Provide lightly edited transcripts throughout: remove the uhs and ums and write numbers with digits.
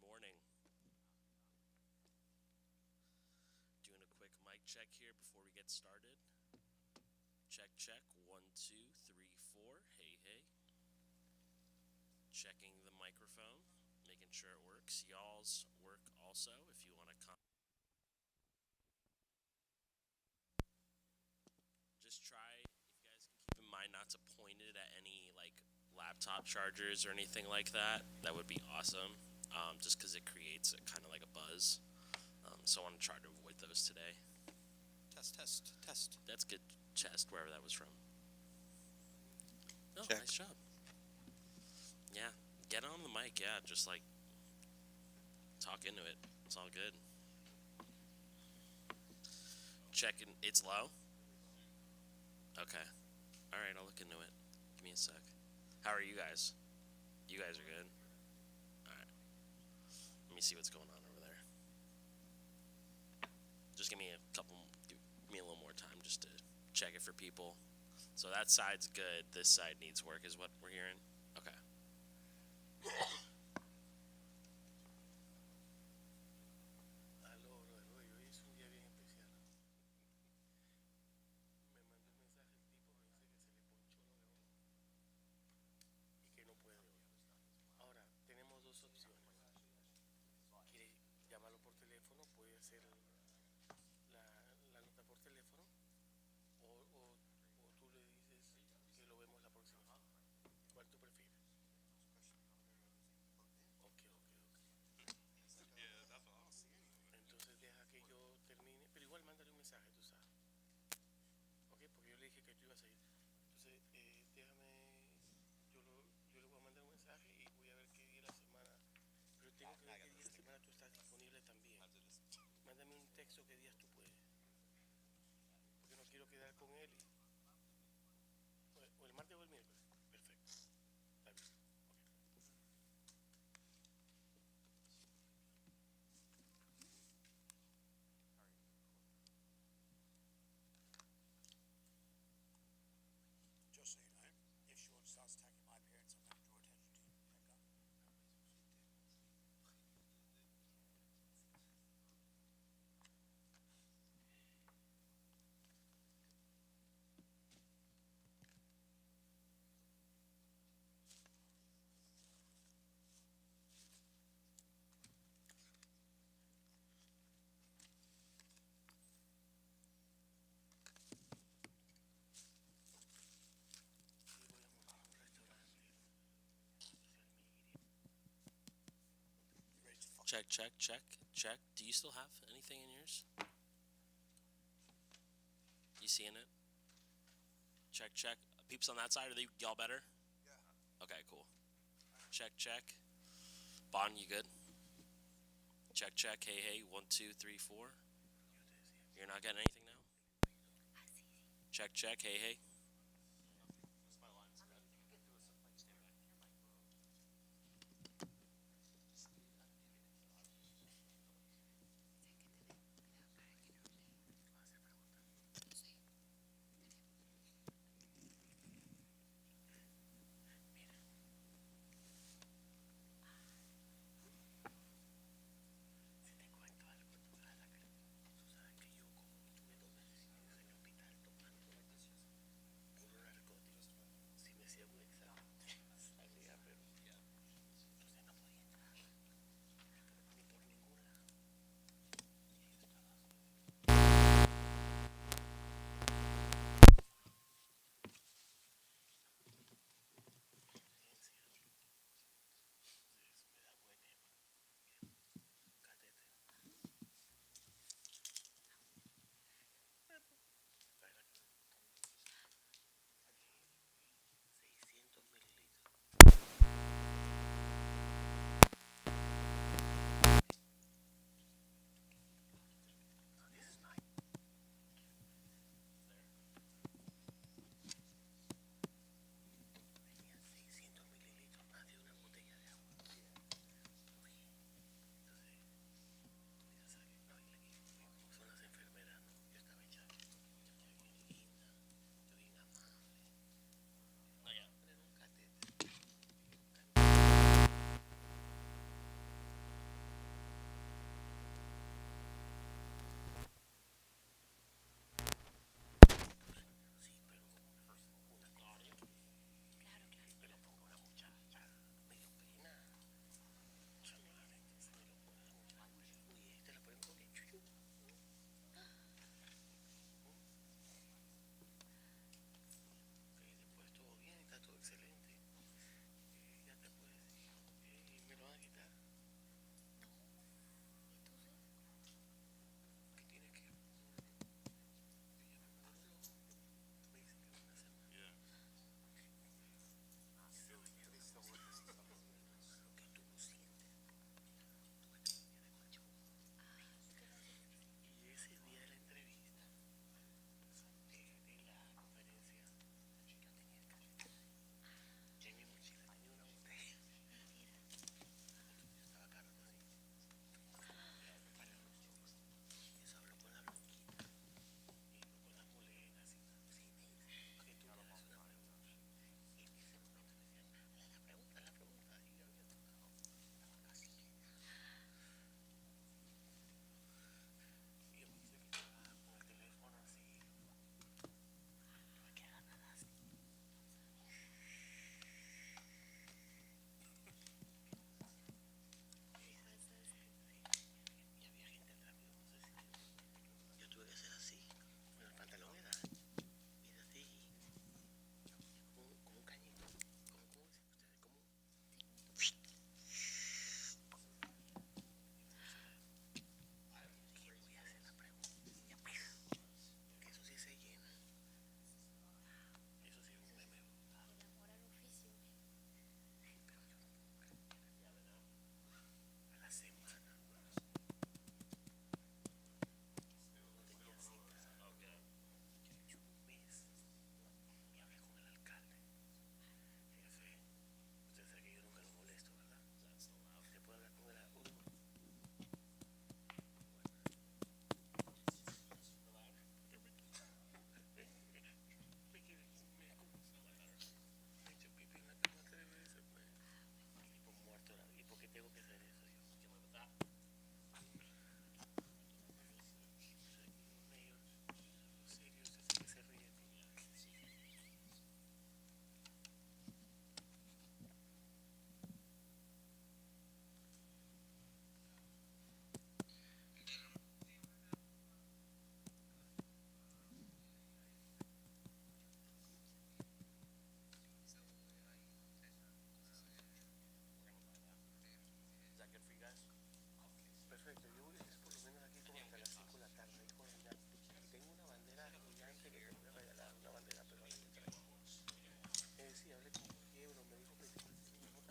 morning. Doing a quick mic check here before we get started. Check, check. 1, 2, 3, 4. Hey, hey. Checking the microphone, making sure it works. Y'all's work also, if you want to come. Just try, if you guys can keep in mind not to point it at any, laptop chargers or anything like that. That would be awesome, just because it creates kind of like a buzz. So I want to try to avoid those today. Test. That's good. Chest, wherever that was from. Oh, Check. Nice job. Yeah, get on the mic. Yeah, just talk into it. It's all good. Checking. It's low? Okay. Alright, I'll look into it. Give me a sec. How are you guys? You guys are good? Alright. Let me see what's going on over there. Just give me a little more time just to check it for people. So that side's good. This side needs work is what we're hearing? Okay. Just so you know, if Sean starts attacking my appearance, I'm going to draw attention to you. Check. Do you still have anything in yours? You seeing it? Check. Peeps on that side, are y'all better? Yeah. Okay, cool. Check. Bon, you good? Check. Hey. 1, 2, 3, 4. You're not getting anything now? Check. Hey.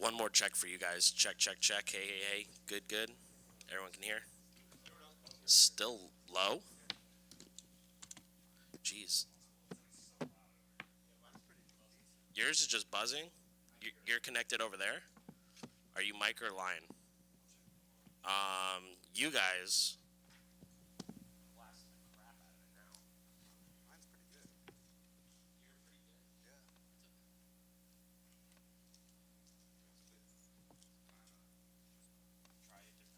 One more check for you guys. Check, check, check. Hey, hey, hey. Good, good. Everyone can hear? Still low? Jeez. Yours is just buzzing? You're connected over there? Are you mic or line? You guys. Mine's pretty good. Yeah. Try a different one.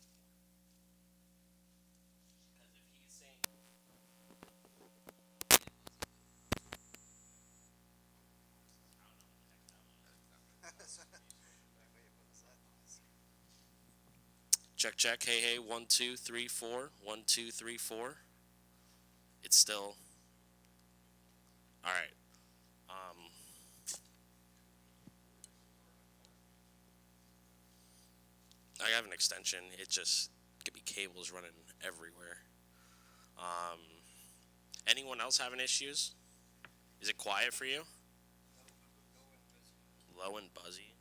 Because if he's saying. Check, check. Hey, hey. 1, 2, 3, 4. 1, 2, 3, 4. It's still. All right. I have an extension. It just could be cables running everywhere. Anyone else having issues? Is it quiet for you? Low and buzzy.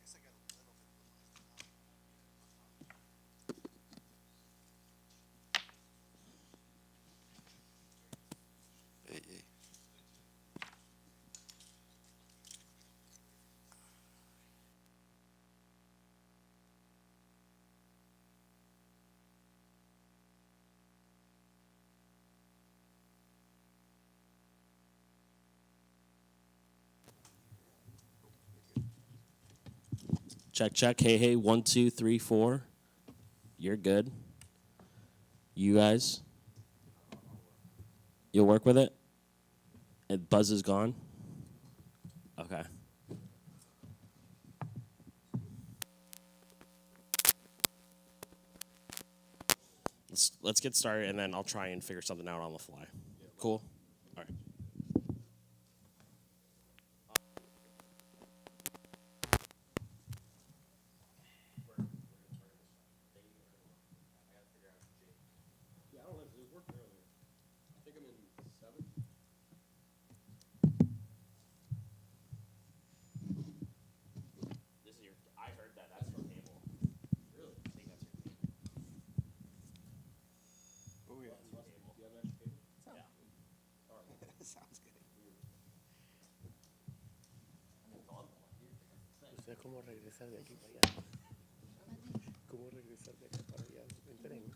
Guess I got a little bit of a Hey, hey. Check, check. Hey, hey. 1, 2, 3, 4. You're good. You guys? You'll work with it? And buzz is gone? Okay. Let's get started, and then I'll try and figure something out on the fly. Cool? All right. Yeah, I don't know. It was working earlier. I think I'm in 7. This is your. I heard that. That's your table. Really? I think that's your table. Oh, yeah. Do you have an extra cable? Yeah. All right. Sounds good. O sea, ¿cómo regresar de aquí para allá? ¿Cómo regresar de acá para allá en tren? Nos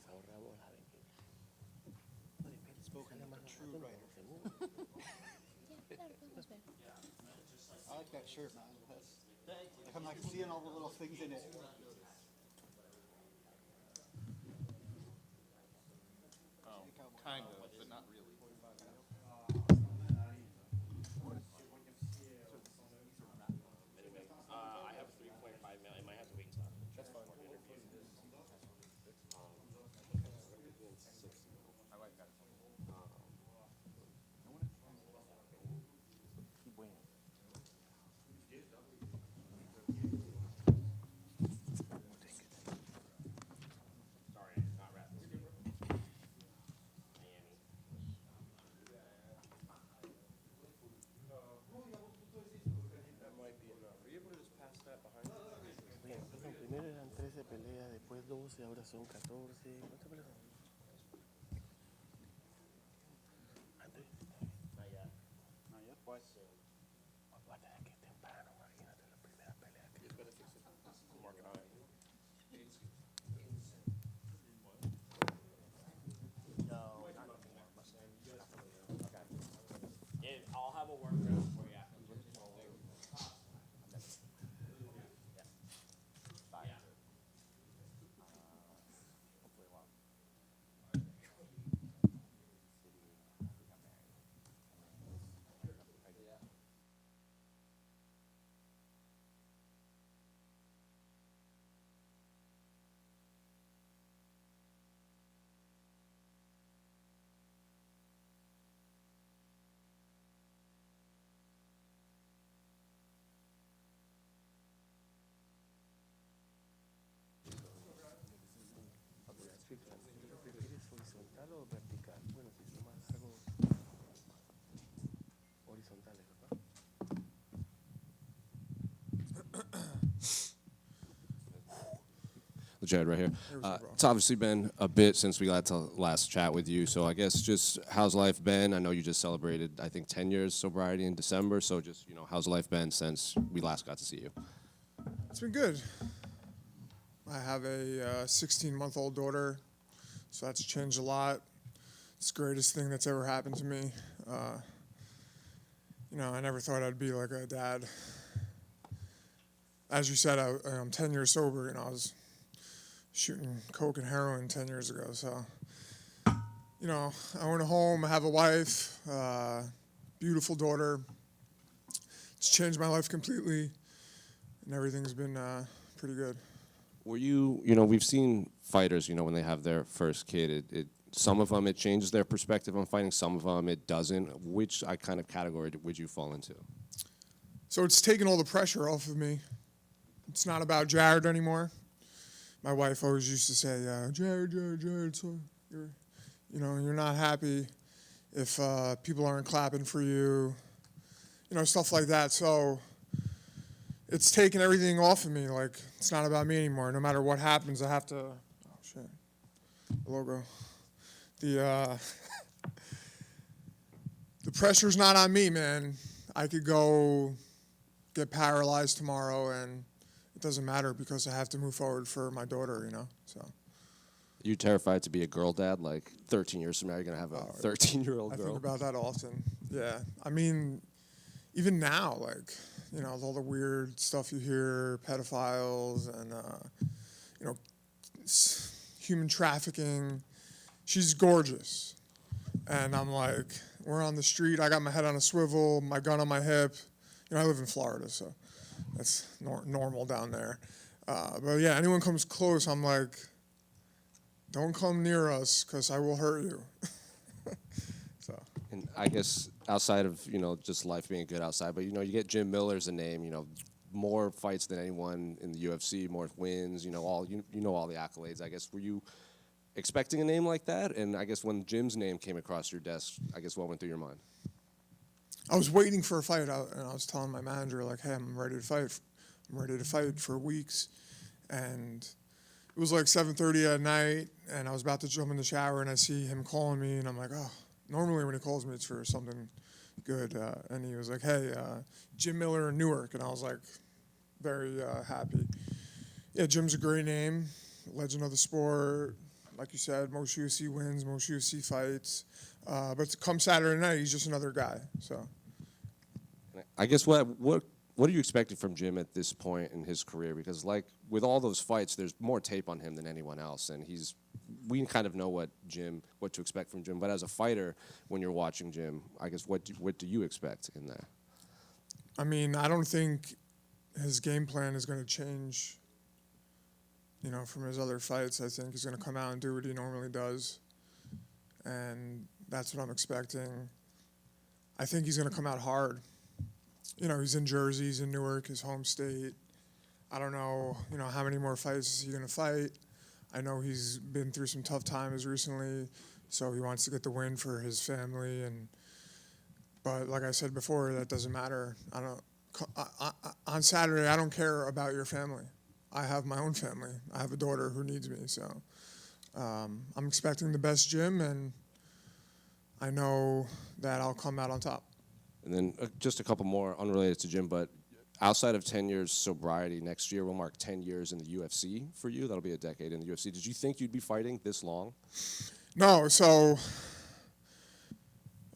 ahorramos la benzina. Spoken like a true writer. I like that shirt, man. Like I'm like seeing all the little things in it. Kind of, but not really. I have 3.5 million. I might have to wait until after. That's fine. I like that. Bueno. Sorry, not wrapped. Miami. That might be enough. Are you able to just pass that behind you? Oye, perdón, primero eran 13 peleas, después 12, ahora son 14. ¿Cuántas peleas son? Antes. Not yet. Not yet. Why? Va a tener que ir temprano, imagínate la primera pelea que It's better fix it. I'm working on it. No, not anymore. Okay. I'll have a workaround for you after. Yeah. Bye. Yeah. Hopefully long. Jared right here. bro. It's obviously been a bit since we got to last chat with you, so I guess just how's life been? I know you just celebrated, I think, 10 years sobriety in December, so just, how's life been since we last got to see you? It's been good. I have a 16-month-old daughter, so that's changed a lot. It's the greatest thing that's ever happened to me. I never thought I'd be like a dad. As you said, I'm 10 years sober, and I was shooting coke and heroin 10 years ago. So, I own a home, I have a wife, beautiful daughter. It's changed my life completely, and everything's been pretty good. Were you, we've seen fighters, when they have their first kid, some of them, it changes their perspective on fighting. Some of them, it doesn't. Which kind of category would you fall into? So it's taken all the pressure off of me. It's not about Jared anymore. My wife always used to say, Jared, so you're not happy if people aren't clapping for you, stuff like that. So it's taken everything off of me. Like, it's not about me anymore. No matter what happens, I have to, oh shit, the logo. The pressure's not on me, man. I could go get paralyzed tomorrow, and it doesn't matter because I have to move forward for my daughter, So. You terrified to be a girl dad? Like 13 years from now, you're gonna have a 13-year-old girl. I think about that often. Yeah, I mean, even now, like, all the weird stuff you hear, pedophiles and human trafficking. She's gorgeous. And I'm like, we're on the street. I got my head on a swivel, my gun on my hip. I live in Florida, so that's normal down there. But yeah, anyone comes close, I'm like, don't come near us because I will hurt you. So. And I guess outside of, just life being good outside, but, you get Jim Miller's a name, more fights than anyone in the UFC, more wins, all the accolades. I guess, were you expecting a name like that? And I guess when Jim's name came across your desk, I guess what went through your mind? I was waiting for a fight, and I was telling my manager, like, hey, I'm ready to fight. I'm ready to fight for weeks. And it was like 7:30 at night, and I was about to jump in the shower, and I see him calling me, and I'm like, oh, normally when he calls me, it's for something good. And he was like, hey, Jim Miller in Newark. And I was like, very happy. Yeah, Jim's a great name, legend of the sport. Like you said, most UFC wins, most UFC fights. But come Saturday night, he's just another guy. So, I guess what are you expecting from Jim at this point in his career? Because like with all those fights, there's more tape on him than anyone else, and we kind of know what to expect from Jim. But as a fighter, when you're watching Jim, I guess what do you expect in that? I mean, I don't think his game plan is going to change. From his other fights. I think he's going to come out and do what he normally does. And that's what I'm expecting. I think he's going to come out hard. He's in Jersey, he's in Newark, his home state. I don't know, how many more fights is he going to fight. I know he's been through some tough times recently, so he wants to get the win for his family. But like I said before, that doesn't matter. On Saturday, I don't care about your family. I have my own family. I have a daughter who needs me, so I'm expecting the best Jim, and I know that I'll come out on top. And then just a couple more unrelated to Jim, but outside of 10 years sobriety, next year will mark 10 years in the UFC for you. That'll be a decade in the UFC. Did you think you'd be fighting this long? No, so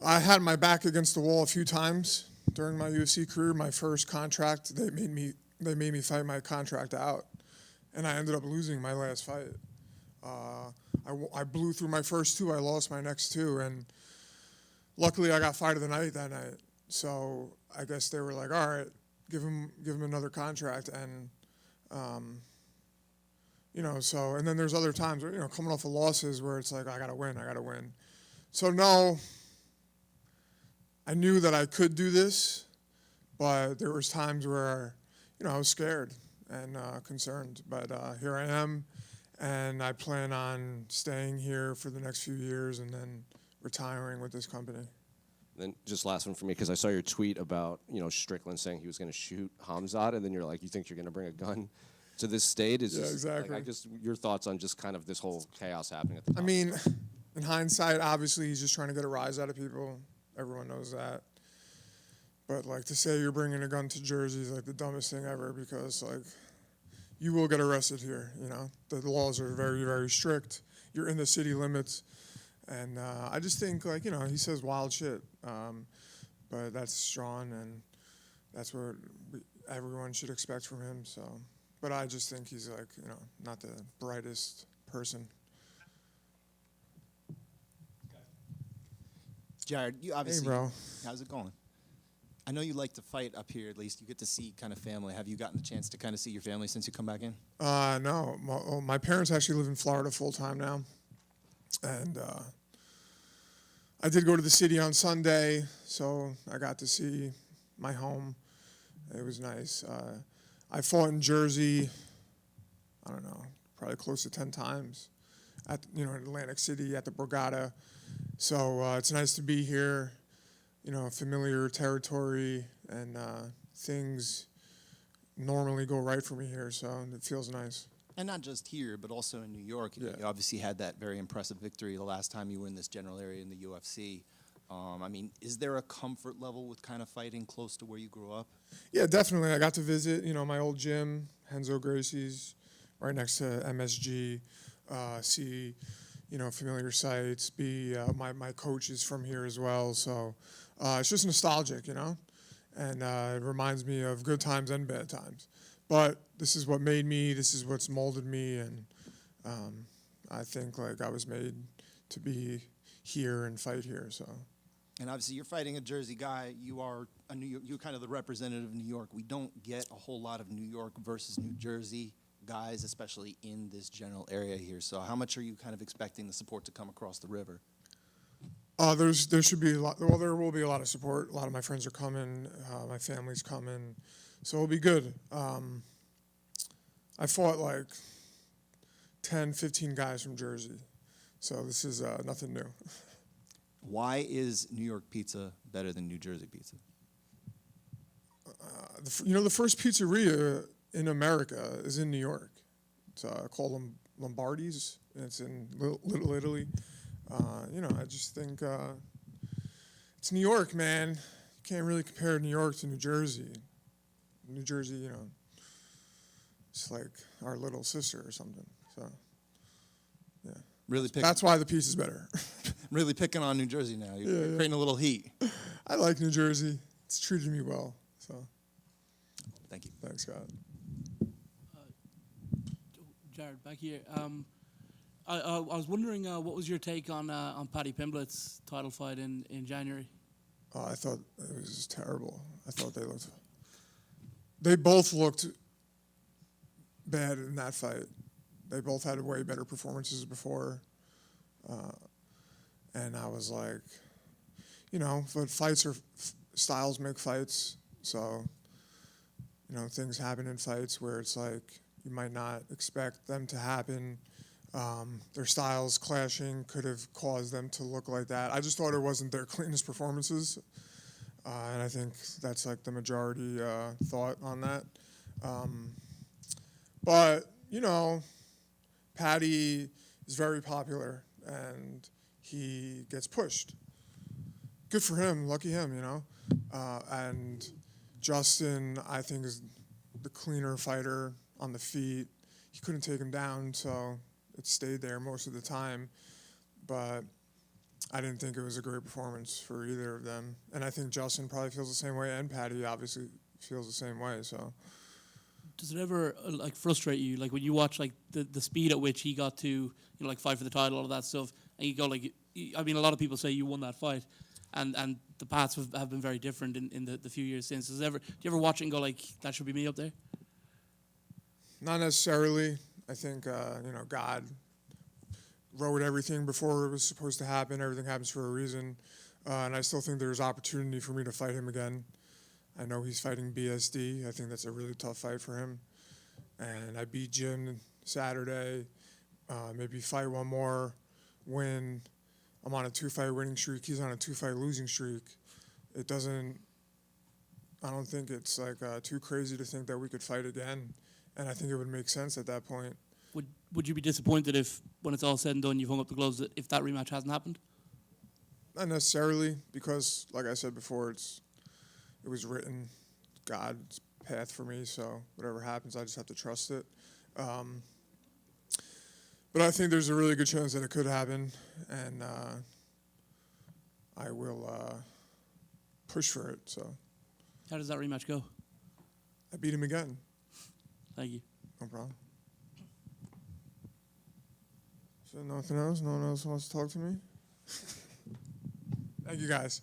I had my back against the wall a few times during my UFC career. My first contract, they made me fight my contract out, and I ended up losing my last fight. I blew through my first two. I lost my next two, and luckily I got fight of the night that night. So I guess they were like, all right, give him another contract, and So and then there's other times where coming off of losses where it's like I gotta win. So no, I knew that I could do this, but there was times where I was scared and concerned. But here I am, and I plan on staying here for the next few years and then retiring with this company. Then just last one for me, because I saw your tweet about Strickland saying he was going to shoot Khamzat, and then you're like, you think you're going to bring a gun to this state? Is Yeah, this, exactly. Like, I just your thoughts on just kind of this whole chaos happening at the top. I mean, in hindsight, obviously he's just trying to get a rise out of people. Everyone knows that. But like to say you're bringing a gun to Jersey is like the dumbest thing ever because like you will get arrested here. You know, the laws are very, very strict. You're in the city limits, and I just think like he says wild shit, but that's strong and that's what everyone should expect from him. So, but I just think he's like not the brightest person. Jared, you obviously. Hey, bro. How's it going? I know you like to fight up here. At least you get to see kind of family. Have you gotten the chance to kind of see your family since you come back in? No. My parents actually live in Florida full time now, and I did go to the city on Sunday, so I got to see my home. It was nice. I fought in Jersey. I don't know, probably close to 10 times. At in Atlantic City at the Borgata. So it's nice to be here. Familiar territory, and things normally go right for me here, so it feels nice. And not just here, but also in New York. Yeah. You obviously had that very impressive victory the last time you were in this general area in the UFC. I mean, is there a comfort level with kind of fighting close to where you grew up? Yeah, definitely. I got to visit, my old gym, Henzo Gracie's, right next to MSG, see, familiar sights, my coach is from here as well, so it's just nostalgic, and it reminds me of good times and bad times. But this is what made me, this is what's molded me, and I think like I was made to be here and fight here, so. And obviously, you're fighting a Jersey guy. You are a New York. You're kind of the representative of New York. We don't get a whole lot of New York versus New Jersey guys, especially in this general area here. So, how much are you kind of expecting the support to come across the river? There should be a lot. Well, there will be a lot of support. A lot of my friends are coming. My family's coming, so it'll be good. I fought like 10, 15 guys from Jersey, so this is nothing new. Why is New York pizza better than New Jersey pizza? The first pizzeria in America is in New York. It's called Lombardi's, and it's in Little Italy. I just think it's New York, man. You can't really compare New York to New Jersey. New Jersey, it's like our little sister or something. So, yeah. Really That's why the pizza's better. really picking on New Jersey now. You're creating a little heat. I like New Jersey. It's treated me well. So, Thank you. thanks, God. Jared, back here. I was wondering what was your take on Paddy Pimblett's title fight in January? I thought it was terrible. I thought they both looked bad in that fight. They both had way better performances before. And I was like, but fights are, styles make fights. So, things happen in fights where it's like you might not expect them to happen. Their styles clashing could have caused them to look like that. I just thought it wasn't their cleanest performances. And I think that's like the majority thought on that. But, Paddy is very popular and he gets pushed. Good for him, lucky him, and Justin, I think, is the cleaner fighter on the feet. He couldn't take him down, so it stayed there most of the time. But I didn't think it was a great performance for either of them. And I think Justin probably feels the same way, and Paddy obviously feels the same way. So, does it ever frustrate you, like when you watch like the speed at which he got to fight for the title, all of that stuff, and you go a lot of people say you won that fight, and the paths have been very different in the few years since. Do you ever watch it and go like, that should be me up there? not necessarily. I think God wrote everything before it was supposed to happen. Everything happens for a reason, and I still think there's opportunity for me to fight him again. I know he's fighting BSD. I think that's a really tough fight for him. And I beat Jim Saturday. Maybe fight one more, win. I'm on a 2-fight winning streak. He's on a 2-fight losing streak. I don't think it's too crazy to think that we could fight again. and I think it would make sense at that point. Would you be disappointed if, when it's all said and done, you've hung up the gloves, if that rematch hasn't happened? Not necessarily, because like I said before, it was written, God's path for me. So whatever happens, I just have to trust it. But I think there's a really good chance that it could happen, and I will push for it. So How does that rematch go? I beat him again. Thank you. No problem. So nothing else? No one else wants to talk to me? Thank you, guys.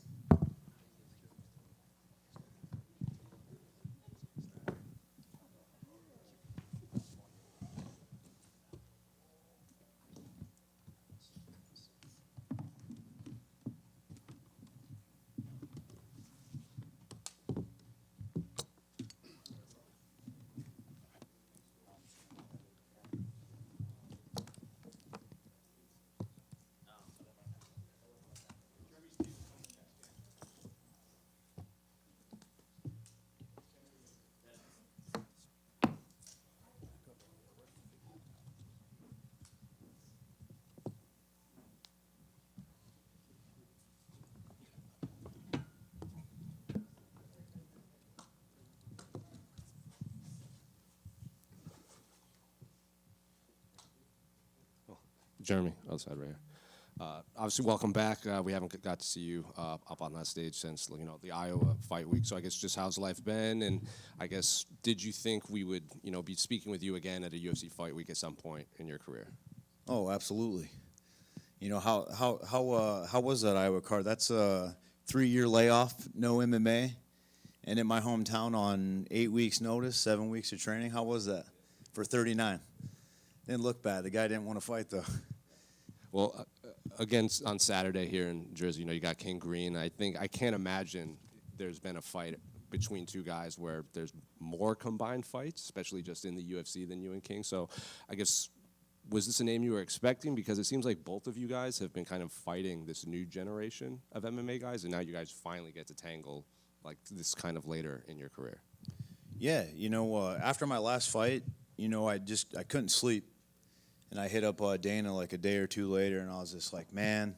Jeremy, outside right here. Obviously, welcome back. We haven't got to see you up on that stage since the Iowa fight week. So I guess just how's life been? And I guess did you think we would be speaking with you again at a UFC fight week at some point in your career? Oh, absolutely. How was that Iowa card? That's a 3-year layoff, no MMA, and in my hometown on 8 weeks notice, 7 weeks of training. How was that for 39? Didn't look bad. The guy didn't want to fight though. Well, again, on Saturday here in Jersey, you got King Green. I can't imagine there's been a fight between two guys where there's more combined fights, especially just in the UFC, than you and King. So I guess, was this a name you were expecting? Because it seems like both of you guys have been kind of fighting this new generation of MMA guys, and now you guys finally get to tangle like this kind of later in your career. Yeah, after my last fight, I couldn't sleep. And I hit up Dana like a day or two later, and I was just like, man,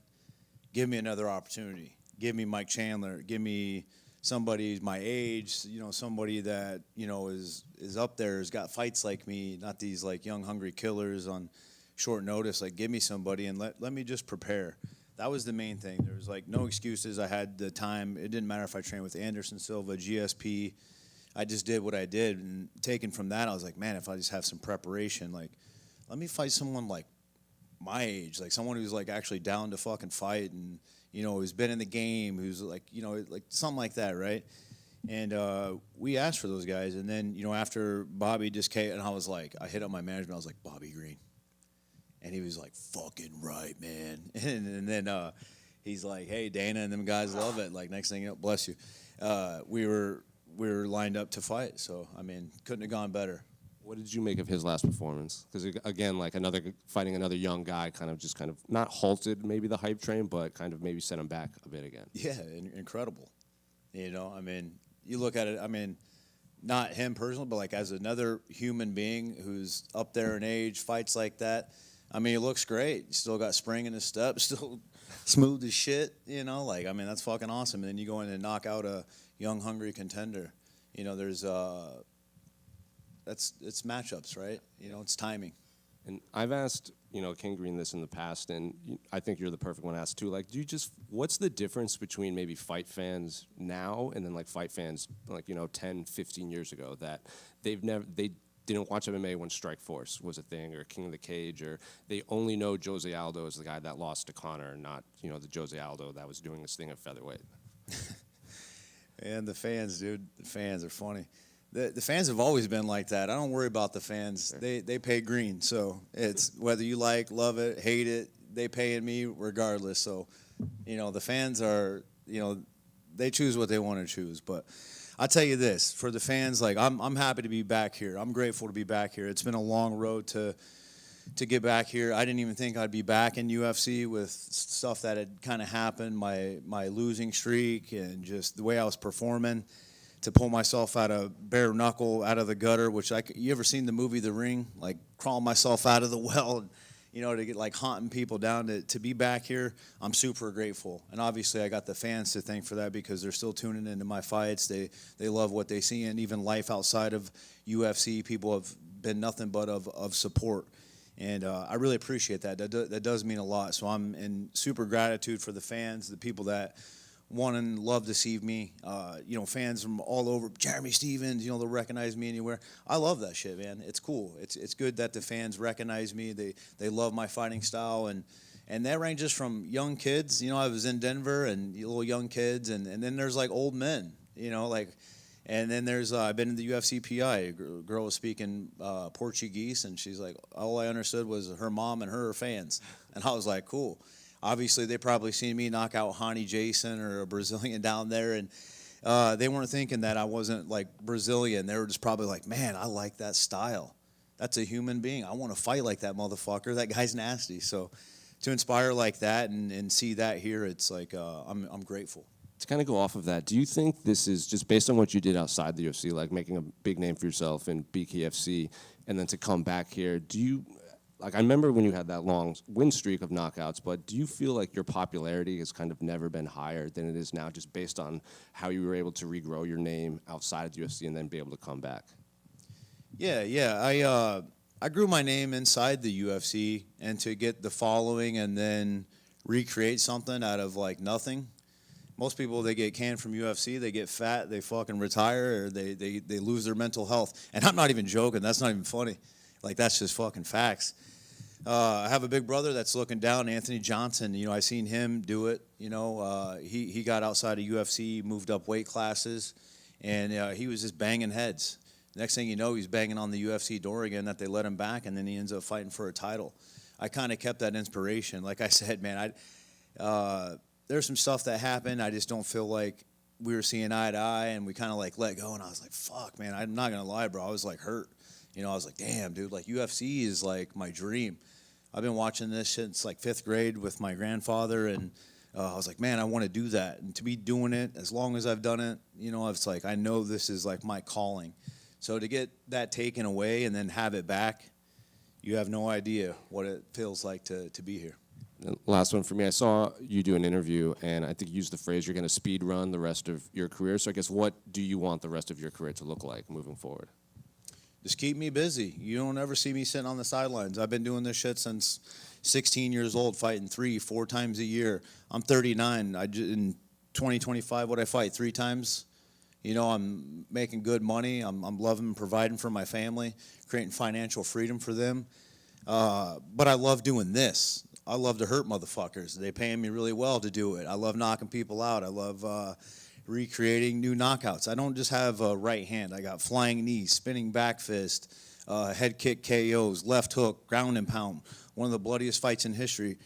give me another opportunity. Give me Mike Chandler. Give me somebody my age, somebody that, is up there, has got fights like me, not these like young, hungry killers on short notice. Like, give me somebody and let me just prepare. That was the main thing. There was like no excuses. I had the time. It didn't matter if I trained with Anderson Silva, GSP. I just did what I did. And taken from that, I was like, man, if I just have some preparation, like, let me fight someone like my age, like someone who's like actually down to fucking fight and, who's been in the game, who's like, like something like that, right? And we asked for those guys. And then, after Bobby just came, and I hit up my management, I was like, Bobby Green. And he was like, fucking right, man. And then he's like, hey, Dana and them guys love it. Like, next thing you know, bless you. We were lined up to fight. So, I mean, couldn't have gone better. What did you make of his last performance? Because again, like fighting another young guy, kind of not halted maybe the hype train, but kind of maybe set him back a bit again. Yeah, incredible. I mean, you look at it. I mean, not him personally, but like as another human being who's up there in age, fights like that. I mean, he looks great. Still got spring in his step. Still smooth as shit. Like, I mean, that's fucking awesome. And then you go in and knock out a young, hungry contender. There's it's matchups, right? It's timing. And I've asked, King Green this in the past, and I think you're the perfect one to ask too. Like, what's the difference between maybe fight fans now and then like fight fans like, 10, 15 years ago that they didn't watch MMA when Strikeforce was a thing or King of the Cage, or they only know Jose Aldo as the guy that lost to Conor, not, the Jose Aldo that was doing this thing at featherweight. And the fans, dude, the fans are funny. The fans have always been like that. I don't worry about the fans. They pay green. So it's whether you love it, hate it, they paying me regardless. So, the fans are, they choose what they want to choose. But I'll tell you this, for the fans, like I'm happy to be back here. I'm grateful to be back here. It's been a long road to get back here. I didn't even think I'd be back in UFC with stuff that had kind of happened, my losing streak and just the way I was performing. to pull myself out of bare knuckle, out of the gutter, you ever seen the movie The Ring? Like crawling myself out of the well, to get like haunting people down to be back here. I'm super grateful. And obviously I got the fans to thank for that because they're still tuning into my fights. They love what they see, and even life outside of UFC, people have been nothing but of support. And I really appreciate that. That does mean a lot. So I'm in super gratitude for the fans, the people that want and love to see me. Fans from all over. Jeremy Stevens, they'll recognize me anywhere. I love that shit, man. It's cool. It's good that the fans recognize me. They love my fighting style, and that ranges from young kids. I was in Denver and little young kids, and then there's like old men. And then there's I've been in the UFC PI. A girl was speaking Portuguese, and she's like, all I understood was her mom and her fans, and I was like, cool. Obviously, they probably seen me knock out Hani Jason or a Brazilian down there, and they weren't thinking that I wasn't like Brazilian. They were just probably like, man, I like that style. That's a human being. I want to fight like that motherfucker. That guy's nasty. So to inspire like that and see that here, it's like I'm grateful. To kind of go off of that, do you think this is just based on what you did outside the UFC, like making a big name for yourself in BKFC, and then to come back here, I remember when you had that long win streak of knockouts, but do you feel like your popularity has kind of never been higher than it is now, just based on how you were able to regrow your name outside of the UFC and then be able to come back? Yeah. I grew my name inside the UFC, and to get the following and then recreate something out of like nothing. Most people, they get canned from UFC, they get fat, they fucking retire, or they lose their mental health. And I'm not even joking. That's not even funny. Like, that's just fucking facts. I have a big brother that's looking down, Anthony Johnson. I seen him do it. He got outside of UFC, moved up weight classes, and he was just banging heads. Next thing you know, he's banging on the UFC door again that they let him back, and then he ends up fighting for a title. I kind of kept that inspiration. Like I said, man, there's some stuff that happened. I just don't feel like we were seeing eye to eye, and we kind of like let go, and I was like, fuck, man, I'm not going to lie, bro. I was like hurt. I was like, damn, dude, like UFC is like my dream. I've been watching this since like 5th grade with my grandfather, and I was like, man, I want to do that. And to be doing it as long as I've done it, it's like I know this is like my calling. So to get that taken away and then have it back, you have no idea what it feels like to be here. Last one for me. I saw you do an interview, and I think you used the phrase you're going to speed run the rest of your career. So I guess what do you want the rest of your career to look like moving forward? Just keep me busy. You don't ever see me sitting on the sidelines. I've been doing this shit since 16 years old, fighting 3-4 times a year. I'm 39. In 2025, what I fight 3 times. I'm making good money. I'm loving and providing for my family, creating financial freedom for them. But I love doing this. I love to hurt motherfuckers. They paying me really well to do it. I love knocking people out. I love recreating new knockouts. I don't just have a right hand. I got flying knees, spinning back fist, head kick KOs, left hook, ground and pound. One of the bloodiest fights in history.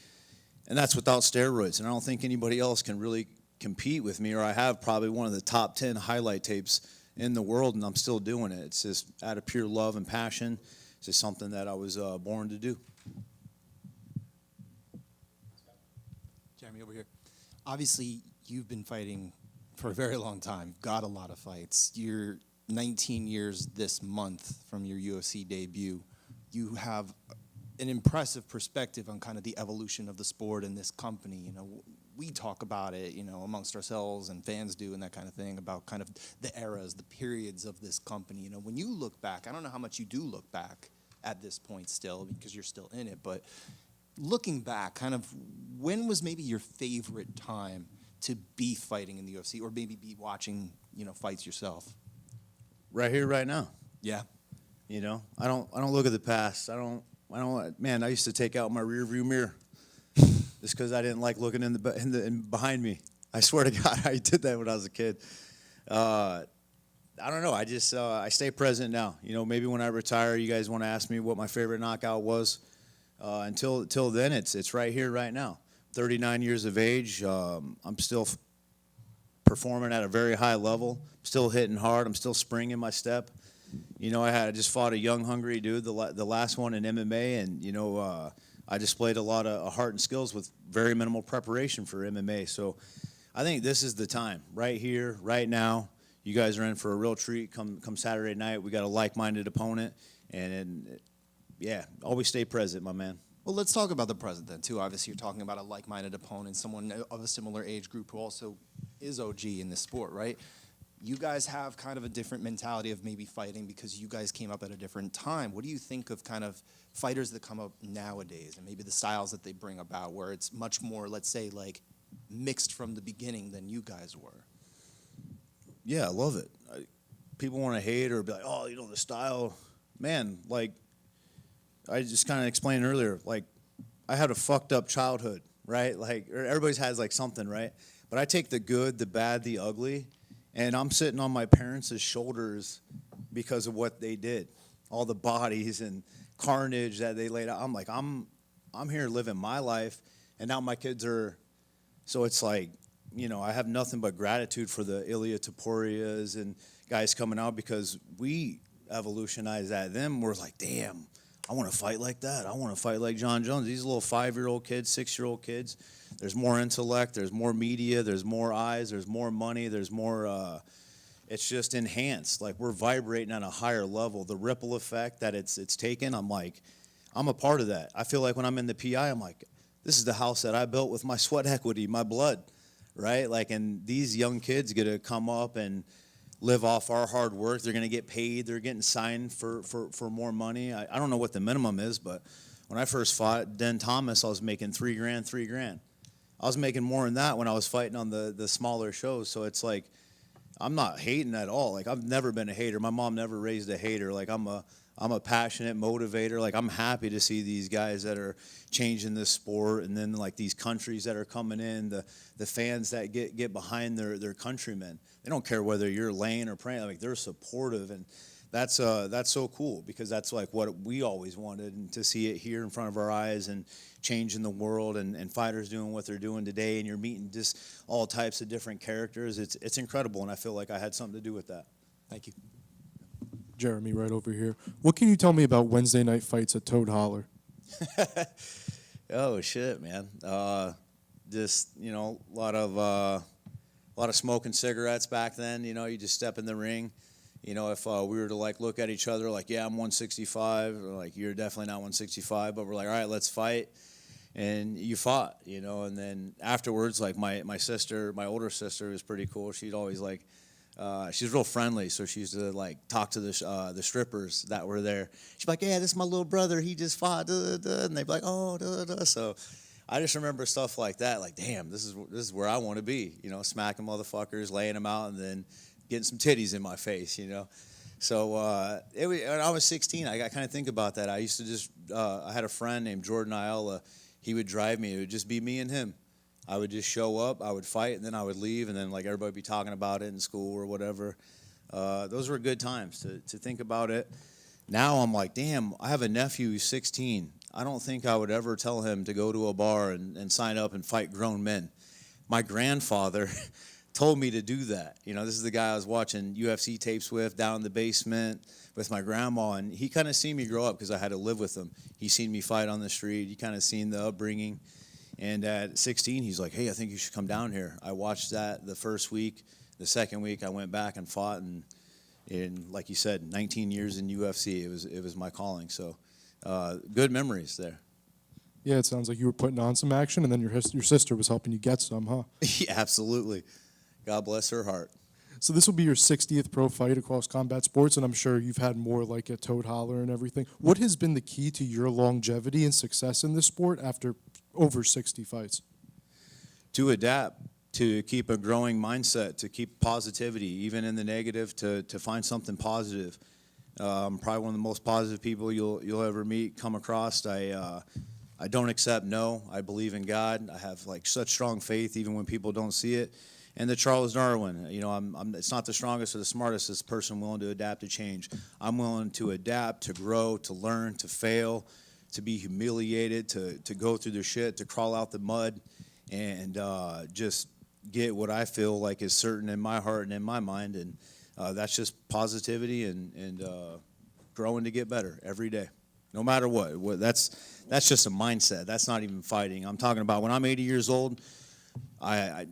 And that's without steroids. And I don't think anybody else can really compete with me, or I have probably one of the top 10 highlight tapes in the world, and I'm still doing it. It's just out of pure love and passion. It's just something that I was born to do. Jeremy, over here. Obviously, you've been fighting for a very long time, got a lot of fights. You're 19 years this month from your UFC debut. You have an impressive perspective on kind of the evolution of the sport and this company. We talk about it, amongst ourselves, and fans do, and that kind of thing, about kind of the eras, the periods of this company. When you look back, I don't know how much you do look back at this point still, because you're still in it, but looking back, kind of when was maybe your favorite time to be fighting in the UFC, or maybe be watching, fights yourself? Right here, right now. Yeah. I don't look at the past. Man, I used to take out my rear view mirror just because I didn't like looking in behind me. I swear to God, I did that when I was a kid. I don't know. I stay present now. Maybe when I retire, you guys want to ask me what my favorite knockout was. Until then, it's right here, right now. 39 years of age. I'm still performing at a very high level. Still hitting hard. I'm still spring in my step. I just fought a young, hungry dude, the last one in MMA, and I displayed a lot of heart and skills with very minimal preparation for MMA. So I think this is the time, right here, right now. you guys are in for a real treat. Come Saturday night, we got a like-minded opponent, and yeah, always stay present, my man. Well, let's talk about the present then, too. Obviously, you're talking about a like-minded opponent, someone of a similar age group who also is OG in this sport, right? You guys have kind of a different mentality of maybe fighting because you guys came up at a different time. What do you think of kind of fighters that come up nowadays and maybe the styles that they bring about where it's much more, let's say, like mixed from the beginning than you guys were? Yeah, I love it. People want to hate or be like, oh, the style. Man, like, I just kind of explained earlier, like, I had a fucked up childhood, right? Like, everybody's has, like, something, right? But I take the good, the bad, the ugly, and I'm sitting on my parents' shoulders because of what they did. All the bodies and carnage that they laid out. I'm like, I'm here living my life, and now my kids are, so it's like, I have nothing but gratitude for the Ilya Taporias and guys coming out because we evolutionized that. Them, we're like, damn, I want to fight like that. I want to fight like John Jones. These little 5-year-old kids, 6-year-old kids, there's more intellect, there's more media, there's more eyes, there's more money, there's more, it's just enhanced. Like, we're vibrating on a higher level. The ripple effect that it's taken, I'm like, I'm a part of that. I feel like when I'm in the PI, I'm like, this is the house that I built with my sweat equity, my blood, right? Like, and these young kids get to come up and live off our hard work. They're going to get paid. They're getting signed for more money. I don't know what the minimum is, but when I first fought Den Thomas, I was making $3 grand. I was making more than that when I was fighting on the smaller shows. So it's like, I'm not hating at all. Like, I've never been a hater. My mom never raised a hater. Like, I'm a passionate motivator. Like, I'm happy to see these guys that are changing this sport, and then like these countries that are coming in, the fans that get behind their countrymen. They don't care whether you're laying or praying. Like, they're supportive, and that's so cool because that's like what we always wanted, and to see it here in front of our eyes and changing the world, and fighters doing what they're doing today, and you're meeting just all types of different characters. It's incredible, and I feel like I had something to do with that. Thank you. Jeremy, right over here. What can you tell me about Wednesday night fights at Toad Holler? Oh shit, man! Just a lot of smoking cigarettes back then. You just step in the ring. If we were to like look at each other, like, yeah, I'm 165, or like, you're definitely not 165, but we're like, all right, let's fight, and you fought, and then afterwards, like my sister, my older sister, was pretty cool. She'd always like. She's real friendly, so she used to like talk to the strippers that were there. She'd be like, "Yeah, this is my little brother. He just fought," and they'd be like, "Oh, So I just remember stuff like that. Like, damn, this is where I want to be. Smacking motherfuckers, laying them out, and then getting some titties in my face. So when I was 16, I kind of think about that. I used to just I had a friend named Jordan Ayala. He would drive me. It would just be me and him. I would just show up, I would fight, and then I would leave, and then like everybody would be talking about it in school or whatever. Those were good times to think about it. Now I'm like, damn, I have a nephew who's 16. I don't think I would ever tell him to go to a bar and sign up and fight grown men. My grandfather told me to do that. This is the guy I was watching UFC tapes with down in the basement with my grandma, and he kind of seen me grow up because I had to live with him. He seen me fight on the street. He kind of seen the upbringing. And at 16, he's like, hey, I think you should come down here. I watched that the first week. The second week, I went back and fought. And in, like you said, 19 years in UFC, it was my calling. So good memories there. Yeah, it sounds like you were putting on some action, and then your sister was helping you get some, huh? Yeah, absolutely. God bless her heart. So this will be your 60th pro fight across combat sports, and I'm sure you've had more like at Toad Holler and everything. What has been the key to your longevity and success in this sport after over 60 fights? To adapt, to keep a growing mindset, to keep positivity, even in the negative, to find something positive. I'm probably one of the most positive people you'll ever meet, come across. I don't accept no. I believe in God. I have like such strong faith, even when people don't see it. And the Charles Darwin, it's not the strongest or the smartest, it's the person willing to adapt to change. I'm willing to adapt, to grow, to learn, to fail, to be humiliated, to go through the shit, to crawl out the mud, and just get what I feel like is certain in my heart and in my mind. And that's just positivity and growing to get better every day, no matter what. That's just a mindset. That's not even fighting. I'm talking about when I'm 80 years old, I've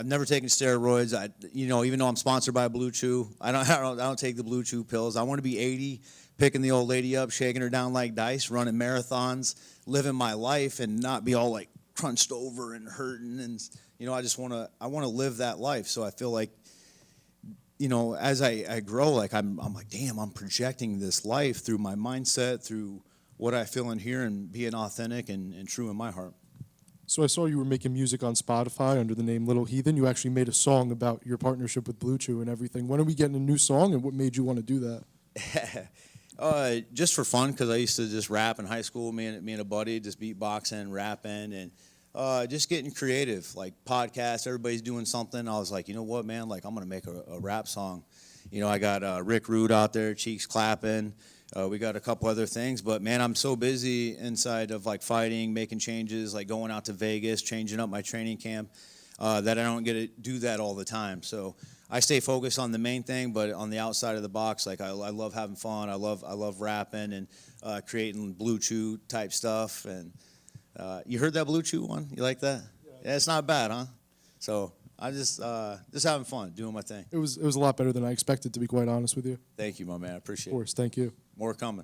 never taken steroids. Even though I'm sponsored by Blue Chew, I don't take the Blue Chew pills. I want to be 80, picking the old lady up, shaking her down like dice, running marathons, living my life, and not be all like crunched over and hurting. And I want to live that life. So I feel like, as I grow, like I'm like, damn, I'm projecting this life through my mindset, through what I feel in here, and being authentic and true in my heart. So I saw you were making music on Spotify under the name Little Heathen. You actually made a song about your partnership with Blue Chew and everything. When are we getting a new song, and what made you want to do that? Just for fun, because I used to just rap in high school. Me and a buddy just beatboxing, rapping, and just getting creative. Like podcasts, everybody's doing something. I was like, you know what, man? Like I'm gonna make a rap song. I got Rick Rude out there, cheeks clapping. We got a couple other things, but man, I'm so busy inside of like fighting, making changes, like going out to Vegas, changing up my training camp, that I don't get to do that all the time. So I stay focused on the main thing, but on the outside of the box, like I love having fun. I love rapping and creating Blue Chew type stuff. And you heard that Blue Chew one? You like that? Yeah, it's not bad, huh? So I just having fun, doing my thing. It was a lot better than I expected, to be quite honest with you. Thank you, my man. I appreciate it. Of course, thank you. More coming.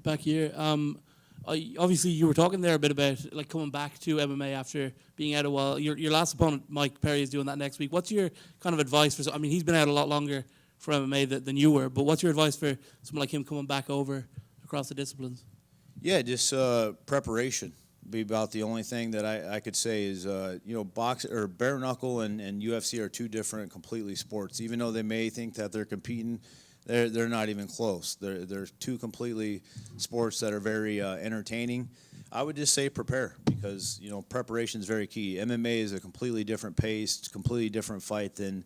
Back here, obviously you were talking there a bit about like coming back to MMA after being out a while. Your last opponent, Mike Perry, is doing that next week. What's your kind of advice for? I mean, he's been out a lot longer for MMA than you were, but what's your advice for someone like him coming back over across the disciplines? Yeah, just preparation. Be about the only thing that I could say is box or bare knuckle and UFC are two different completely sports. Even though they may think that they're competing, they're not even close. They're two completely sports that are very entertaining. I would just say prepare, because preparation is very key. MMA is a completely different pace, completely different fight than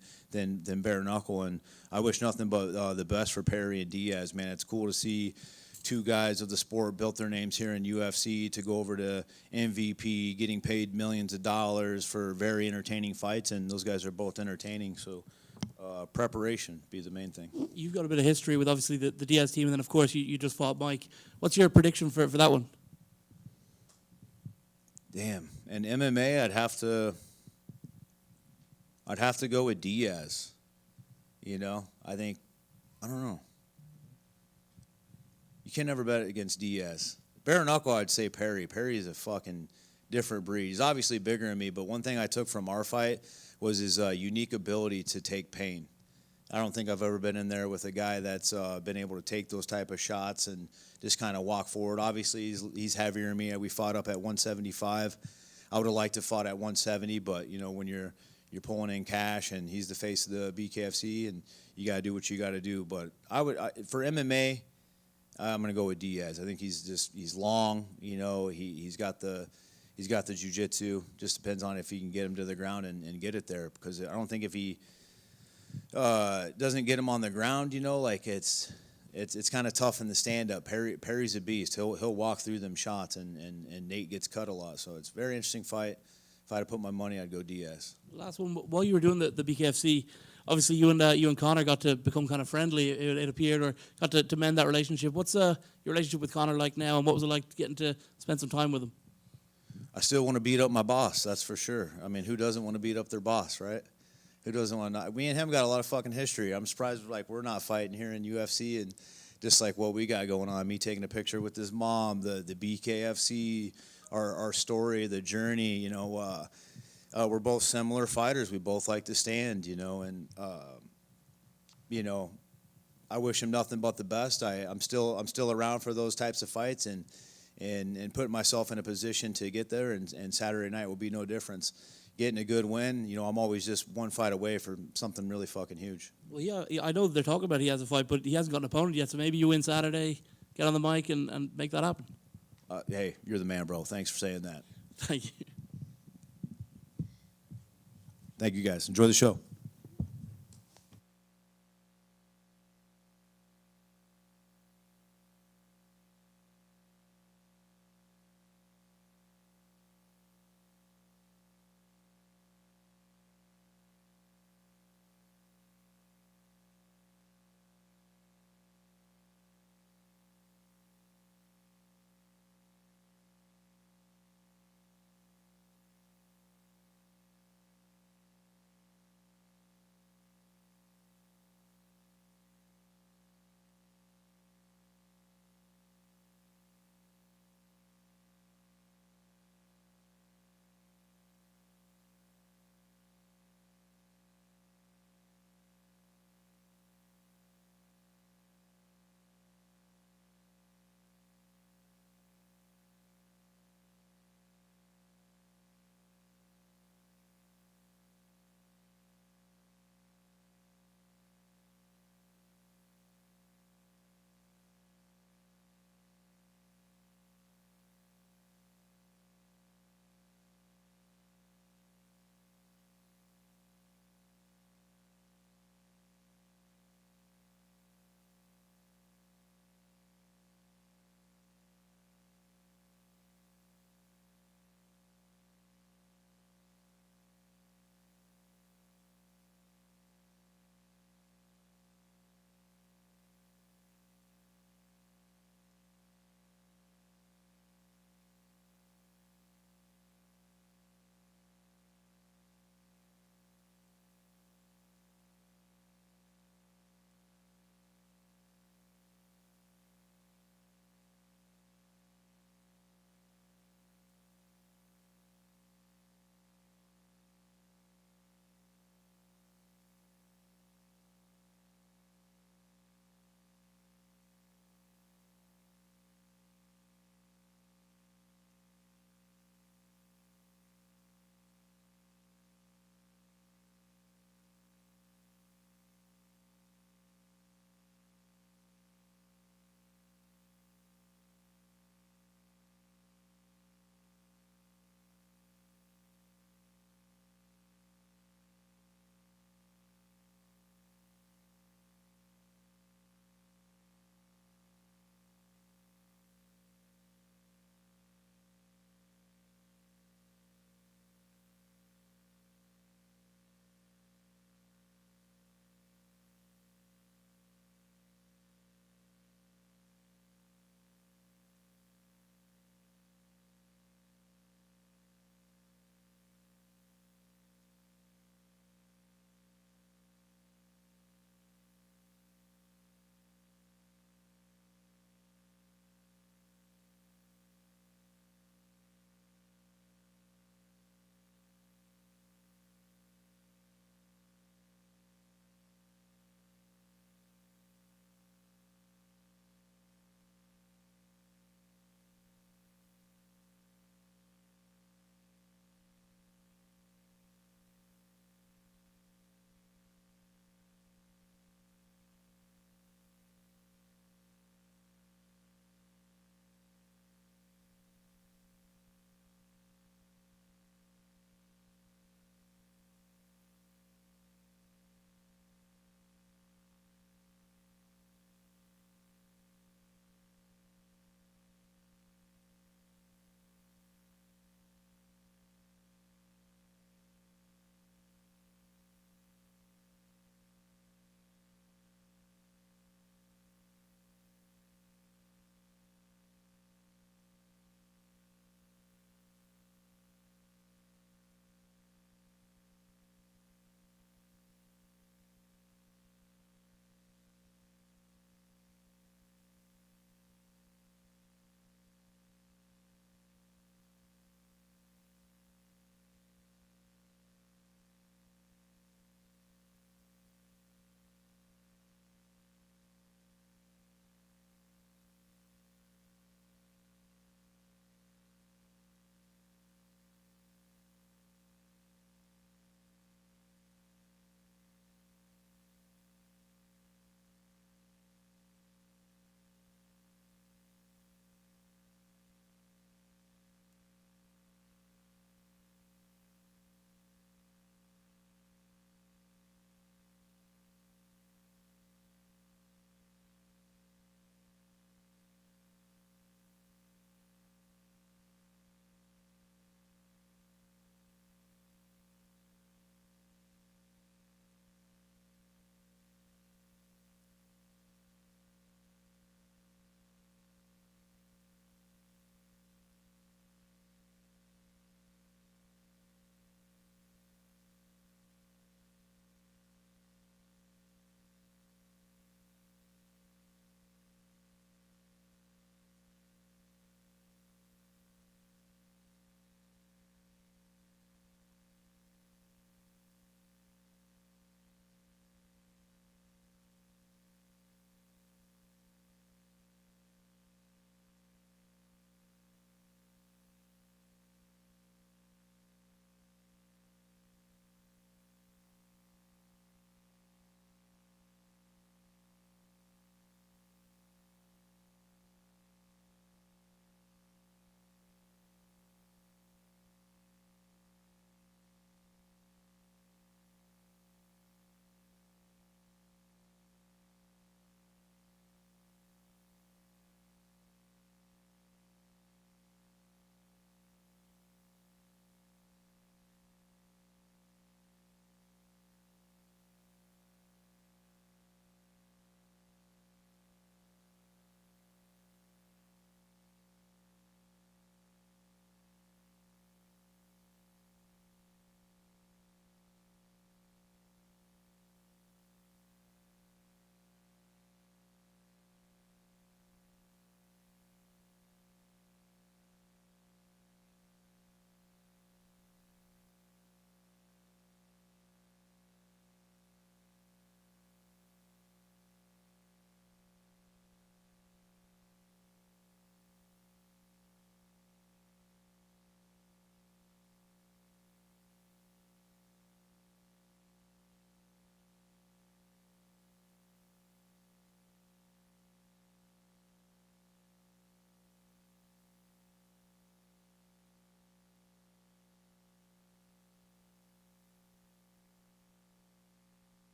bare knuckle, and I wish nothing but the best for Perry and Diaz. Man, it's cool to see two guys of the sport built their names here in UFC to go over to MVP, getting paid millions of dollars for very entertaining fights, and those guys are both entertaining. So preparation be the main thing. You've got a bit of history with obviously the Diaz team, and then of course you just fought Mike. What's your prediction for that one? Damn. And MMA, I'd have to go with Diaz. I don't know. You can never bet against Diaz. Bare knuckle, I'd say Perry. Perry is a fucking different breed. He's obviously bigger than me, but one thing I took from our fight was his unique ability to take pain. I don't think I've ever been in there with a guy that's been able to take those type of shots and just kind of walk forward. Obviously, he's heavier than me. We fought up at 175. I would have liked to fought at 170, but when you're pulling in cash and he's the face of the BKFC and you got to do what you got to do. But for MMA, I'm going to go with Diaz. I think he's long. He's got the jiu-jitsu. Just depends on if he can get him to the ground and get it there. Because I don't think if he doesn't get him on the ground, it's kind of tough in the stand-up. Perry's a beast. He'll walk through them shots, and Nate gets cut a lot. So it's a very interesting fight. If I had to put my money, I'd go Diaz. Last one, while you were doing the BKFC, obviously you and Conor got to become kind of friendly, it appeared, or got to mend that relationship. What's your relationship with Conor like now, and what was it like getting to spend some time with him? I still want to beat up my boss, that's for sure. I mean, who doesn't want to beat up their boss, right? Who doesn't want to? Me and him got a lot of fucking history. I'm surprised we're not fighting here in UFC, and just like what we got going on. Me taking a picture with his mom, the BKFC, our story, the journey. We're both similar fighters. We both like to stand, and I wish him nothing but the best. I'm still around for those types of fights, and putting myself in a position to get there. And Saturday night will be no difference. Getting a good win, I'm always just one fight away from something really fucking huge. Well, yeah, I know they're talking about he has a fight, but he hasn't got an opponent yet. So maybe you win Saturday, get on the mic, and make that happen. Hey, you're the man, bro. Thanks for saying that. Thank you. Thank you, guys. Enjoy the show.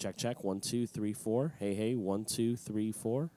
Check, check. 1, 2, 3, 4. Hey, hey. 1, 2, 3, 4.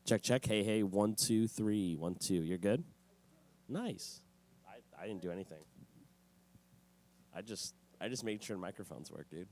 Check, check. Hey, hey. 1, 2, 3. 1, 2. You're good? Nice. I didn't do anything. I just made sure microphones work, dude.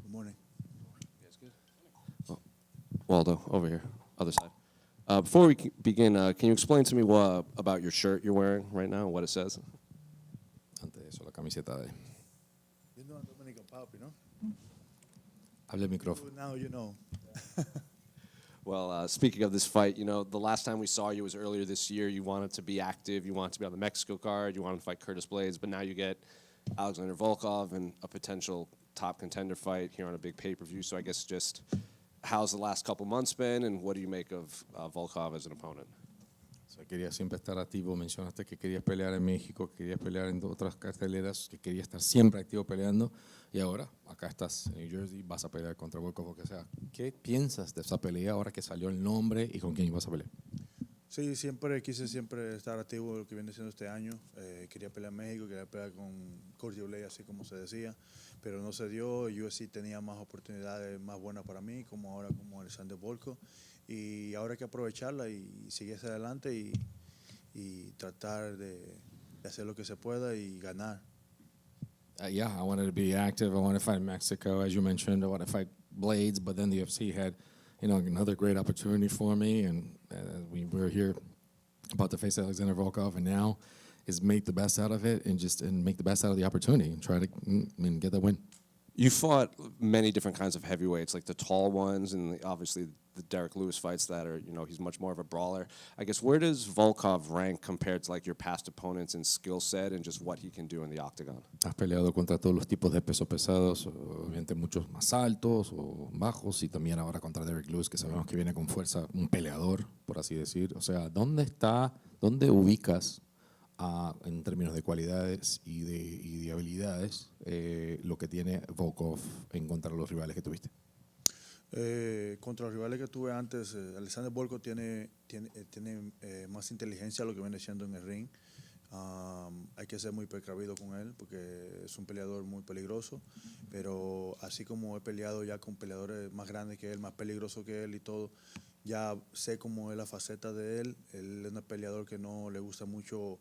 Good morning. Waldo, over here, other side. Before we begin, can you explain to me about your shirt you're wearing right now, what it says? Antes de eso, la camiseta de... You know Dominican Papi, no? Hable el micrófono. Now you know. Well, speaking of this fight, you know, the last time we saw you was earlier this year. You wanted to be active. You wanted to be on the Mexico card. You wanted to fight Curtis Blades. But now you get Alexander Volkov and a potential top contender fight here on a big pay-per-view. So I guess just how's the last couple months been, and what do you make of Volkov as an opponent? O sea, quería siempre estar activo. Mencionaste que querías pelear en México, que querías pelear en otras carteleras, que querías estar siempre activo peleando. Y ahora, acá estás en New Jersey, vas a pelear contra Volkov o que sea. ¿Qué piensas de esa pelea ahora que salió el nombre y con quién ibas a pelear? Sí, quise estar activo lo que viene siendo este año. Quería pelear en México, quería pelear con Cortes, así como se decía, pero no se dio. UFC tenía más oportunidades más buenas para mí, como ahora como Alexander Volkov. Y ahora hay que aprovecharla y seguir hacia adelante y tratar de hacer lo que se pueda y ganar. Yeah, I wanted to be active. I wanted to fight in Mexico, as you mentioned. I wanted to fight Blades, but then the UFC had, you know, another great opportunity for me, and we were here about to face Alexander Volkov, and now is make the best out of it and make the best out of the opportunity and try to get the win. You fought many different kinds of heavyweights, like the tall ones, and obviously the Derek Lewis fights that are, you know, he's much more of a brawler. I guess where does Volkov rank compared to like your past opponents in skill set and just what he can do in the octagon? Has peleado contra todos los tipos de pesos pesados, obviamente muchos más altos o bajos, y también ahora contra Derek Lewis, que sabemos que viene con fuerza, un peleador, por así decir. O sea, ¿dónde ubicas en términos de cualidades y de habilidades lo que tiene Volkov en contra de los rivales que tuviste? Contra los rivales que tuve antes, Alexander Volkov tiene más inteligencia lo que viene siendo en el ring. Hay que ser muy precavido con él porque es un peleador muy peligroso, pero así como he peleado ya con peleadores más grandes que él, más peligrosos que él y todo, ya sé cómo es la faceta de él. Él es un peleador que no le gusta mucho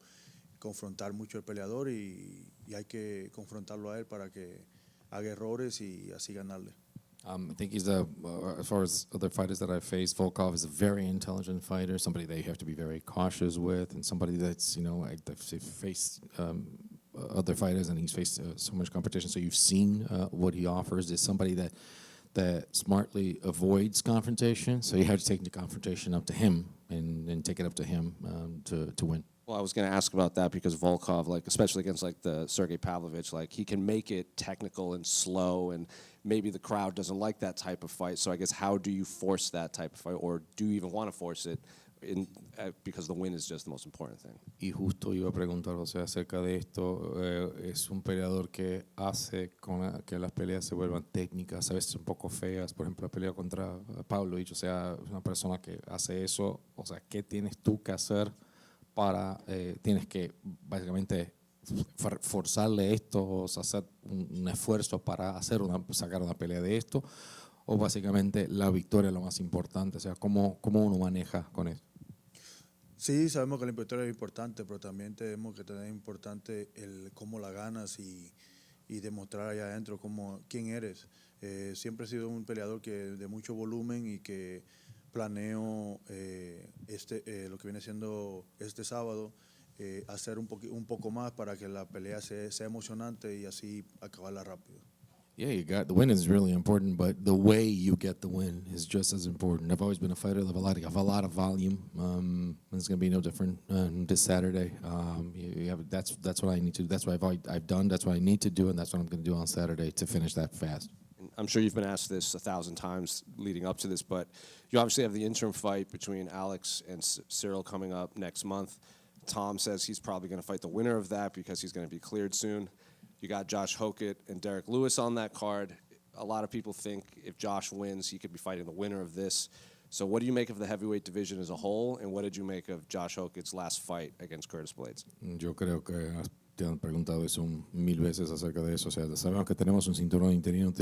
confrontar mucho al peleador y hay que confrontarlo a él para que haga errores y así ganarle. I think he's as far as other fighters that I've faced, Volkov is a very intelligent fighter, somebody that you have to be very cautious with, and somebody that's, you know, I've faced other fighters and he's faced so much competition, so you've seen what he offers. Is somebody that smartly avoids confrontation, so you have to take the confrontation up to him and take it up to him to win. Well, I was going to ask about that because Volkov, like especially against like the Sergey Pavlovich, like he can make it technical and slow, and maybe the crowd doesn't like that type of fight. So I guess how do you force that type of fight, or do you even want to force it? Because the win is just the most important thing. Y justo iba a preguntar, o sea, acerca de esto. Es un peleador que hace que las peleas se vuelvan técnicas, a veces un poco feas. Por ejemplo, la pelea contra Pavlovich, o sea, una persona que hace eso. O sea, ¿qué tienes tú que hacer para, tienes que básicamente forzarle esto, o hacer un esfuerzo para sacar una pelea de esto, o básicamente la victoria es lo más importante? O sea, ¿cómo uno maneja con eso? Sí, sabemos que la victoria es importante, pero también tenemos que tener importante cómo la ganas y demostrar allá adentro quién eres. Siempre he sido un peleador de mucho volumen y que planeo lo que viene siendo este sábado, hacer un poco más para que la pelea sea emocionante y así acabarla rápido. Yeah, the win is really important, but the way you get the win is just as important. I've always been a fighter of a lot of volume. It's going to be no different this Saturday. That's what I need to do. That's what I've done. That's what I need to do, and that's what I'm going to do on Saturday to finish that fast. I'm sure you've been asked this 1,000 times leading up to this, but you obviously have the interim fight between Alex and Cyril coming up next month. Tom says he's probably going to fight the winner of that because he's going to be cleared soon. You got Josh Hokett and Derek Lewis on that card. A lot of people think if Josh wins, he could be fighting the winner of this. So what do you make of the heavyweight division as a whole, and what did you make of Josh Hokett's last fight against Curtis Blades? Yo creo que te han preguntado eso 1000 veces acerca de eso. O sea, sabemos que tenemos un cinturón interino,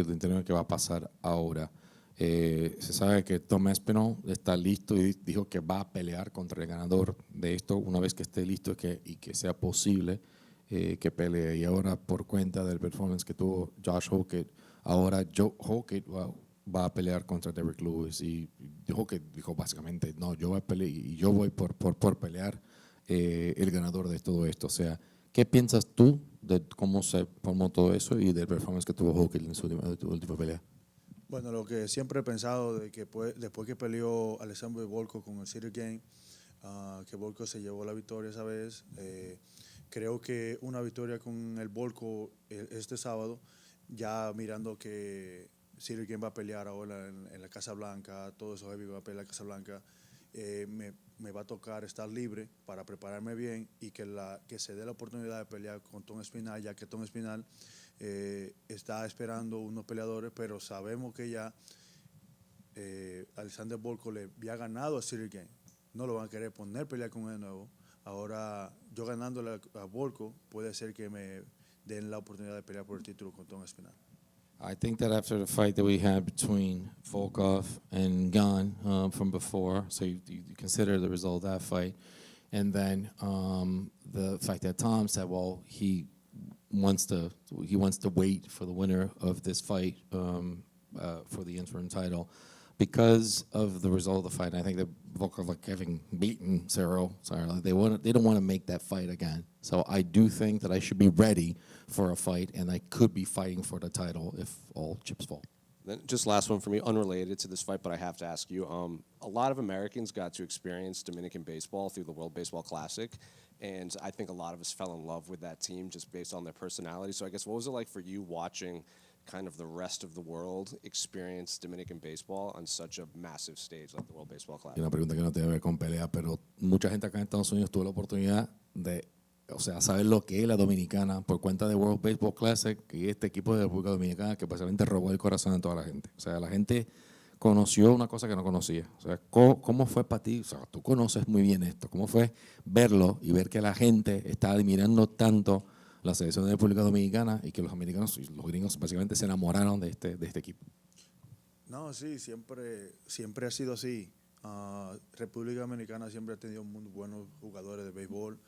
que va a pasar ahora. Se sabe que Tom Espinal está listo y dijo que va a pelear contra el ganador de esto una vez que esté listo y que sea posible. que pelee. Y ahora, por cuenta del performance que tuvo Josh Hockett, ahora Joe Hockett va a pelear contra Derrick Lewis. Y Hockett dijo básicamente, no, yo voy a pelear y yo voy por pelear el ganador de todo esto. O sea, ¿qué piensas tú de cómo se formó todo eso y del performance que tuvo Hockett en su última pelea? Bueno, lo que siempre he pensado de que después que peleó Alexander Volkov con el City Game, que Volkov se llevó la victoria esa vez, creo que una victoria con el Volkov este sábado, ya mirando que City Game va a pelear ahora en la Casa Blanca, todos esos heavy va a pelear en la Casa Blanca, me va a tocar estar libre para prepararme bien y que se dé la oportunidad de pelear con Tom Espinal, ya que Tom Espinal está esperando unos peleadores, pero sabemos que ya Alexander Volkov le había ganado a City Game. No lo van a querer poner pelear con él de nuevo. Ahora, yo ganándole a Volkov, puede ser que me den la oportunidad de pelear por el título con Tom Espinal. I think that after the fight that we had between Volkov and Gunn from before, so you consider the result of that fight, and then the fact that Tom said, well, he wants to wait for the winner of this fight for the interim title because of the result of the fight. And I think that Volkov, like having beaten Cero, they don't want to make that fight again. So I do think that I should be ready for a fight, and I could be fighting for the title if all chips fall. Then just last one for me, unrelated to this fight, but I have to ask you. A lot of Americans got to experience Dominican baseball through the World Baseball Classic, and I think a lot of us fell in love with that team just based on their personality. So I guess what was it like for you watching kind of the rest of the world experience Dominican baseball on such a massive stage like the World Baseball Classic? Una pregunta que no tiene que ver con pelea, pero mucha gente acá en Estados Unidos tuvo la oportunidad de, o sea, saber lo que es la dominicana por cuenta de World Baseball Classic y este equipo de República Dominicana que básicamente robó el corazón de toda la gente. O sea, la gente conoció una cosa que no conocía. O sea, ¿cómo fue para ti? O sea, tú conoces muy bien esto. ¿Cómo fue verlo y ver que la gente está admirando tanto la selección de República Dominicana y que los americanos y los gringos básicamente se enamoraron de este equipo? No, sí, siempre ha sido así. República Dominicana siempre ha tenido muy buenos jugadores de béisbol.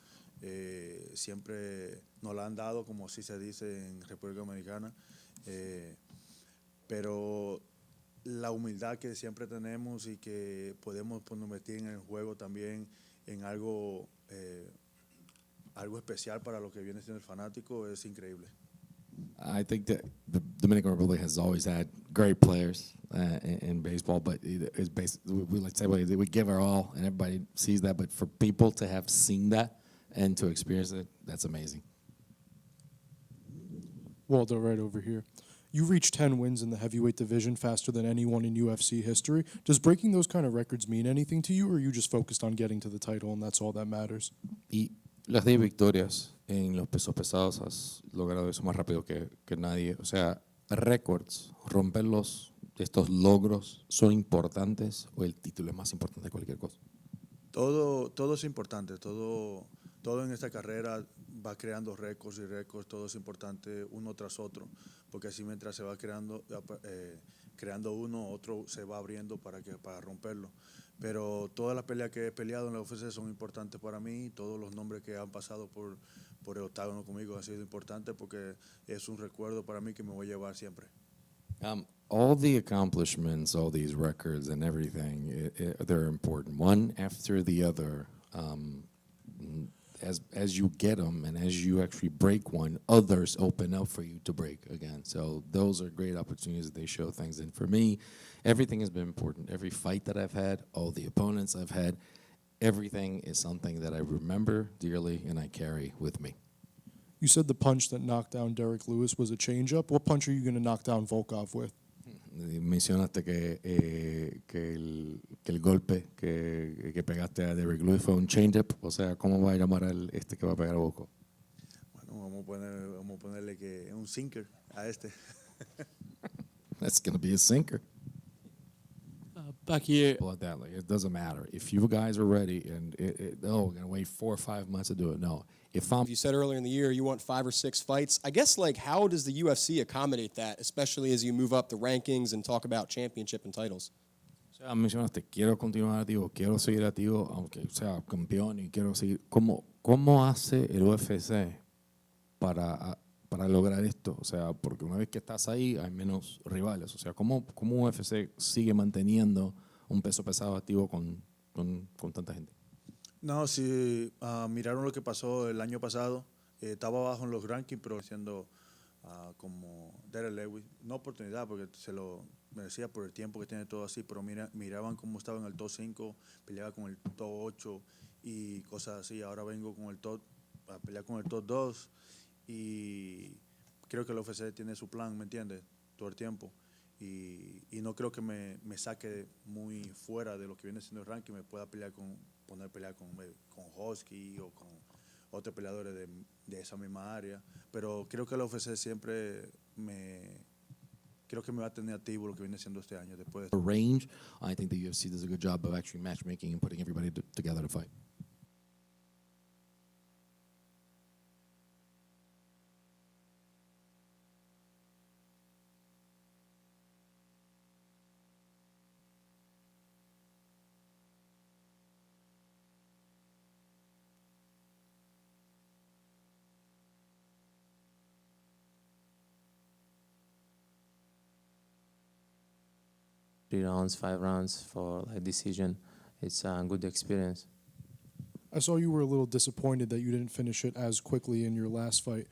Siempre nos la han dado, como así se dice en República Dominicana. Pero la humildad que siempre tenemos y que podemos meter en el juego también en algo especial para lo que viene siendo el fanático es increíble. I think that the Dominican Republic has always had great players in baseball, but it's we like to say we give our all, and everybody sees that. But for people to have seen that and to experience it, that's amazing. Waldo, right over here. You reached 10 wins in the heavyweight division faster than anyone in UFC history. Does breaking those kind of records mean anything to you, or are you just focused on getting to the title and that's all that matters? Y las 10 victorias en los pesos pesados has logrado eso más rápido que nadie. O sea, récords, romperlos, estos logros, ¿son importantes o el título es más importante que cualquier cosa? Todo es importante, todo en esta carrera va creando récords y récords, todo es importante uno tras otro, porque así mientras se va creando uno, otro se va abriendo para romperlo. Pero todas las peleas que he peleado en la UFC son importantes para mí, todos los nombres que han pasado por el octágono conmigo han sido importantes porque es un recuerdo para mí que me voy a llevar siempre. All the accomplishments, all these records and everything, they're important, one after the other. As you get them and as you actually break one, others open up for you to break again. So those are great opportunities. They show things. And for me, everything has been important. Every fight that I've had, all the opponents I've had, everything is something that I remember dearly and I carry with me. You said the punch that knocked down Derrick Lewis was a changeup. What punch are you going to knock down Volkov with? Mencionaste que el golpe que pegaste a Derrick Lewis fue un change-up. O sea, ¿cómo va a llamar al que va a pegar a Volkov? Bueno, vamos a ponerle que es un sinker a este. That's going to be a sinker. Back here. About that, like, it doesn't matter. If you guys are ready and we're going to wait 4 or 5 months to do it. No. You said earlier in the year you want 5 or 6 fights. I guess, like, how does the UFC accommodate that, especially as you move up the rankings and talk about championship and titles? O sea, mencionaste, quiero continuar activo, quiero seguir activo, aunque sea campeón y quiero seguir. ¿Cómo hace el UFC para lograr esto? O sea, porque una vez que estás ahí hay menos rivales. O sea, ¿cómo UFC sigue manteniendo un peso pesado activo con tanta gente? No, si miraron lo que pasó el año pasado, estaba abajo en los rankings, pero siendo como Derek Lewis, no oportunidad porque se lo merecía por el tiempo que tiene todo así, pero miraban cómo estaba en el top 5, peleaba con el top 8 y cosas así. Ahora vengo con el top, a pelear con el top 2 y creo que el UFC tiene su plan, ¿me entiendes? Todo el tiempo. Y no creo que me saque muy fuera de lo que viene siendo el ranking, me pueda pelear poner a pelear con Hosky o con otros peleadores de esa misma área, pero creo que la UFC siempre creo que me va a tener activo lo que viene siendo este año después. Range, I think the UFC does a good job of actually matchmaking and putting everybody together to fight. Three rounds, 5 rounds for like decision. It's a good experience. I saw you were a little disappointed that you didn't finish it as quickly in your last fight.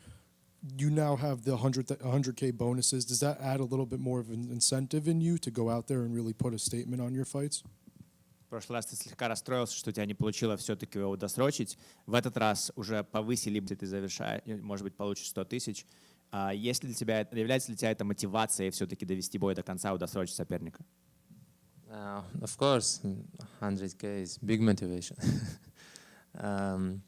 You now have the 100K bonuses. Does that add a little bit more of an incentive in you to go out there and really put a statement on your fights? В прошлый раз ты слегка расстроился, что у тебя не получилось все-таки его досрочить. В этот раз уже повысили, ты завершаешь, может быть, получишь 100 тысяч. Является ли для тебя это мотивацией все-таки довести бой до конца и удосрочить соперника? Of course, 100K is big motivation. I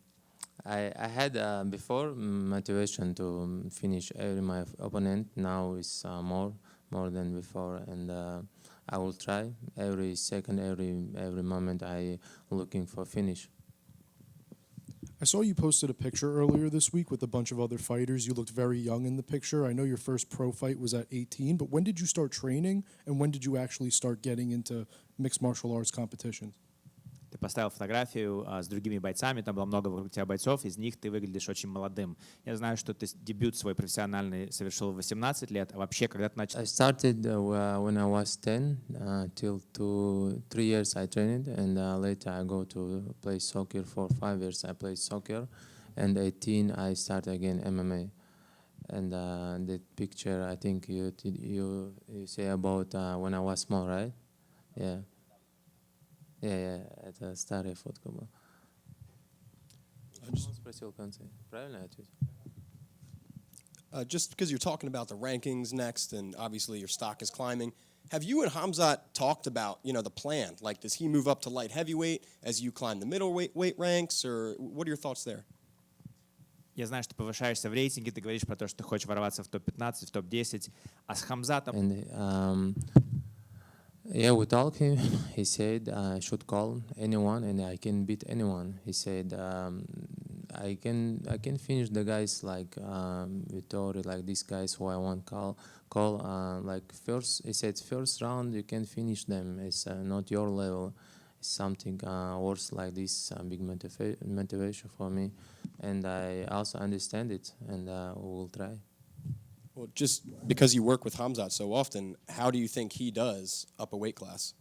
had before motivation to finish every my opponent. Now it's more than before, and I will try every second, every moment. I looking for finish. I saw you posted a picture earlier this week with a bunch of other fighters. You looked very young in the picture. I know your first pro fight was at 18, but when did you start training, and when did you actually start getting into mixed martial arts competitions? Ты поставил фотографию с другими бойцами, там было много вокруг тебя бойцов, из них ты выглядишь очень молодым. Я знаю, что ты дебют свой профессиональный совершил в 18 лет, а вообще когда ты начал? I started when I was 10, till 3 years I trained, and later I go to play soccer for 5 years. I played soccer, and 18 I start again MMA. And that picture, I think you say about when I was small, right? Yeah. Yeah, это старая фотка была. Спросил в конце. Правильно ответил? Just because you're talking about the rankings next, and obviously your stock is climbing, have you and Khamzat talked about, the plan? Like, does he move up to light heavyweight as you climb the middleweight ranks, or what are your thoughts there? Я знаю, что ты повышаешься в рейтинге, ты говоришь про то, что ты хочешь ворваться в топ-15, в топ-10, а с Khamzatом... Yeah, we talked him. He said I should call anyone and I can beat anyone. He said I can finish the guys like Vittori, like these guys who I want call. Like first, he said first round you can finish them. It's not your level. It's something worse like this. Big motivation for me, and I also understand it, and we will try. Well, just because you work with Khamzat so often, how do you think he does up a weight class?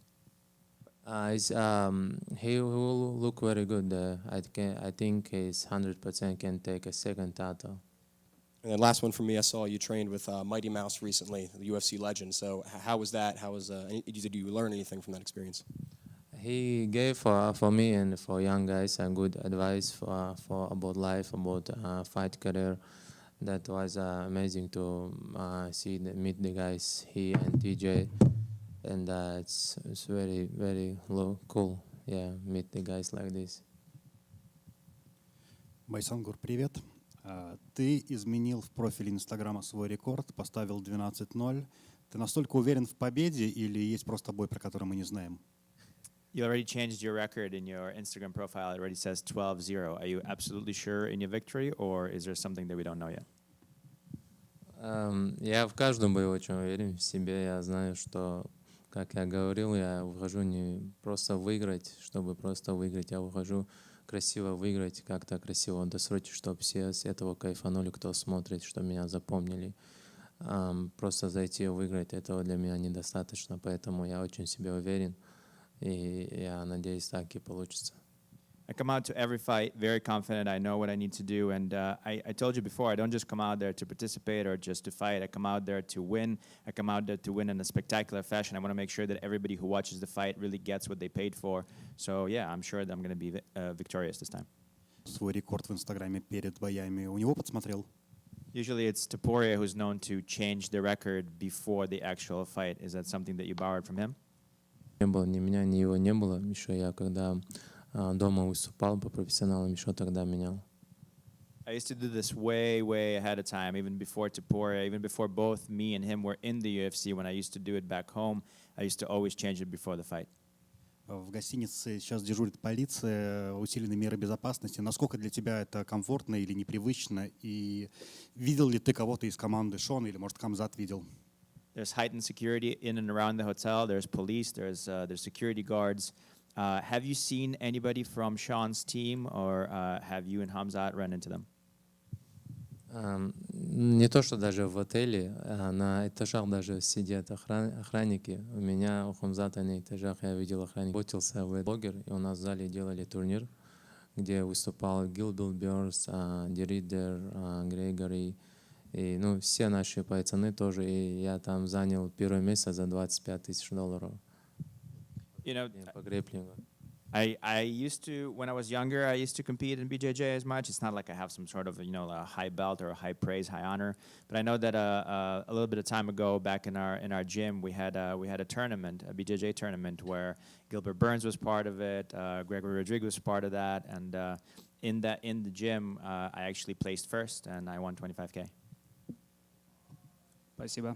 He will look very good. I think he's 100% can take a second title. And then last one from me, I saw you trained with Mighty Mouse recently, the UFC legend. So how was that? Did you learn anything from that experience? He gave for me and for young guys a good advice for about life, about fight career. That was amazing to meet the guys, he and TJ, and it's very, very cool, yeah, meet the guys like this. Baisangur, привет. Ты изменил в профиле Инстаграма свой рекорд, поставил 12-0. Ты настолько уверен в победе или есть просто бой, про который мы не знаем? You already changed your record in your Instagram profile. It already says 12-0. Are you absolutely sure in your victory, or is there something that we don't know yet? Я в каждом бою очень уверен в себе. Я знаю, что, как я говорил, я выхожу не просто выиграть, чтобы просто выиграть. Я выхожу красиво выиграть, как-то красиво досрочить, чтобы все с этого кайфанули, кто смотрит, что меня запомнили. Просто зайти и выиграть, этого для меня недостаточно, поэтому я очень в себе уверен, и я надеюсь, так и получится. I come out to every fight very confident. I know what I need to do. And I told you before, I don't just come out there to participate or just to fight. I come out there to win. I come out there to win in a spectacular fashion. I want to make sure that everybody who watches the fight really gets what they paid for. So, yeah, I'm sure that I'm going to be victorious this time. Свой рекорд в Инстаграме перед боями у него подсмотрел? Usually it's Taira who's known to change the record before the actual fight. Is that something that you borrowed from him? Не было ни меня, ни его не было. Еще я когда дома выступал по профессионалам, еще тогда менял. I used to do this way, way ahead of time, even before Taira, even before both me and him were in the UFC. When I used to do it back home, I used to always change it before the fight. В гостинице сейчас дежурит полиция, усиленные меры безопасности. Насколько для тебя это комфортно или непривычно? И видел ли ты кого-то из команды Шона или, может, Khamzat видел? There's heightened security in and around the hotel. There's police. There's security guards. Have you seen anybody from Sean's team, or have you and Khamzat run into them? Не то, что даже в отеле, на этажах даже сидят охранники. У меня, у Khamzata на этажах я видел охранник. Работался в блогер, и у нас в зале делали турнир, где выступал Гилбил Бёрс, Деридер, Грегори. И, ну, все наши пацаны тоже. И я там занял первое место за $25 000. You know, По грэплингу. I used to, when I was younger, I used to compete in BJJ as much. It's not like I have some sort of, a high belt or a high praise, high honor. But I know that a little bit of time ago, back in our gym, we had a tournament, a BJJ tournament, where Gilbert Burns was part of it, Gregory Rodriguez was part of that, and in the gym, I actually placed first, and I won $25K. Спасибо.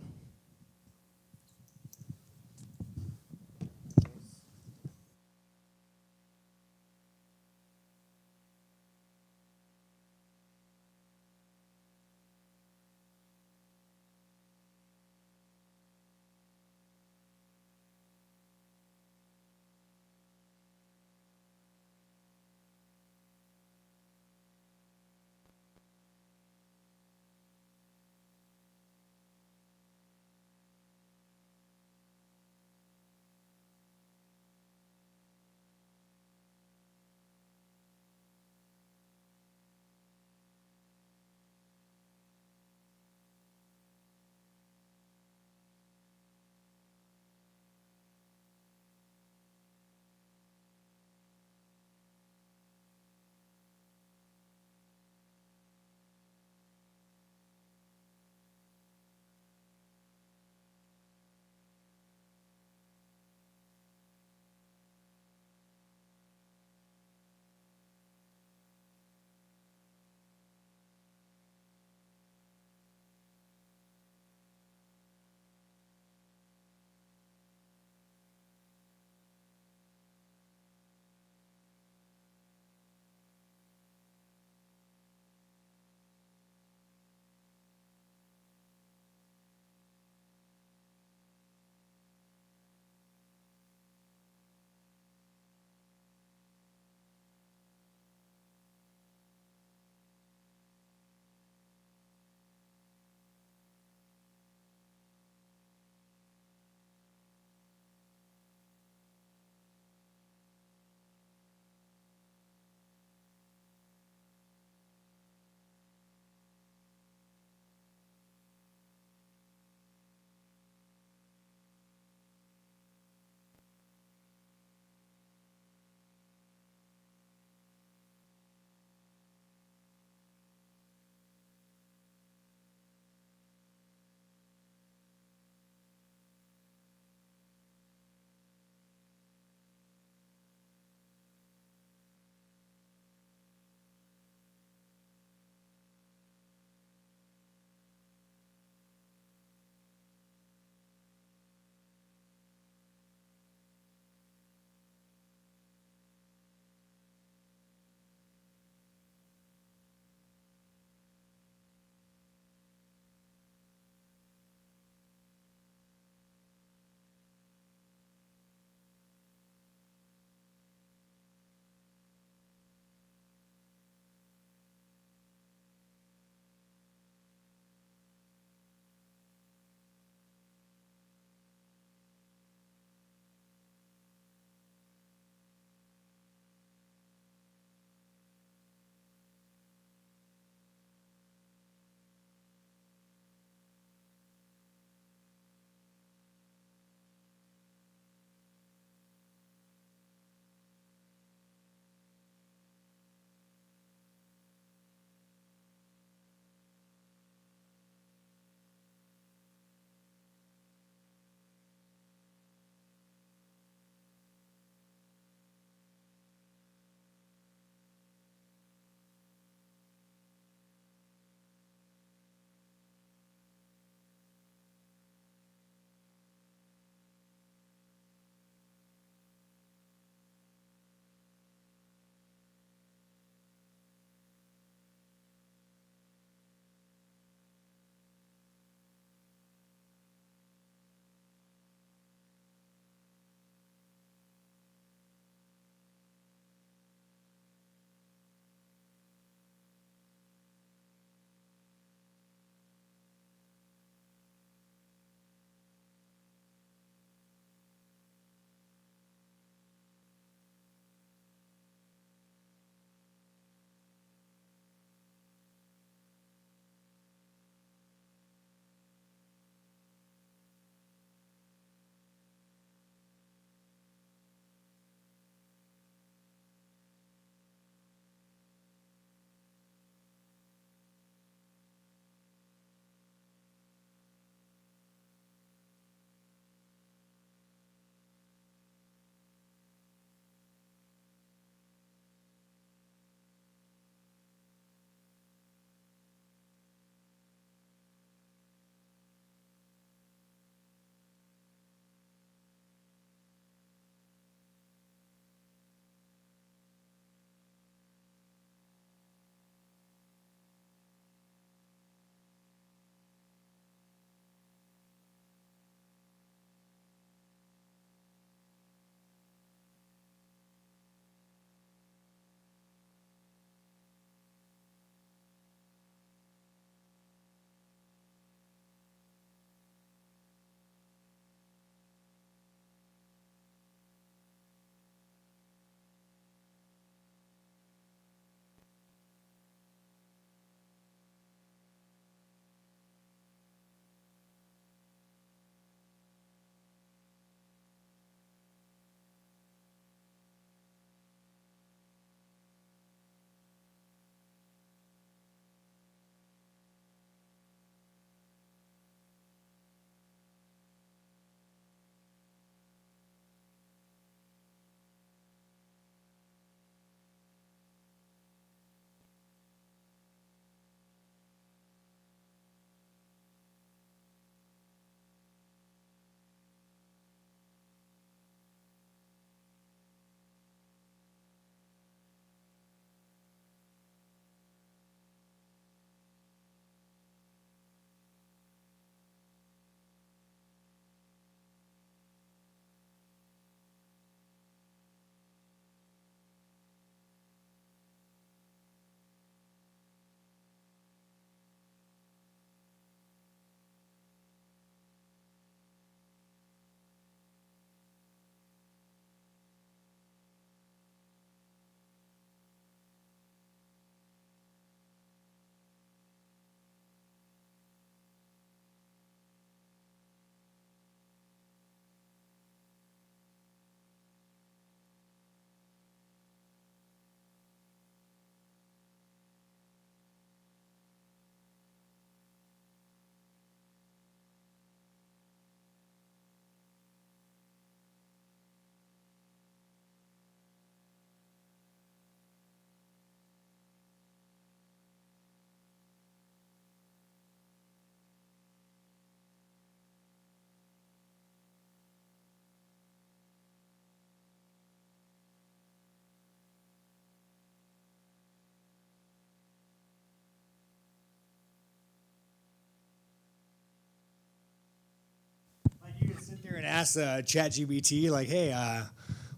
even asked ChatGPT, like, hey,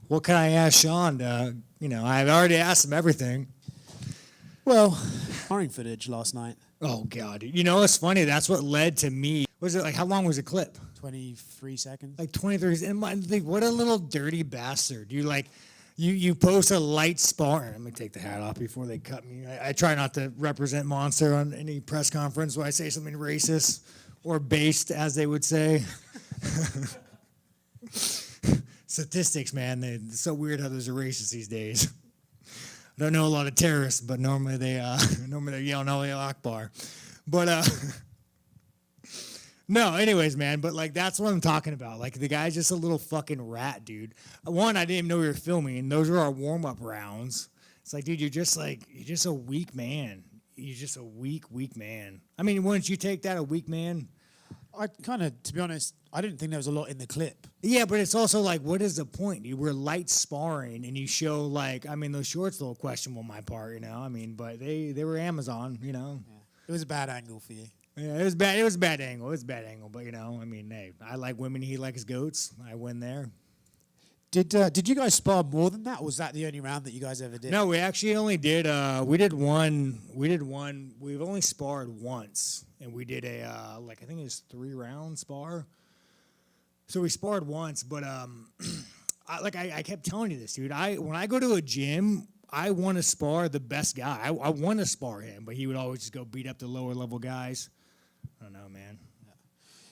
what can I ask Sean? I've already asked him everything. Well, sparring footage last night. Oh, God. It's funny. That's what led to me. Was it like, how long was the clip? 23 seconds. Like 23. And what a little dirty bastard. You post a light spar. Let me take the hat off before they cut me. I try not to represent Monster on any press conference where I say something racist or based, as they would say. Statistics, man. It's so weird how there's a racist these days. I don't know a lot of terrorists, but normally they're yelling Allah Akbar. But no, anyways, man. But like that's what I'm talking about. Like the guy's just a little fucking rat, dude. One, I didn't even know we were filming, and those are our warm-up rounds. It's like, dude, you're just a weak man. You're just a weak man. I mean, wouldn't you take that, a weak man? I kind of, to be honest, I didn't think there was a lot in the clip. Yeah, but it's also like, what is the point, dude? We're light sparring, and you show those shorts a little questionable on my part, but they were Amazon, Yeah. It was a bad angle for you. Yeah, it was bad. It was a bad angle. But hey, I like women. He likes goats. I win there. Did you guys spar more than that, or was that the only round that you guys ever did? No, we actually only did. We did one. We've only sparred once, and we did I think it was 3-round spar. So we sparred once, but I kept telling you this, dude. When I go to a gym, I want to spar the best guy. I want to spar him, but he would always just go beat up the lower level guys. I don't know, man.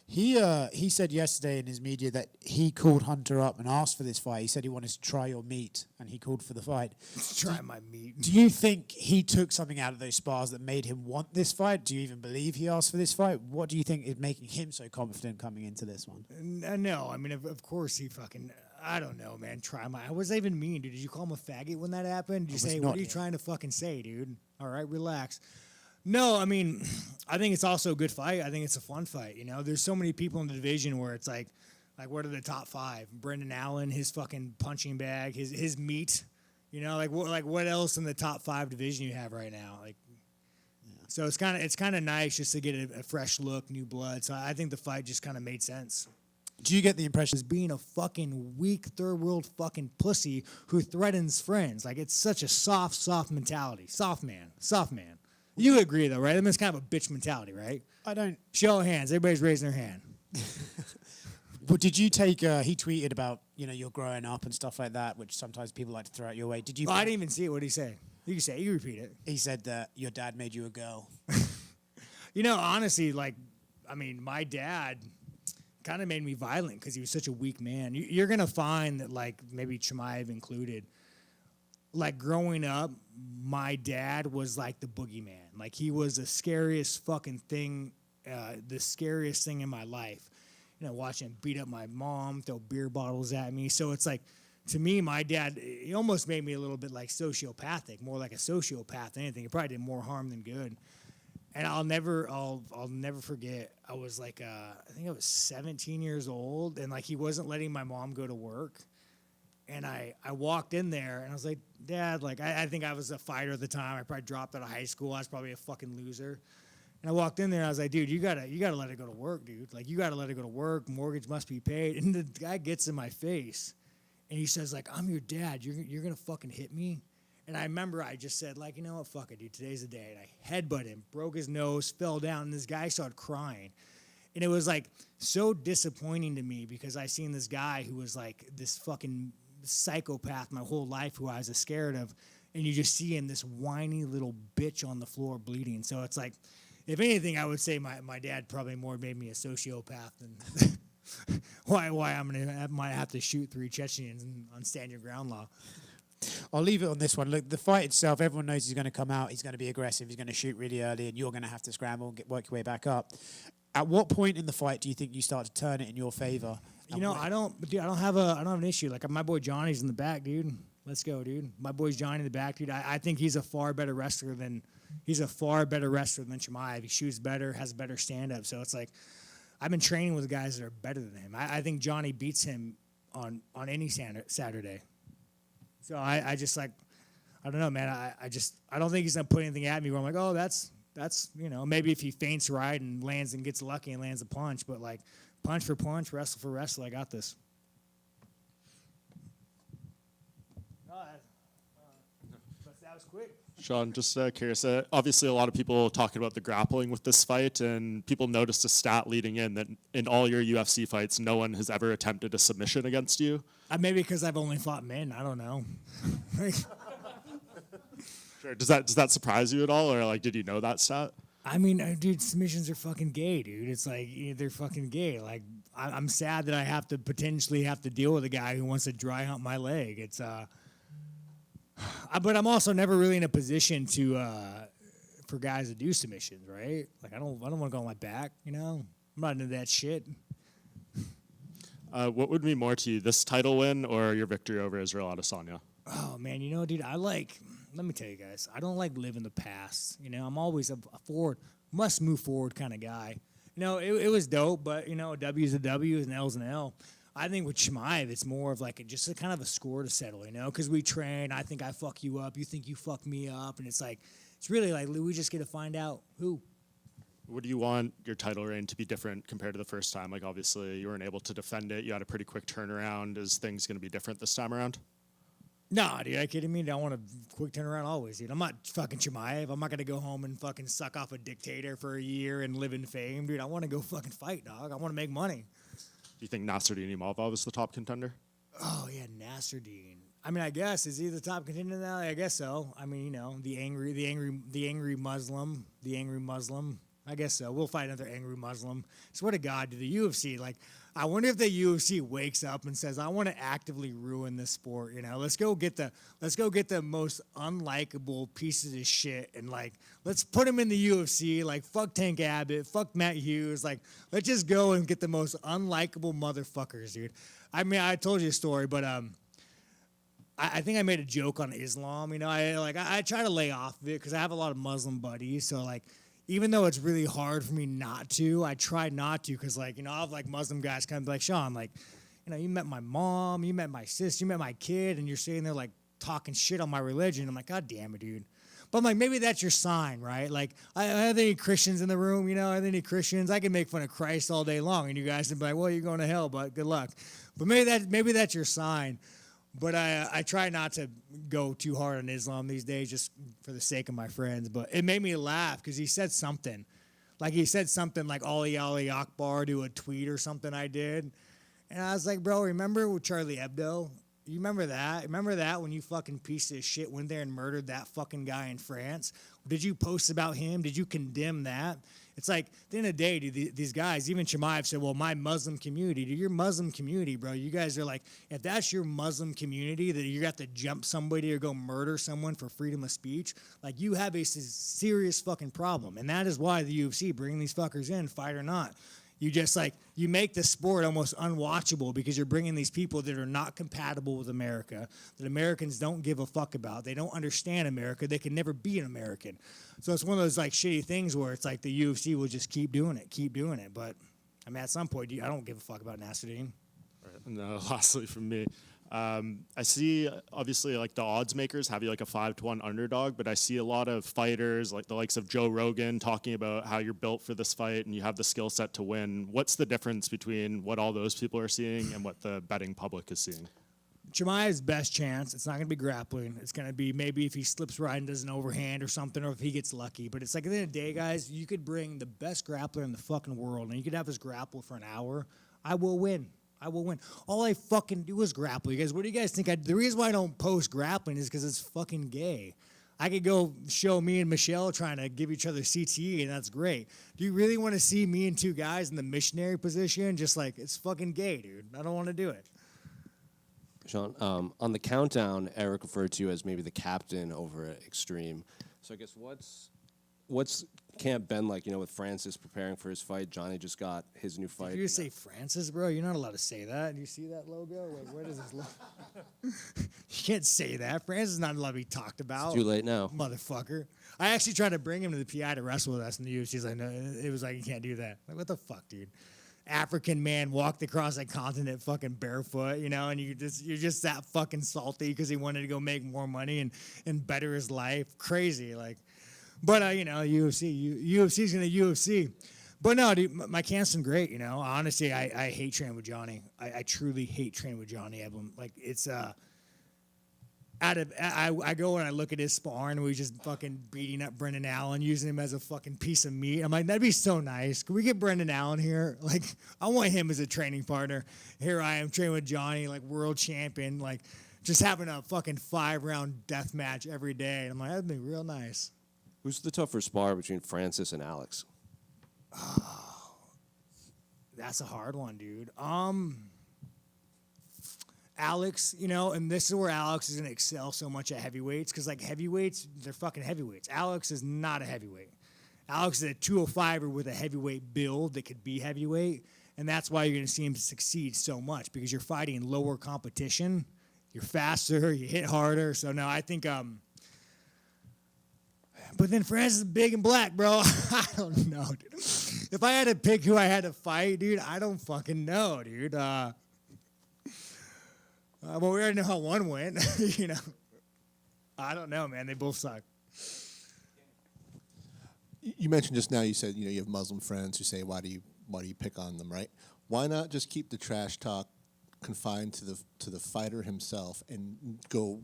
He said yesterday in his media that he called Hunter up and asked for this fight. He said he wanted to try your meat, and he called for the fight. Try my meat. Do you think he took something out of those spars that made him want this fight? Do you even believe he asked for this fight? What do you think is making him so confident coming into this one? No, I mean, of course he fucking... I don't know, man. Was that even mean, dude? Did you call him a faggot when that happened? Did you say, what are you trying to fucking say, dude? All right, relax. No, I mean, I think it's also a good fight. I think it's a fun fight, There's so many people in the division where it's like what are the top 5? Brendan Allen, his fucking punching bag, his meat, what else in the top 5 division you have right now? So it's kind of nice just to get a fresh look, new blood. So I think the fight just kind of made sense. Do you get the impression as being a fucking weak third world fucking pussy who threatens friends? Like it's such a soft mentality. Soft man. You agree though, right? I mean, it's kind of a bitch mentality, right? I don't. Show of hands. Everybody's raising their hand. Well, did you take? He tweeted about you're growing up and stuff like that, which sometimes people like to throw out your way. Did you? Oh, I didn't even see it. What did he say? You can say it. You repeat it. He said that your dad made you a girl. Honestly, my dad kind of made me violent because he was such a weak man. You're gonna find that maybe Chimaev included. Growing up, my dad was like the boogeyman. He was the scariest fucking thing, the scariest thing in my life. Watching him beat up my mom, throw beer bottles at me. So it's to me, my dad, he almost made me a little bit sociopathic, more like a sociopath than anything. It probably did more harm than good. And I'll never forget. I was I think I was 17 years old, and he wasn't letting my mom go to work. And I walked in there, and I was like, Dad, I think I was a fighter at the time. I probably dropped out of high school. I was probably a fucking loser. And I walked in there, and I was like, dude, you gotta let it go to work, dude. You gotta let it go to work. Mortgage must be paid. And the guy gets in my face, and he says, I'm your dad. You're gonna fucking hit me? And I remember I just said, you know what, fuck it, dude. Today's the day. And I headbutted him, broke his nose, fell down, and this guy started crying. And it was so disappointing to me because I seen this guy who was this fucking psychopath my whole life who I was scared of, and you just see him, this whiny little bitch on the floor bleeding. So it's if anything, I would say my dad probably more made me a sociopath than why might have to shoot 3 Chechens on stand your ground law. I'll leave it on this one. Look, the fight itself, everyone knows he's going to come out, he's going to be aggressive, he's going to shoot really early, and you're going to have to scramble and work your way back up. At what point in the fight do you think you start to turn it in your favor? I don't have an issue. My boy Johnny's in the back, dude. Let's go, dude. My boy's Johnny in the back, dude. I think he's a far better wrestler than Chimaev. He shoots better, has better stand-up. So it's I've been training with guys that are better than him. I think Johnny beats him on any Saturday. So I just I don't know, man. I don't think he's gonna put anything at me where I'm that's maybe if he feints right and lands and gets lucky and lands a punch, but punch for punch, wrestle for wrestle. I got this. That was quick. Sean, just curious. Obviously, a lot of people talking about the grappling with this fight, and people noticed a stat leading in that in all your UFC fights, no one has ever attempted a submission against you. Maybe because I've only fought men. I don't know. Sure. Does that surprise you at all, or like, did you know that stat? I mean, dude, submissions are fucking gay, dude. It's like they're fucking gay. Like, I'm sad that I have to potentially have to deal with a guy who wants to dry hump my leg. It's but I'm also never really in a position to for guys to do submissions, right? Like, I don't want to go on my back, you know. I'm not into that shit. What would mean more to you, this title win or your victory over Israel Adesanya? Oh man, you know, dude, let me tell you guys, I don't like living the past. You know, I'm always a forward, must move forward kind of guy. You know, it was dope, but you know, a W is a W, and an L is an L. I think with Chimaev, it's more of like just a kind of a score to settle, you know, because we train. I think I fuck you up, you think you fuck me up, and it's like, it's really like we just get to find out who. Would you want your title reign to be different compared to the first time? Like, obviously, you weren't able to defend it. You had a pretty quick turnaround. Is things going to be different this time around? Nah, dude, are you kidding me? I want a quick turnaround always, dude. I'm not fucking Chimaev. I'm not going to go home and fucking suck off a dictator for a year and live in fame, dude. I want to go fucking fight, dog. I want to make money. Do you think Nasruddin Imavov is the top contender? Oh, yeah, Nasruddin. I mean, I guess, is he the top contender now? I guess so. I mean, you know, the angry Muslim. I guess so. We'll fight another angry Muslim. Swear to God, to the UFC, like, I wonder if the UFC wakes up and says, I want to actively ruin this sport, you know? Let's go get the most unlikable pieces of shit and, like, let's put them in the UFC, like, fuck Tank Abbott, fuck Matt Hughes, like, let's just go and get the most unlikable motherfuckers, dude. I mean, I told you a story, but I think I made a joke on Islam, you know? I try to lay off of it because I have a lot of Muslim buddies, so, like, even though it's really hard for me not to, I try not to because, like, you know, I'll have, like, Muslim guys come and be like, Sean, like, you know, you met my mom, you met my sister, you met my kid, and you're sitting there, like, talking shit on my religion. I'm like, God damn it, dude. But I'm like, maybe that's your sign, right? Like, are there any Christians in the room, you know? Are there any Christians? I can make fun of Christ all day long, and you guys can be like, well, you're going to hell, but good luck. But maybe that's your sign. But I try not to go too hard on Islam these days just for the sake of my friends. But it made me laugh because he said something. Like, he said something like Ali Akbar to a tweet or something I did. And I was like, bro, remember with Charlie Hebdo? You remember that? Remember that when you fucking piece of shit went there and murdered that fucking guy in France? Did you post about him? Did you condemn that? It's like, at the end of the day, dude, these guys, even Chimaev said, well, my Muslim community, dude, your Muslim community, bro, you guys are like, if that's your Muslim community, that you got to jump somebody or go murder someone for freedom of speech, like, you have a serious fucking problem. And that is why the UFC bringing these fuckers in, fight or not. You just, like, you make the sport almost unwatchable because you're bringing these people that are not compatible with America, that Americans don't give a fuck about. They don't understand America. They can never be an American. So it's one of those, like, shitty things where it's like the UFC will just keep doing it. But, I mean, at some point, I don't give a fuck about Nasruddin. Right. And lastly from me, I see, obviously, like, the odds makers have you like a 5-1 underdog, but I see a lot of fighters, like the likes of Joe Rogan, talking about how you're built for this fight and you have the skill set to win. What's the difference between what all those people are seeing and what the betting public is seeing? Chimaev's best chance, it's not going to be grappling. It's going to be maybe if he slips right and does an overhand or something, or if he gets lucky. But it's like, at the end of the day, guys, you could bring the best grappler in the fucking world, and you could have us grapple for an hour. I will win. All I fucking do is grapple. You guys, what do you guys think? The reason why I don't post grappling is because it's fucking gay. I could go show me and Michelle trying to give each other CTE, and that's great. Do you really want to see me and two guys in the missionary position? Just like, it's fucking gay, dude. I don't want to do it. Sean, on the countdown, Eric referred to you as maybe the captain over at Extreme. So I guess what's Camp been like, you know, with Francis preparing for his fight? Johnny just got his new fight. Did you say Francis, bro? You're not allowed to say that. Do you see that logo? Like, where does this logo? You can't say that. Francis is not allowed to be talked about. It's too late now. Motherfucker. I actually tried to bring him to the PI to wrestle with us in the UFC. He's like, no, it was like, you can't do that. Like, what the fuck, dude? African man walked across a continent fucking barefoot, you know, and you're just that fucking salty because he wanted to go make more money and better his life. Crazy, like. But, you know, UFC's going to UFC. But no, dude, Mike Hansen, great. You know, honestly, I hate training with Johnny. I truly hate training with Johnny Eblin. Like it's I go and I look at his sparring where he's just fucking beating up Brendan Allen, using him as a fucking piece of meat. I'm like, that'd be so nice. Can we get Brendan Allen here? Like, I want him as a training partner. Here I am training with Johnny, like world champion, like just having a fucking 5-round death match every day. And I'm like, that'd be real nice. Who's the tougher spar between Francis and Alex? Oh, that's a hard one, dude. Alex, you know, and this is where Alex is going to excel so much at heavyweights because, like, heavyweights, they're fucking heavyweights. Alex is not a heavyweight. Alex is a 205er with a heavyweight build that could be heavyweight, and that's why you're going to see him succeed so much because you're fighting lower competition. You're faster, you hit harder. So, no, I think but then Francis is big and black, bro. I don't know, dude. If I had to pick who I had to fight, dude, I don't fucking know, dude. Well, we already know how one went, you know. I don't know, man. They both suck. You mentioned just now, you said, you know, you have Muslim friends who say, why do you pick on them, right? Why not just keep the trash talk confined to the fighter himself and go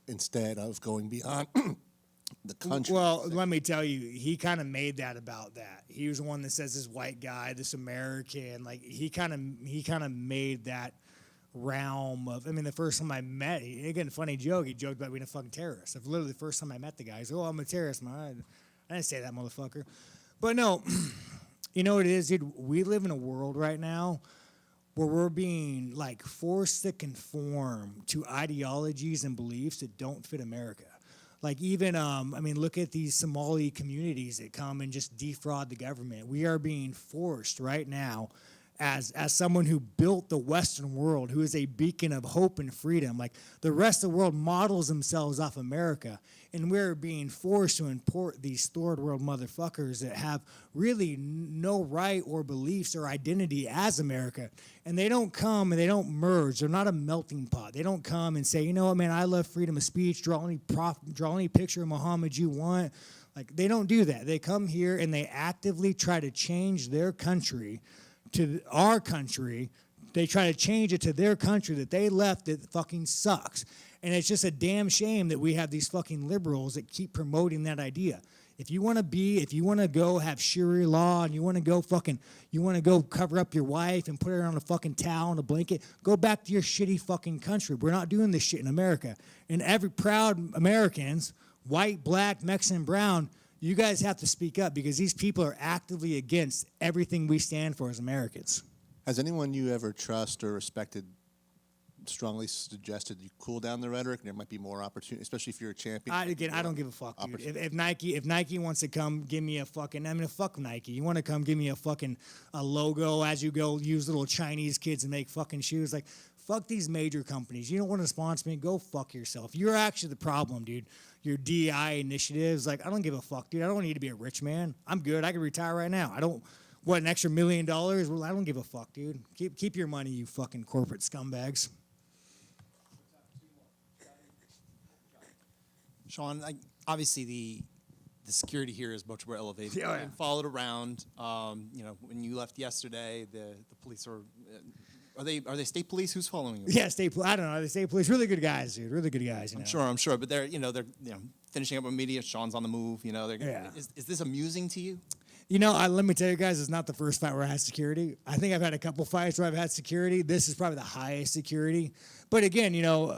instead of going beyond the country? Well, let me tell you, he kind of made that about that. He was the one that says this white guy, this American, like he kind of made that realm of, I mean, the first time I met, again, funny joke, he joked about being a fucking terrorist. If literally the first time I met the guy, he's like, oh, I'm a terrorist, man. I didn't say that, motherfucker. But no, you know what it is, dude? We live in a world right now where we're being, like, forced to conform to ideologies and beliefs that don't fit America. Like, even, I mean, look at these Somali communities that come and just defraud the government. We are being forced right now as someone who built the Western world, who is a beacon of hope and freedom. Like, the rest of the world models themselves off America, and we're being forced to import these third world motherfuckers that have really no right or beliefs or identity as America. And they don't come and they don't merge. They're not a melting pot. They don't come and say, you know what, man, I love freedom of speech. Draw any picture of Muhammad you want. Like, they don't do that. They come here and they actively try to change their country to our country. They try to change it to their country that they left that fucking sucks. And it's just a damn shame that we have these fucking liberals that keep promoting that idea. If you want to go have Sharia law and you want to go cover up your wife and put her on a fucking towel and a blanket, go back to your shitty fucking country. We're not doing this shit in America. And every proud Americans, white, black, Mexican, brown, you guys have to speak up because these people are actively against everything we stand for as Americans. Has anyone you ever trust or respected strongly suggested you cool down the rhetoric? There might be more opportunity, especially if you're a champion. I don't give a fuck, dude. If Nike wants to come give me a fucking, I mean, fuck Nike. You want to come give me a logo as you go use little Chinese kids and make fucking shoes? Like, fuck these major companies. You don't want to sponsor me? Go fuck yourself. You're actually the problem, dude. Your DI initiatives, like, I don't give a fuck, dude. I don't need to be a rich man. I'm good. I can retire right now. An extra $1 million? Well, I don't give a fuck, dude. Keep your money, you fucking corporate scumbags. Sean, obviously the security here is much more elevated. Yeah. And followed around. You know, when you left yesterday, the police are they state police? Who's following you? Yeah, state police. I don't know. The state police, really good guys, dude. Really good guys. You know? I'm sure. But they're finishing up with media. Sean's on the move. You know, is this amusing to you? You know, let me tell you guys, it's not the first fight where I had security. I think I've had a couple fights where I've had security. This is probably the highest security. But again, you know,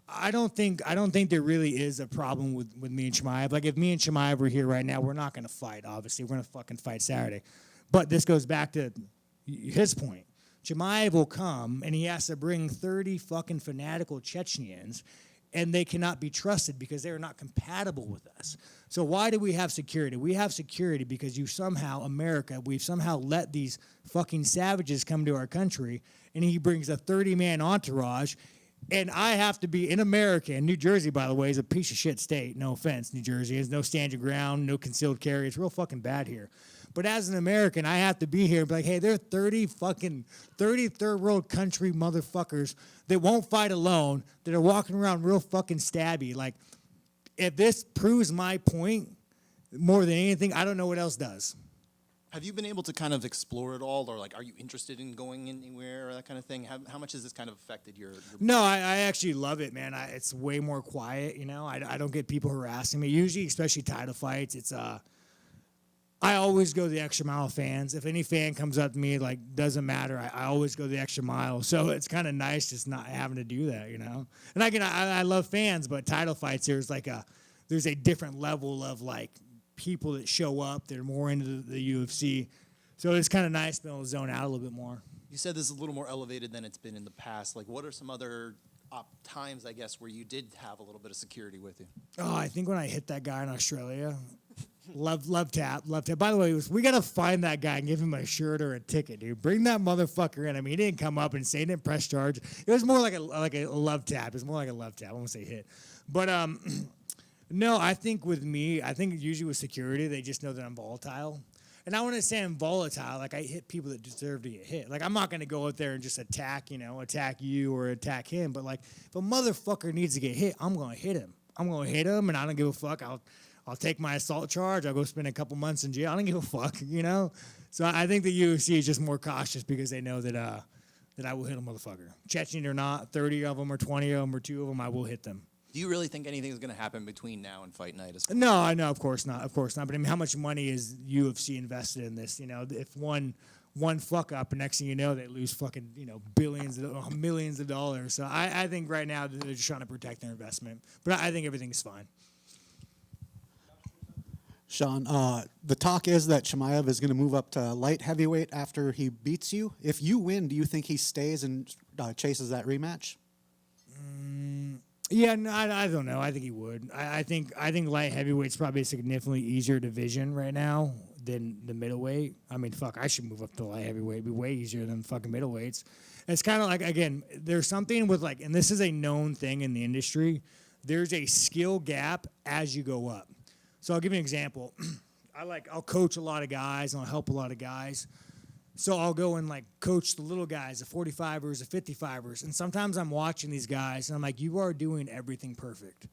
I don't think there really is a problem with me and Chimaev. Like, if me and Chimaev were here right now, we're not going to fight, obviously. We're going to fucking fight Saturday. But this goes back to his point. Chimaev will come, and he has to bring 30 fucking fanatical Chechens, and they cannot be trusted because they are not compatible with us. So why do we have security? We have security because we've somehow let these fucking savages come to our country, and he brings a 30-man entourage. And I have to be in America, and New Jersey, by the way, is a piece of shit state. No offense, New Jersey. There's no stand your ground, no concealed carry. It's real fucking bad here. But as an American, I have to be here and be like, hey, there are 30 third world country motherfuckers that won't fight alone, that are walking around real fucking stabby. Like, if this proves my point more than anything, I don't know what else does. Have you been able to kind of explore it all, or like, are you interested in going anywhere or that kind of thing? How much has this kind of affected your No, I actually love it, man. It's way more quiet, you know. I don't get people harassing me. Usually, especially title fights, it's I always go the extra mile with fans. If any fan comes up to me, like, doesn't matter, I always go the extra mile. So it's kind of nice just not having to do that, you know. And I love fans, but title fights, there's a different level of like people that show up. They're more into the UFC. So it's kind of nice to be able to zone out a little bit more. You said this is a little more elevated than it's been in the past. Like, what are some other times, I guess, where you did have a little bit of security with you? Oh, I think when I hit that guy in Australia, love tap. By the way, we got to find that guy and give him a shirt or a ticket, dude. Bring that motherfucker in. I mean, he didn't come up and say he didn't press charge. It was more like a love tap. It was more like a love tap. I won't say hit. But no, I think with me, usually with security, they just know that I'm volatile. And I want to say I'm volatile, like I hit people that deserve to get hit. Like I'm not going to go out there and just attack you or attack him. But like if a motherfucker needs to get hit, I'm going to hit him. And I don't give a fuck. I'll take my assault charge. I'll go spend a couple months in jail. I don't give a fuck, you know? So I think the UFC is just more cautious because they know that I will hit a motherfucker. Chechen or not, 30 of them or 20 of them or 2 of them, I will hit them. Do you really think anything is going to happen between now and fight night? No, I know, of course not. But I mean, how much money is UFC invested in this? You know, if one fuck up, and next thing you know, they lose fucking millions of dollars. So I think right now they're just trying to protect their investment. But I think everything's fine. Sean, the talk is that Chimaev is going to move up to light heavyweight after he beats you. If you win, do you think he stays and chases that rematch? Yeah, no, I don't know. I think he would. I think light heavyweight's probably a significantly easier division right now than the middleweight. I mean, fuck, I should move up to light heavyweight. It'd be way easier than fucking middleweights. It's kind of like, again, there's something with like, and this is a known thing in the industry, there's a skill gap as you go up. So I'll give you an example. I'll coach a lot of guys and I'll help a lot of guys. So I'll go and like coach the little guys, the 45ers, the 55ers. And sometimes I'm watching these guys and I'm like, you are doing everything perfect.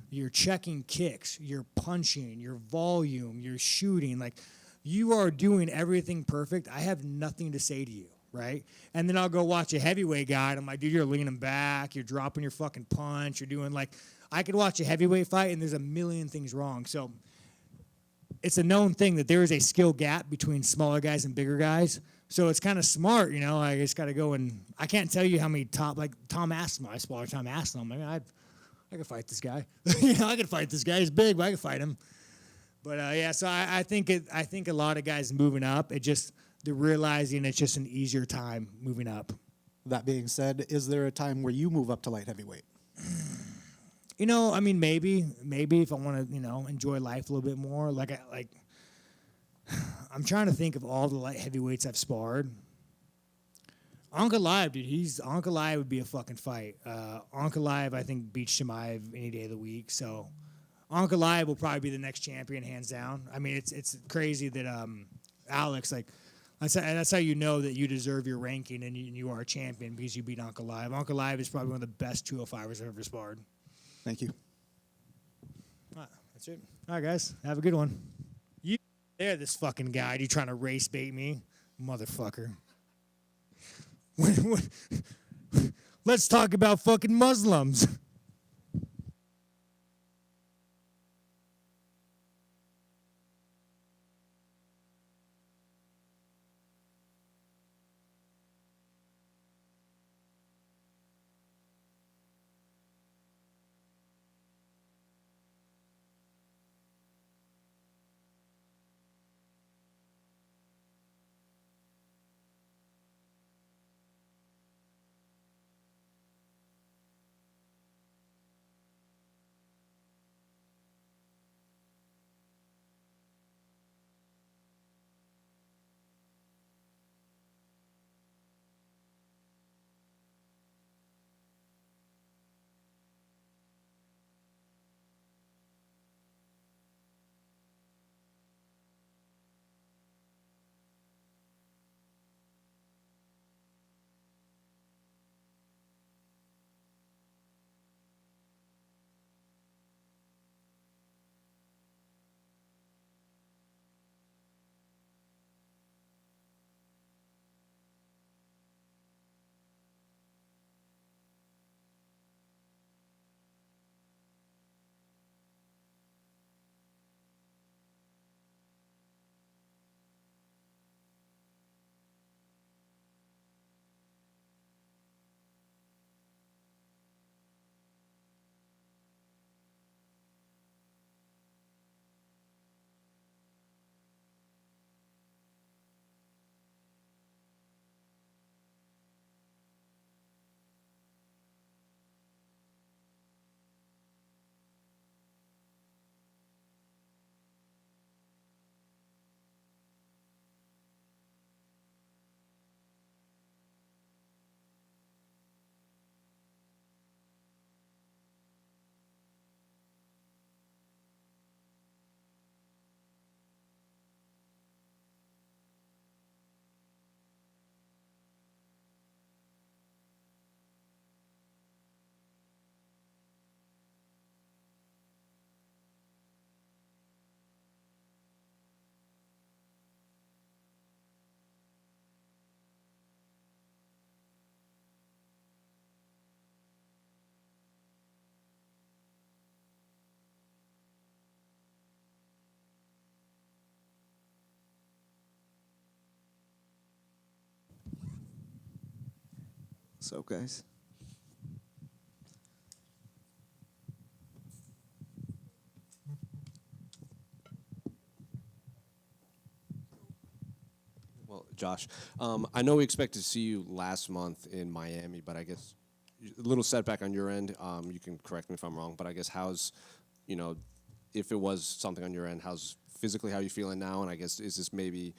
You're checking kicks, you're punching, your volume, you're shooting. Like you are doing everything perfect. I have nothing to say to you, right? And then I'll go watch a heavyweight guy and I'm like, dude, you're leaning back, you're dropping your fucking punch, you're doing like, I could watch a heavyweight fight and there's a million things wrong. So it's a known thing that there is a skill gap between smaller guys and bigger guys. So it's kind of smart, you know. I just got to go and I can't tell you how many like Tom Aspinall. I spoiled Tom Aspinall. I mean, I could fight this guy. You know, I could fight this guy. He's big, but I could fight him. But yeah, so I think a lot of guys moving up. They're realizing it's just an easier time moving up. That being said, is there a time where you move up to light heavyweight? You know, I mean, maybe if I want to, enjoy life a little bit more. I'm trying to think of all the light heavyweights I've sparred. Ankalaev, dude, Ankalaev would be a fucking fight. Ankalaev, I think, beats Chimaev any day of the week. So Ankalaev will probably be the next champion, hands down. I mean, it's crazy that Alex, that's how you know that you deserve your ranking and you are a champion because you beat Ankalaev. Ankalaev is probably one of the best 205ers I've ever sparred. Thank you. That's it. All right, guys. Have a good one. There, this fucking guy. You trying to race bait me? Motherfucker. Let's talk about fucking Muslims. What's up, guys? Well, Josh, I know we expected to see you last month in Miami, but I guess a little setback on your end. You can correct me if I'm wrong, but I guess how's, if it was something on your end, how's physically, how are you feeling now? And I guess is this maybe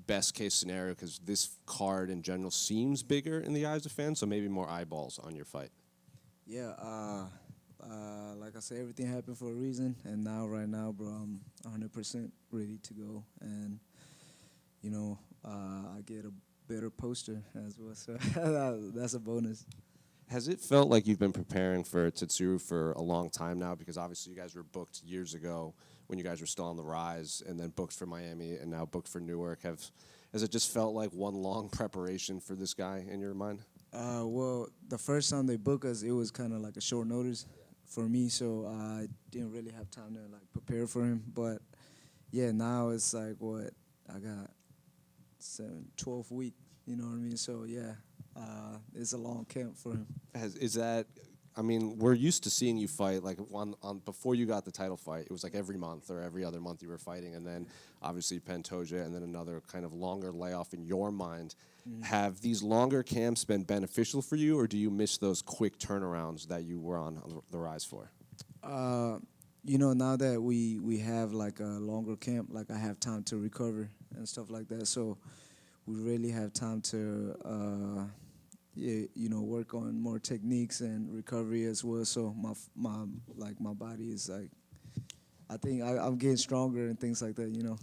best case scenario because this card in general seems bigger in the eyes of fans, so maybe more eyeballs on your fight? Yeah, like I said, everything happened for a reason, and right now, bro, I'm 100% ready to go, and I get a better poster as well, so that's a bonus. Has it felt like you've been preparing for Tatsuro for a long time now? Because obviously you guys were booked years ago when you guys were still on the rise, and then booked for Miami, and now booked for Newark. Has it just felt like one long preparation for this guy in your mind? Well, the first time they booked us, it was kind of like a short notice for me, so I didn't really have time to like prepare for him. But yeah, now it's like I got 12 weeks. You know what I mean? So yeah, it's a long camp for him. We're used to seeing you fight like on before you got the title fight. It was like every month or every other month you were fighting, and then obviously Pantoja, and then another kind of longer layoff in your mind. Mm-hmm. Have these longer camps been beneficial for you, or do you miss those quick turnarounds that you were on the rise for? Now that we have like a longer camp, like I have time to recover and stuff like that. So we really have time to work on more techniques and recovery as well. So my body is like, I think I'm getting stronger and things like that.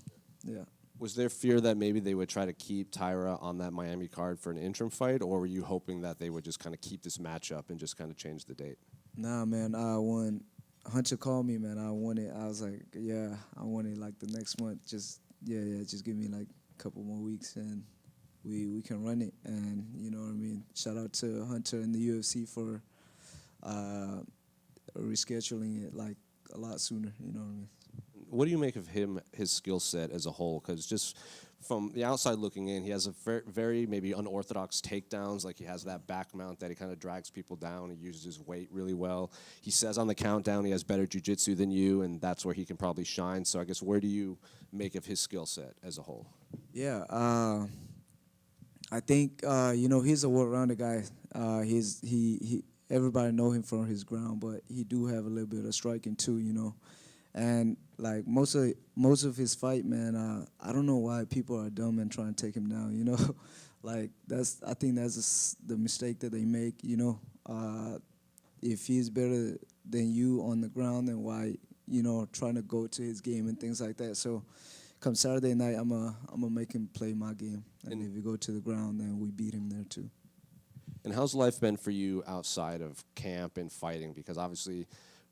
Yeah. Was there fear that maybe they would try to keep Taira on that Miami card for an interim fight, or were you hoping that they would just kind of keep this matchup and just kind of change the date? Nah, man. When Hunter called me, man, I wanted. I was like, yeah, I wanted like the next month. Just give me like a couple more weeks and we can run it. And you know what I mean. Shout out to Hunter and the UFC for rescheduling it like a lot sooner. You know what I mean. What do you make of his skill set as a whole? Because just from the outside looking in, he has a very, very maybe unorthodox takedowns. Like he has that back mount that he kind of drags people down. He uses his weight really well. He says on the countdown he has better jiu-jitsu than you, and that's where he can probably shine. So I guess where do you make of his skill set as a whole? Yeah, I think he's a well-rounded guy. He everybody know him from his ground, but he do have a little bit of striking too. And like most of his fight, man, I don't know why people are dumb and trying to take him down. Like I think that's the mistake that they make. If he's better than you on the ground, then why trying to go to his game and things like that. So come Saturday night, I'm gonna make him play my game, and if we go to the ground, then we beat him there too. And how's life been for you outside of camp and fighting? Because obviously,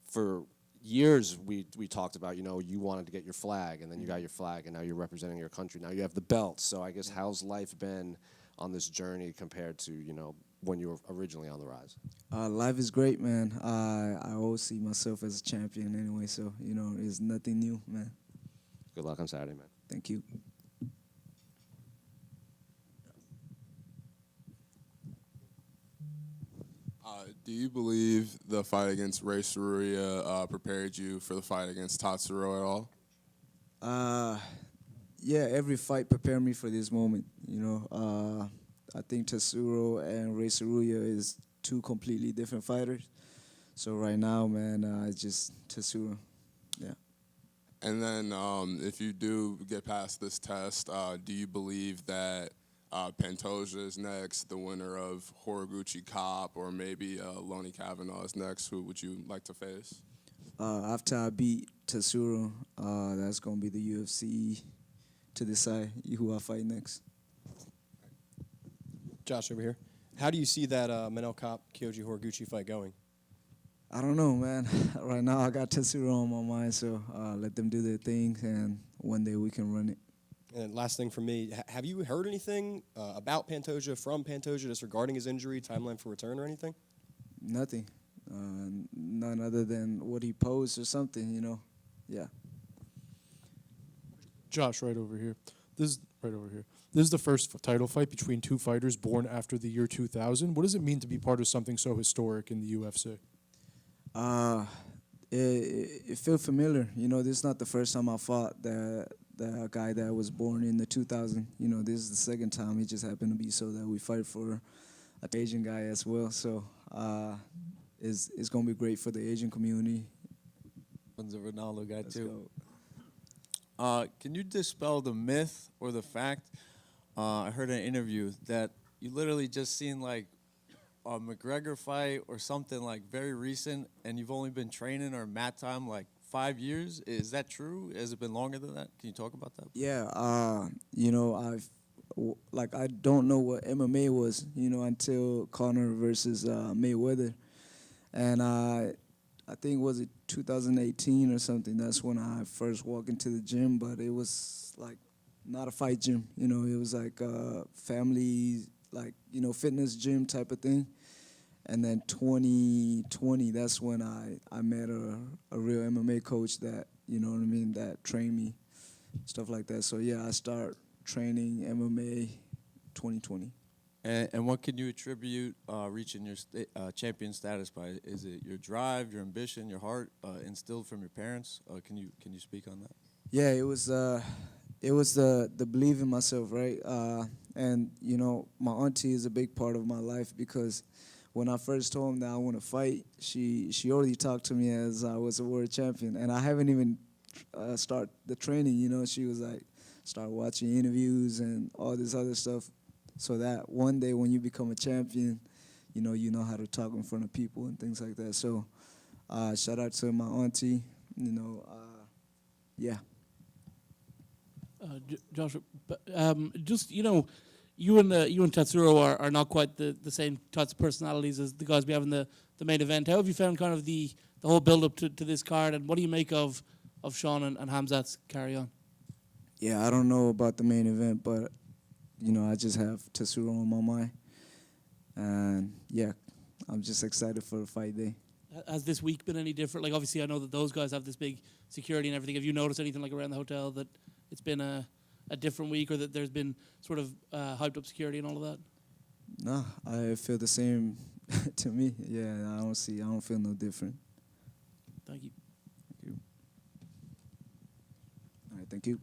for years we talked about, you wanted to get your flag, and then you got your flag, and now you're representing your country. Now you have the belt. So I guess how's life been on this journey compared to, when you were originally on the rise? Life is great, man. I always see myself as a champion anyway, so, it's nothing new, man. Good luck on Saturday, man. Thank you. Do you believe the fight against Ray Saruya prepared you for the fight against Tatsuro at all? Yeah, every fight prepared me for this moment. I think Tatsuro and Ray Saruya is two completely different fighters. So right now, man, it's just Tatsuro. Yeah. And then if you do get past this test, do you believe that Pantoja is next, the winner of Horiguchi Cop, or maybe Lonnie Kavanaugh is next? Who would you like to face? After I beat Tatsuro, that's going to be the UFC to decide who I fight next. Josh over here. How do you see that Manel Cop Kyoji Horiguchi fight going? I don't know, man. Right now I got Tatsuro on my mind, so let them do their thing, and one day we can run it. And last thing from me, have you heard anything about Pantoja, from Pantoja, just regarding his injury, timeline for return or anything? Nothing. None other than what he posed or something, Yeah. Josh, right over here. This is right over here. This is the first title fight between two fighters born after the year 2000. What does it mean to be part of something so historic in the UFC? It feels familiar. You know, this is not the first time I fought the guy that was born in the 2000. You know, this is the second time. It just happened to be so that we fight for an Asian guy as well. So it's going to be great for the Asian community. One's a Ronaldo guy Let's too. Can you dispel the myth or the fact? I heard in an interview that you literally just seen like a McGregor fight or something like very recent, and you've only been training or mat time like 5 years. Is that true? Has it been longer than that? Can you talk about that? Yeah, you know, I don't know what MMA was, you know, until Conor versus Mayweather, and I think was it 2018 or something. That's when I first walked into the gym, but it was like not a fight gym, you know. It was like a family, like, you know, fitness gym type of thing. And then 2020, that's when I met a real MMA coach that, you know what I mean, that trained me, stuff like that. So yeah, I start training MMA 2020. And what can you attribute reaching your champion status by? Is it your drive, your ambition, your heart instilled from your parents? Can you speak on that? Yeah, it was the belief in myself, right? And you know, my auntie is a big part of my life because when I first told him that I want to fight, she already talked to me as I was a world champion, and I haven't even start the training. You know, she was like, start watching interviews and all this other stuff, so that one day when you become a champion, you know how to talk in front of people and things like that. So, shout out to my auntie. You know, yeah. Joshua, just, you know, you and Tatsuro are not quite the same types of personalities as the guys we have in the main event. How have you found kind of the whole build up to this card, and what do you make of Sean and Khamzat's carry on? Yeah, I don't know about the main event, but you know, I just have Tatsuro on my mind, and yeah, I'm just excited for the fight day. Has this week been any different? Like, obviously, I know that those guys have this big security and everything. Have you noticed anything like around the hotel that it's been a different week, or that there's been sort of hyped up security and all of that? No, I feel the same to me. Yeah, I don't feel no different. Thank you. Thank you. All right, thank you.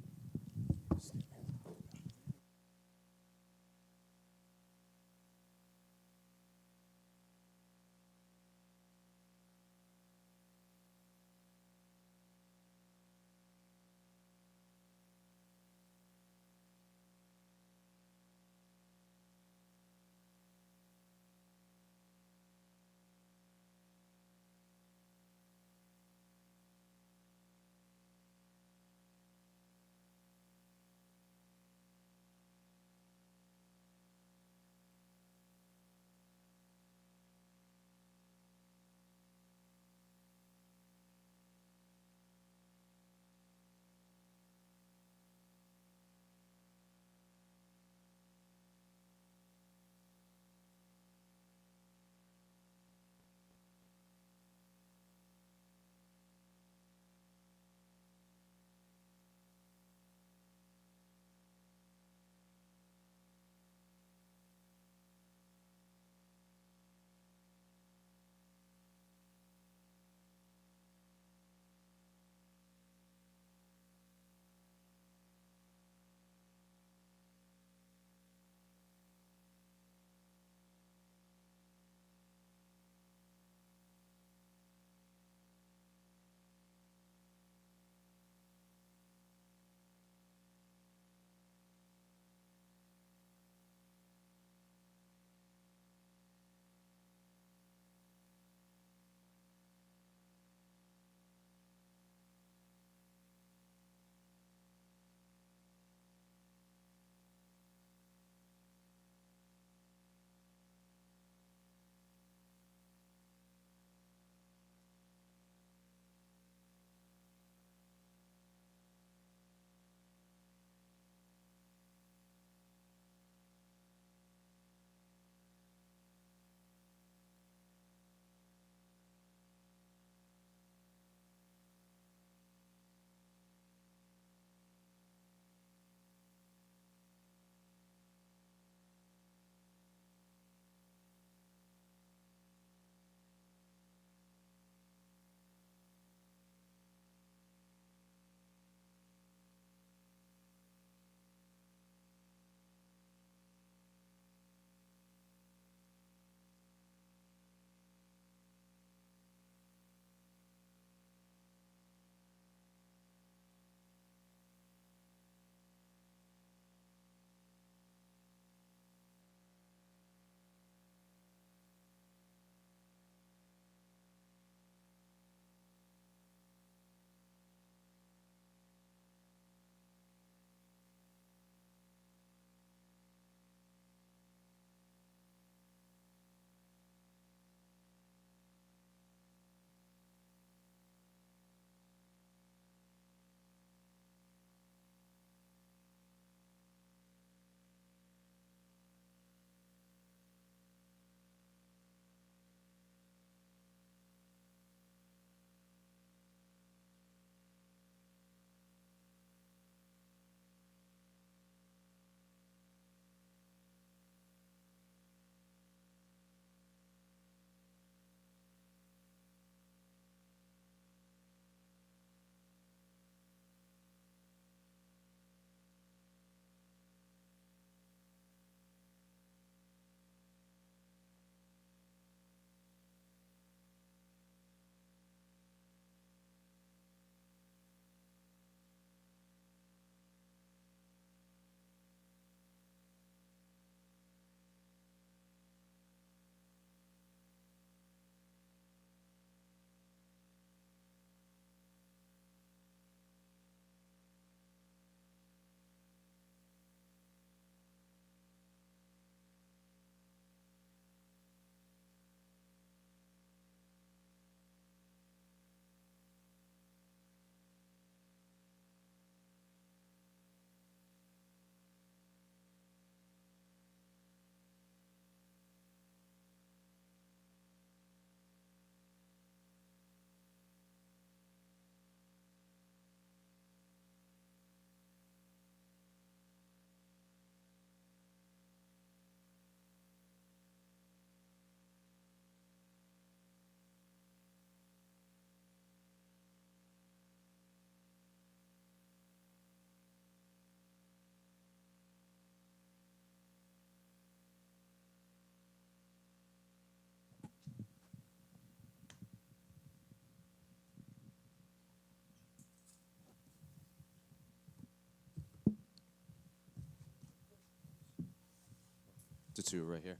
Tatsuro right here.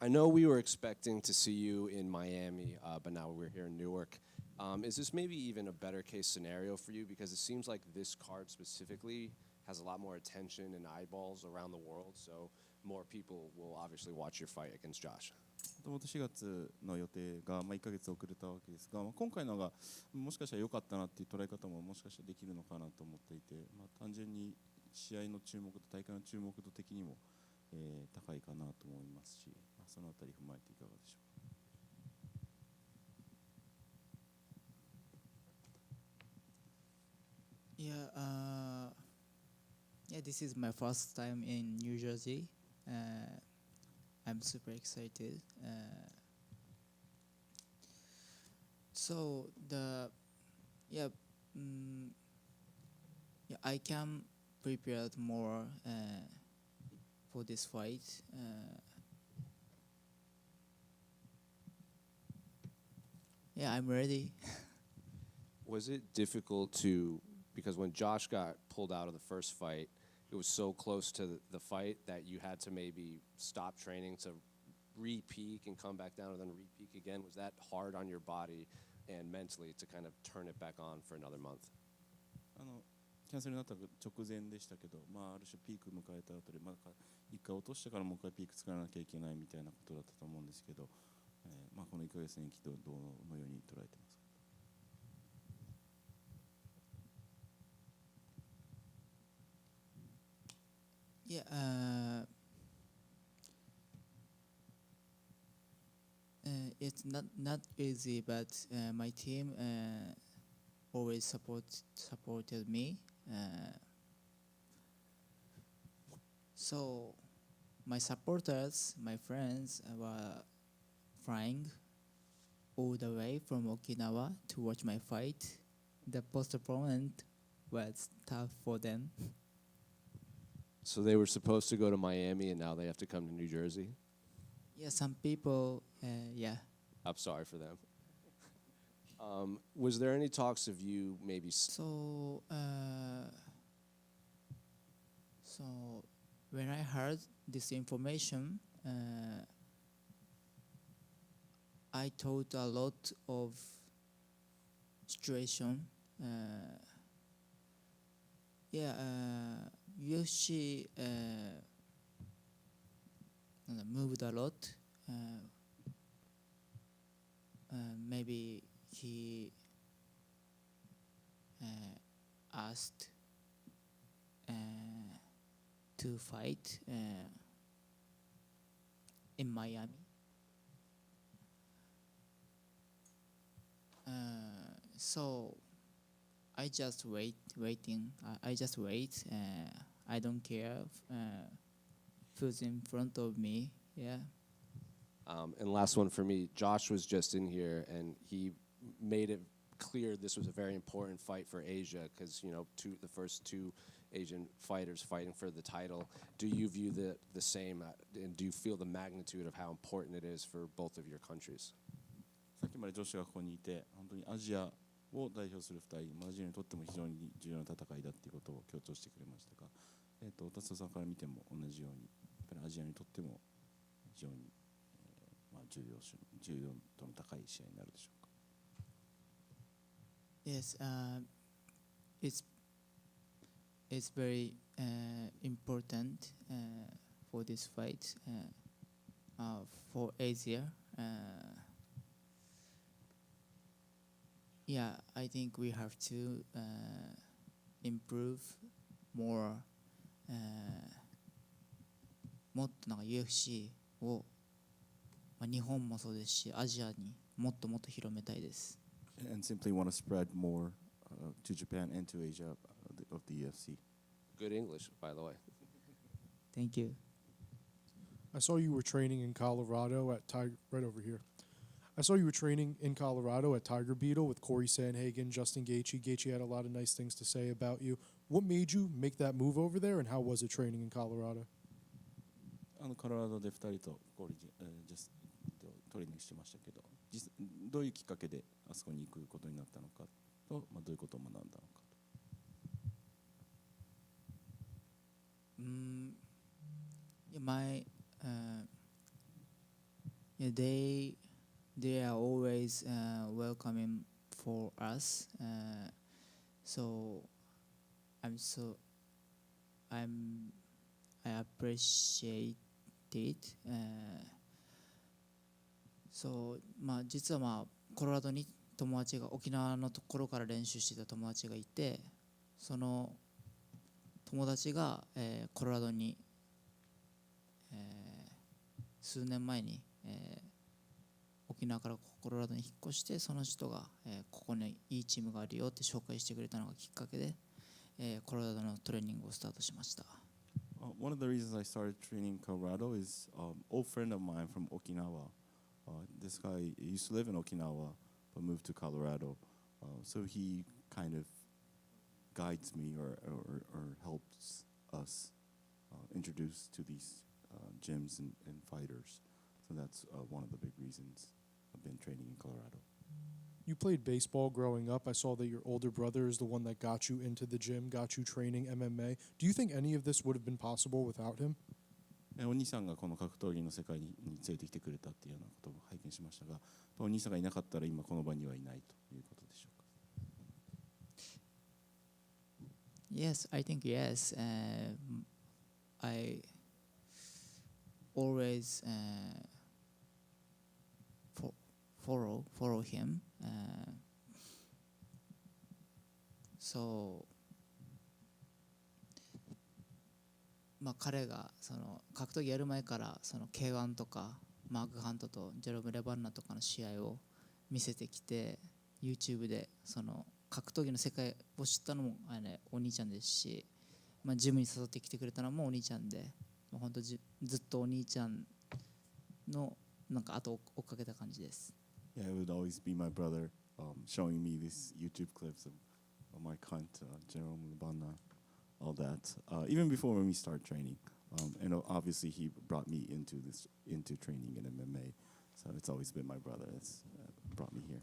I know we were expecting to see you in Miami, but now we're here in Newark. Is this maybe even a better case scenario for you? Because it seems like this card specifically has a lot more attention and eyeballs around the world, so more people will obviously watch your fight against Josh. もともと4月の予定が、1ヶ月遅れたわけですが、今回のがもしかしたら良かったなっていう捉え方ももしかしたらできるのかなと思っていて、単純に試合の注目度、大会の注目度的にも、高いかなと思いますし、そのあたり踏まえていかがでしょうか。Yeah, this is my first time in New Jersey. I'm super excited. I can prepare more for this fight. I'm ready. Was it difficult to, because when Josh got pulled out of the first fight, it was so close to the fight that you had to maybe stop training to re-peak and come back down and then re-peak again? Was that hard on your body and mentally to kind of turn it back on for another month? キャンセルになった直前でしたけど、ある種ピーク迎えた後で、一回落としてからもう一回ピーク作らなきゃいけないみたいなことだったと思うんですけど、この1ヶ月延期どのように捉えてますか。It's not easy, but my team always supported me. So my supporters, my friends were flying all the way from Okinawa to watch my fight. The postponement was tough for them. So they were supposed to go to Miami and now they have to come to New Jersey? Yeah, some people, yeah. I'm sorry for them. Was there any talks of you maybe... So when I heard this information, I thought a lot of situation. UFC moved a lot. Maybe he asked to fight in Miami. So I just waiting. I just wait. I don't care who's in front of me. Yeah. And last one for me, Josh was just in here and he made it clear this was a very important fight for Asia because, the first two Asian fighters fighting for the title. Do you view the same and do you feel the magnitude of how important it is for both of your countries? さっきまで女子がここにいて、本当にアジアを代表する2人、アジアにとっても非常に重要な戦いだっていうことを強調してくれましたが、達夫さんから見ても同じように、やっぱりアジアにとっても非常に、重要度の高い試合になるでしょうか。Yes, it's very important for this fight for Asia. I think we have to improve more. もっとUFC を、日本もそうですし、アジアにもっともっと広めたいです。And simply want to spread more to Japan and to Asia of the UFC. Good English, by the way. Thank you. I saw you were training in Colorado at right over here. I saw you were training in Colorado at Tiger Beetle with Corey Sanhagen, Justin Gaethje. Gaethje had a lot of nice things to say about you. What made you make that move over there, and how was it training in Colorado? コロラドで2人とトレーニングしてましたけど、どういうきっかけであそこに行くことになったのかと、どういうことを学んだのかと。my yeah, they are always welcoming for us. So I'm so I appreciate it. そうまあ実はまあコロラドに友達が沖縄のところから練習してた友達がいて、その友達が、コロラドに、数年前に、沖縄からコロラドに引っ越して、その人が、ここにいいチームがあるよって紹介してくれたのがきっかけで、コロラドのトレーニングをスタートしました。One of the reasons I started training in Colorado is old friend of mine from Okinawa. This guy used to live in Okinawa but moved to Colorado. So he kind of guides me or helps us introduce to these gyms and fighters. So that's one of the big reasons I've been training in Colorado. You played baseball growing up. I saw that your older brother is the one that got you into the gym, got you training MMA. Do you think any of this would have been possible without him? お兄さんがこの格闘技の世界に連れてきてくれたっていうようなことを拝見しましたが、お兄さんがいなかったら今この場にはいないということでしょうか。Yes, I think yes. I always follow him. So まあ彼がその格闘技やる前からその K1 とかマーク・ハントとジェロム・レバンナとかの試合を見せてきて YouTube でその格闘技の世界を知ったのもお兄ちゃんですし、まあ、ジムに誘ってきてくれたのもお兄ちゃんで、まあ、本当ずっとお兄ちゃんのなんか後を追っかけた感じです。Yeah, it would always be my brother showing me these YouTube clips of my cunt, General Mubana, all that. Even before when we started training, and obviously he brought me into training in MMA. So it's always been my brother that's brought me here.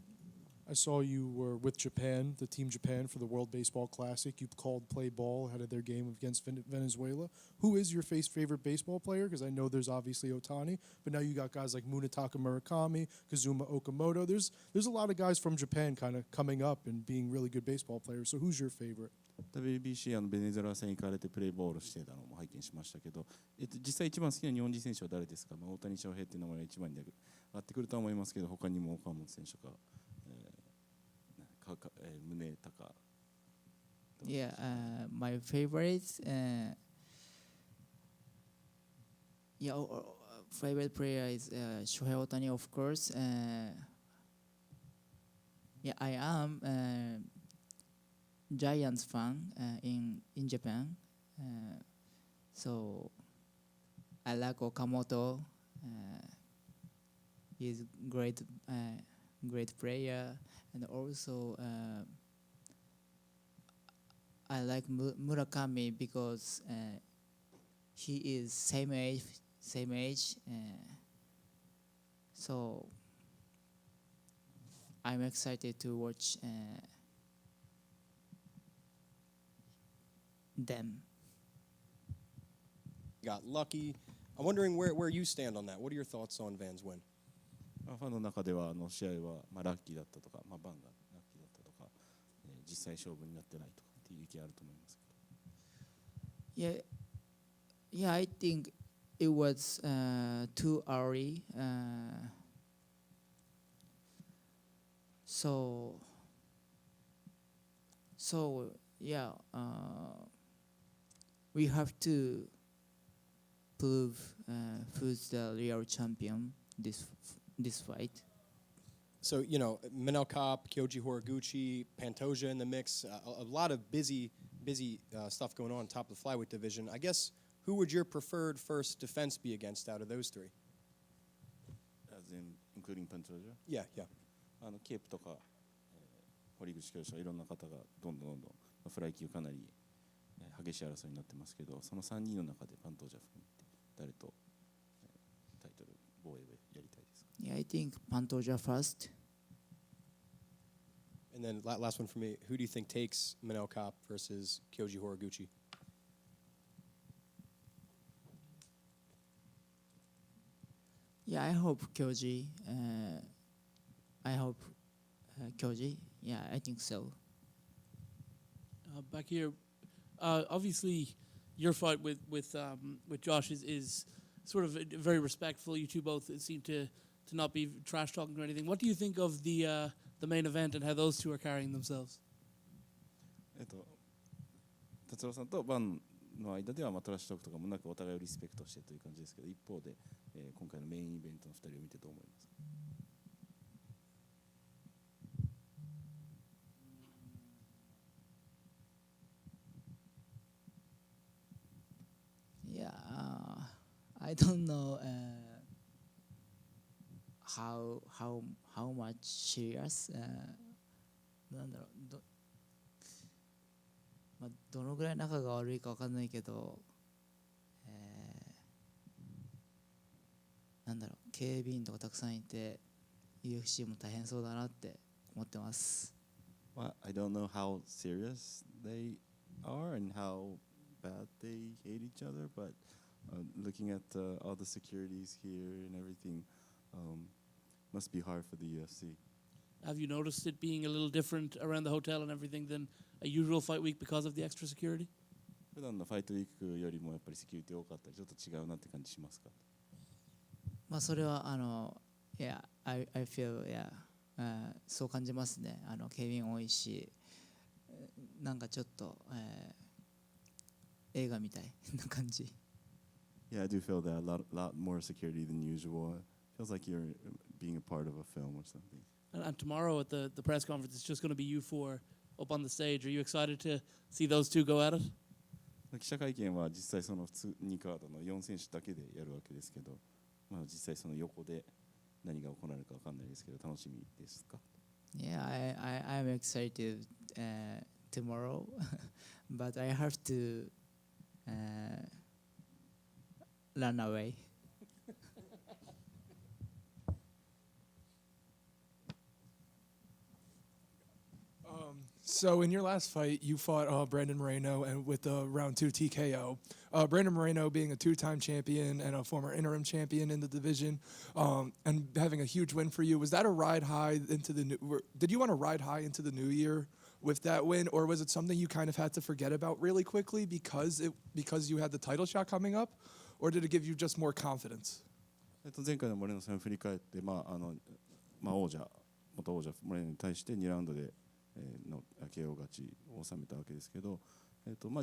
I saw you were with Japan, the Team Japan for the World Baseball Classic. You called play ball ahead of their game against Venezuela. Who is your favorite baseball player? Because I know there's obviously Otani, but now you got guys like Munetaka Murakami, Kazuma Okamoto. There's a lot of guys from Japan kind of coming up and being really good baseball players. So who's your favorite? WBC ベネズエラ戦行かれてプレーボールしてたのも拝見しましたけど、実際一番好きな日本人選手は誰ですか？まあ、大谷翔平っていう名前が一番に上がってくるとは思いますけど、他にも岡本選手とか。Yeah, my favorites. Favorite player is Shohei Ohtani, of course. Yeah, I am Giants fan in Japan. So I like Okamoto. He's great player. And also, I like Murakami because he is same age. So I'm excited to watch them. Got lucky. I'm wondering where you stand on that. What are your thoughts on Van's win? ファンの中では試合はラッキーだったとか、バンがラッキーだったとか、実際勝負になってないとかっていう意見あると思いますけど。Yeah, I think it was too early. So yeah, we have to prove who's the real champion this fight. So, Manel Kopp, Kyoji Horiguchi, Pantoja in the mix, a lot of busy stuff going on top of the flyweight division. I guess, who would your preferred first defense be against out of those three? As in, including Pantoja? Yeah. ケープとか、堀口教授いろんな方がどんどんフライ級かなり激しい争いになってますけど、その3人の中でパントージャ含めて誰とタイトル防衛をやりたいですか？ Yeah, I think Pantoja first. And then last one for me, who do you think takes Manel Kopp versus Kyoji Horiguchi? Yeah, I hope Kyoji. I hope Kyoji. Yeah, I think so. Back here, obviously, your fight with Josh is sort of very respectful. You two both seem to not be trash talking or anything. What do you think of the main event and how those two are carrying themselves? 達郎さんとバンの間ではトラッシュトークとかもなくお互いをリスペクトしてという感じですけど、一方で、今回のメインイベントの2人を見てどう思いますか？ Yeah, I don't know how much serious なんだろうどのぐらい仲が悪いかわかんないけど、なんだろう警備員とかたくさんいて UFC も大変そうだなって思ってます。Well, I don't know how serious they are and how bad they hate each other, but looking at all the securities here and everything, must be hard for the UFC. Have you noticed it being a little different around the hotel and everything than a usual fight week because of the extra security? 普段のファイトウィークよりもやっぱりセキュリティ多かったりちょっと違うなって感じしますか？まあそれはyeah, I feel yeah、そう感じますね。警備員多いし、なんかちょっと、映画みたいな感じ。Yeah, I do feel that a lot more security than usual. It feels like you're being a part of a film or something. And tomorrow at the press conference, it's just going to be you four up on the stage. Are you excited to see those two go at it? 記者会見は実際その普通2カードの4選手だけでやるわけですけど、まあ実際その横で何が行われるかわかんないですけど楽しみですか？ Yeah, I'm excited tomorrow, but I have to run away. So in your last fight, you fought Brandon Moreno and with the round 2 TKO. Brandon Moreno being a 2-time champion and a former interim champion in the division, and having a huge win for you. Was that a ride high into the new? Did you want to ride high into the new year with that win, or was it something you kind of had to forget about really quickly because you had the title shot coming up, or did it give you just more confidence? 前回のモレノ戦を振り返って、元王者モレノに対して2ラウンドでの KO 勝ちを収めたわけですけど、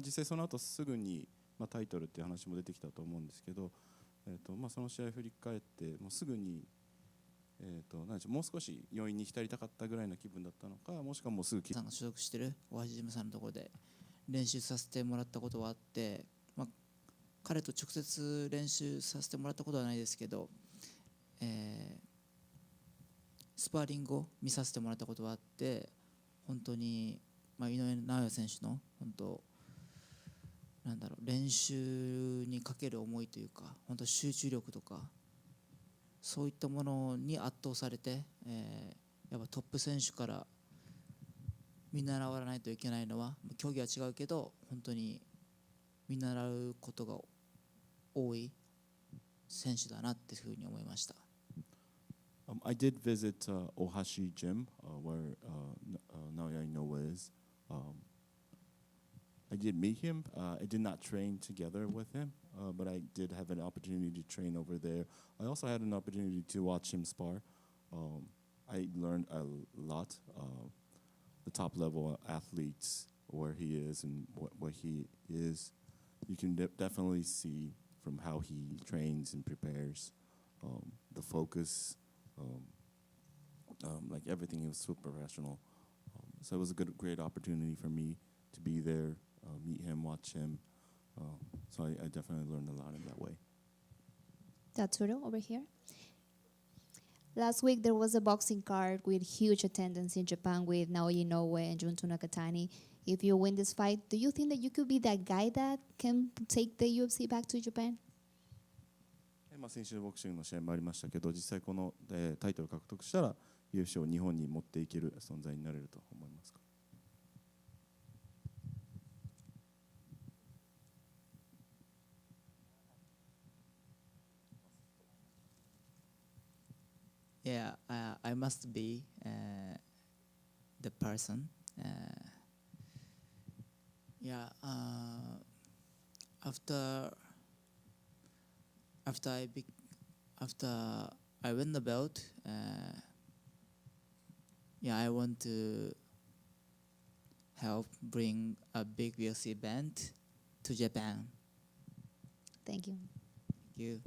実際その後すぐに、タイトルっていう話も出てきたと思うんですけど、その試合を振り返ってもうすぐに、何でしょう、もう少し余韻に浸りたかったぐらいの気分だったのか、もしくはもうすぐさんが所属してる大橋ジムさんのところで練習させてもらったことはあって、彼と直接練習させてもらったことはないですけど、スパーリングを見させてもらったことはあって、本当に、井上尚弥選手の本当練習にかける思いというか、本当集中力とかそういったものに圧倒されて、やっぱトップ選手から見習わないといけないのは、競技は違うけど本当に見習うことが多い選手だなっていうふうに思いました。I did visit Ohashi Gym, where Naoya Inoue is. I did meet him. I did not train together with him, but I did have an opportunity to train over there. I also had an opportunity to watch him spar. I learned a lot. The top level athletes, where he is and what he is, you can definitely see from how he trains and prepares, the focus. Like everything, he was super professional. So it was a great opportunity for me to be there, meet him, watch him. So I definitely learned a lot in that way. Tatsuro, over here. Last week there was a boxing card with huge attendance in Japan with Naoya Inoue and Junto Nakatani. If you win this fight, do you think that you could be that guy that can take the UFC back to Japan? 先週ボクシングの試合もありましたけど、実際この、タイトル獲得したら UFC を日本に持っていける存在になれると思いますか？ Yeah, yeah, I must be the person. Yeah. After after I bec after I win the belt, yeah, I want to help bring a big UFC event to Japan. Thank you. Thank you.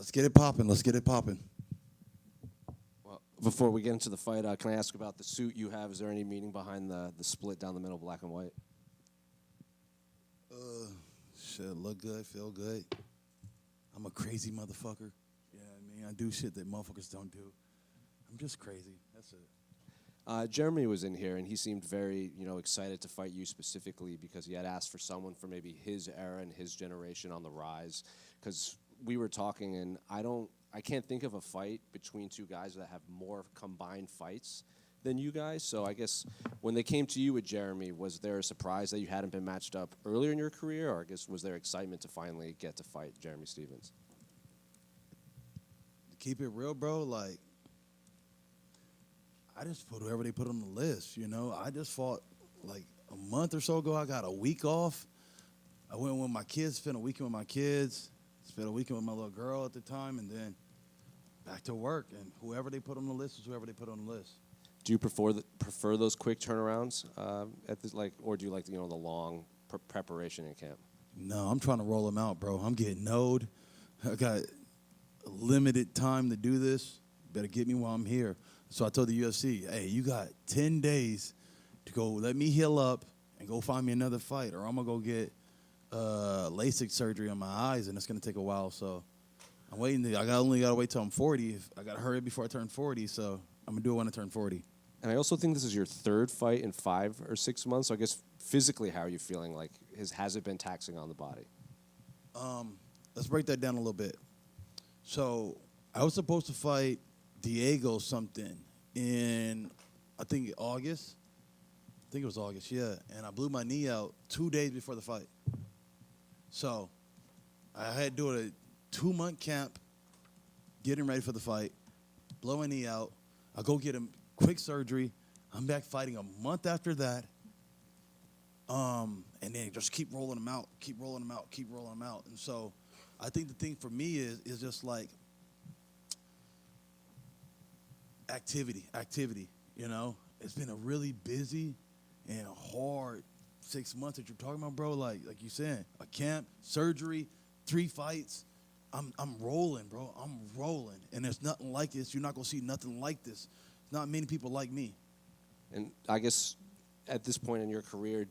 Let's get it popping. Let's get it popping. Well, before we get into the fight, can I ask about the suit you have? Is there any meaning behind the split down the middle, black and white? Shit, look good, feel good. I'm a crazy motherfucker. You know what I mean? I do shit that motherfuckers don't do. I'm just crazy. That's it. Jeremy was in here, and he seemed very, excited to fight you specifically because he had asked for someone for maybe his era and his generation on the rise. Because we were talking, and I can't think of a fight between two guys that have more combined fights than you guys. So I guess when they came to you with Jeremy, was there a surprise that you hadn't been matched up earlier in your career, or I guess was there excitement to finally get to fight Jeremy Stephens? To keep it real, bro, like, I just put whoever they put on the list, I just fought like a month or so ago. I got a week off. I went with my kids, spent a weekend with my kids, spent a weekend with my little girl at the time, and then back to work. And whoever they put on the list is whoever they put on the list. Do you prefer those quick turnarounds at this, or do you like the long preparation in camp? No, I'm trying to roll them out, bro. I'm getting knowed. I got a limited time to do this. Better get me while I'm here. So I told the UFC, hey, you got 10 days to go let me heal up and go find me another fight, or I'm going to go get LASIK surgery on my eyes, and it's going to take a while. So I'm waiting. I only got to wait till I'm 40. I got to hurry before I turn 40, so I'm going to do it when I turn 40. And I also think this is your third fight in 5 or 6 months. So I guess physically, how are you feeling? Like, has it been taxing on the body? Let's break that down a little bit. So I was supposed to fight Diego something in, I think, August. I think it was August, yeah. And I blew my knee out 2 days before the fight. So I had to do a 2-month camp, getting ready for the fight, blow my knee out. I go get a quick surgery. I'm back fighting a month after that. And then just keep rolling them out, keep rolling them out, keep rolling them out. And so I think the thing for me is just like activity, It's been a really busy and hard 6 months that you're talking about, bro. Like you said, a camp, surgery, 3 fights. I'm rolling, bro. I'm rolling. And there's nothing like this. You're not going to see nothing like this. Not many people like me. And I guess at this point in your career,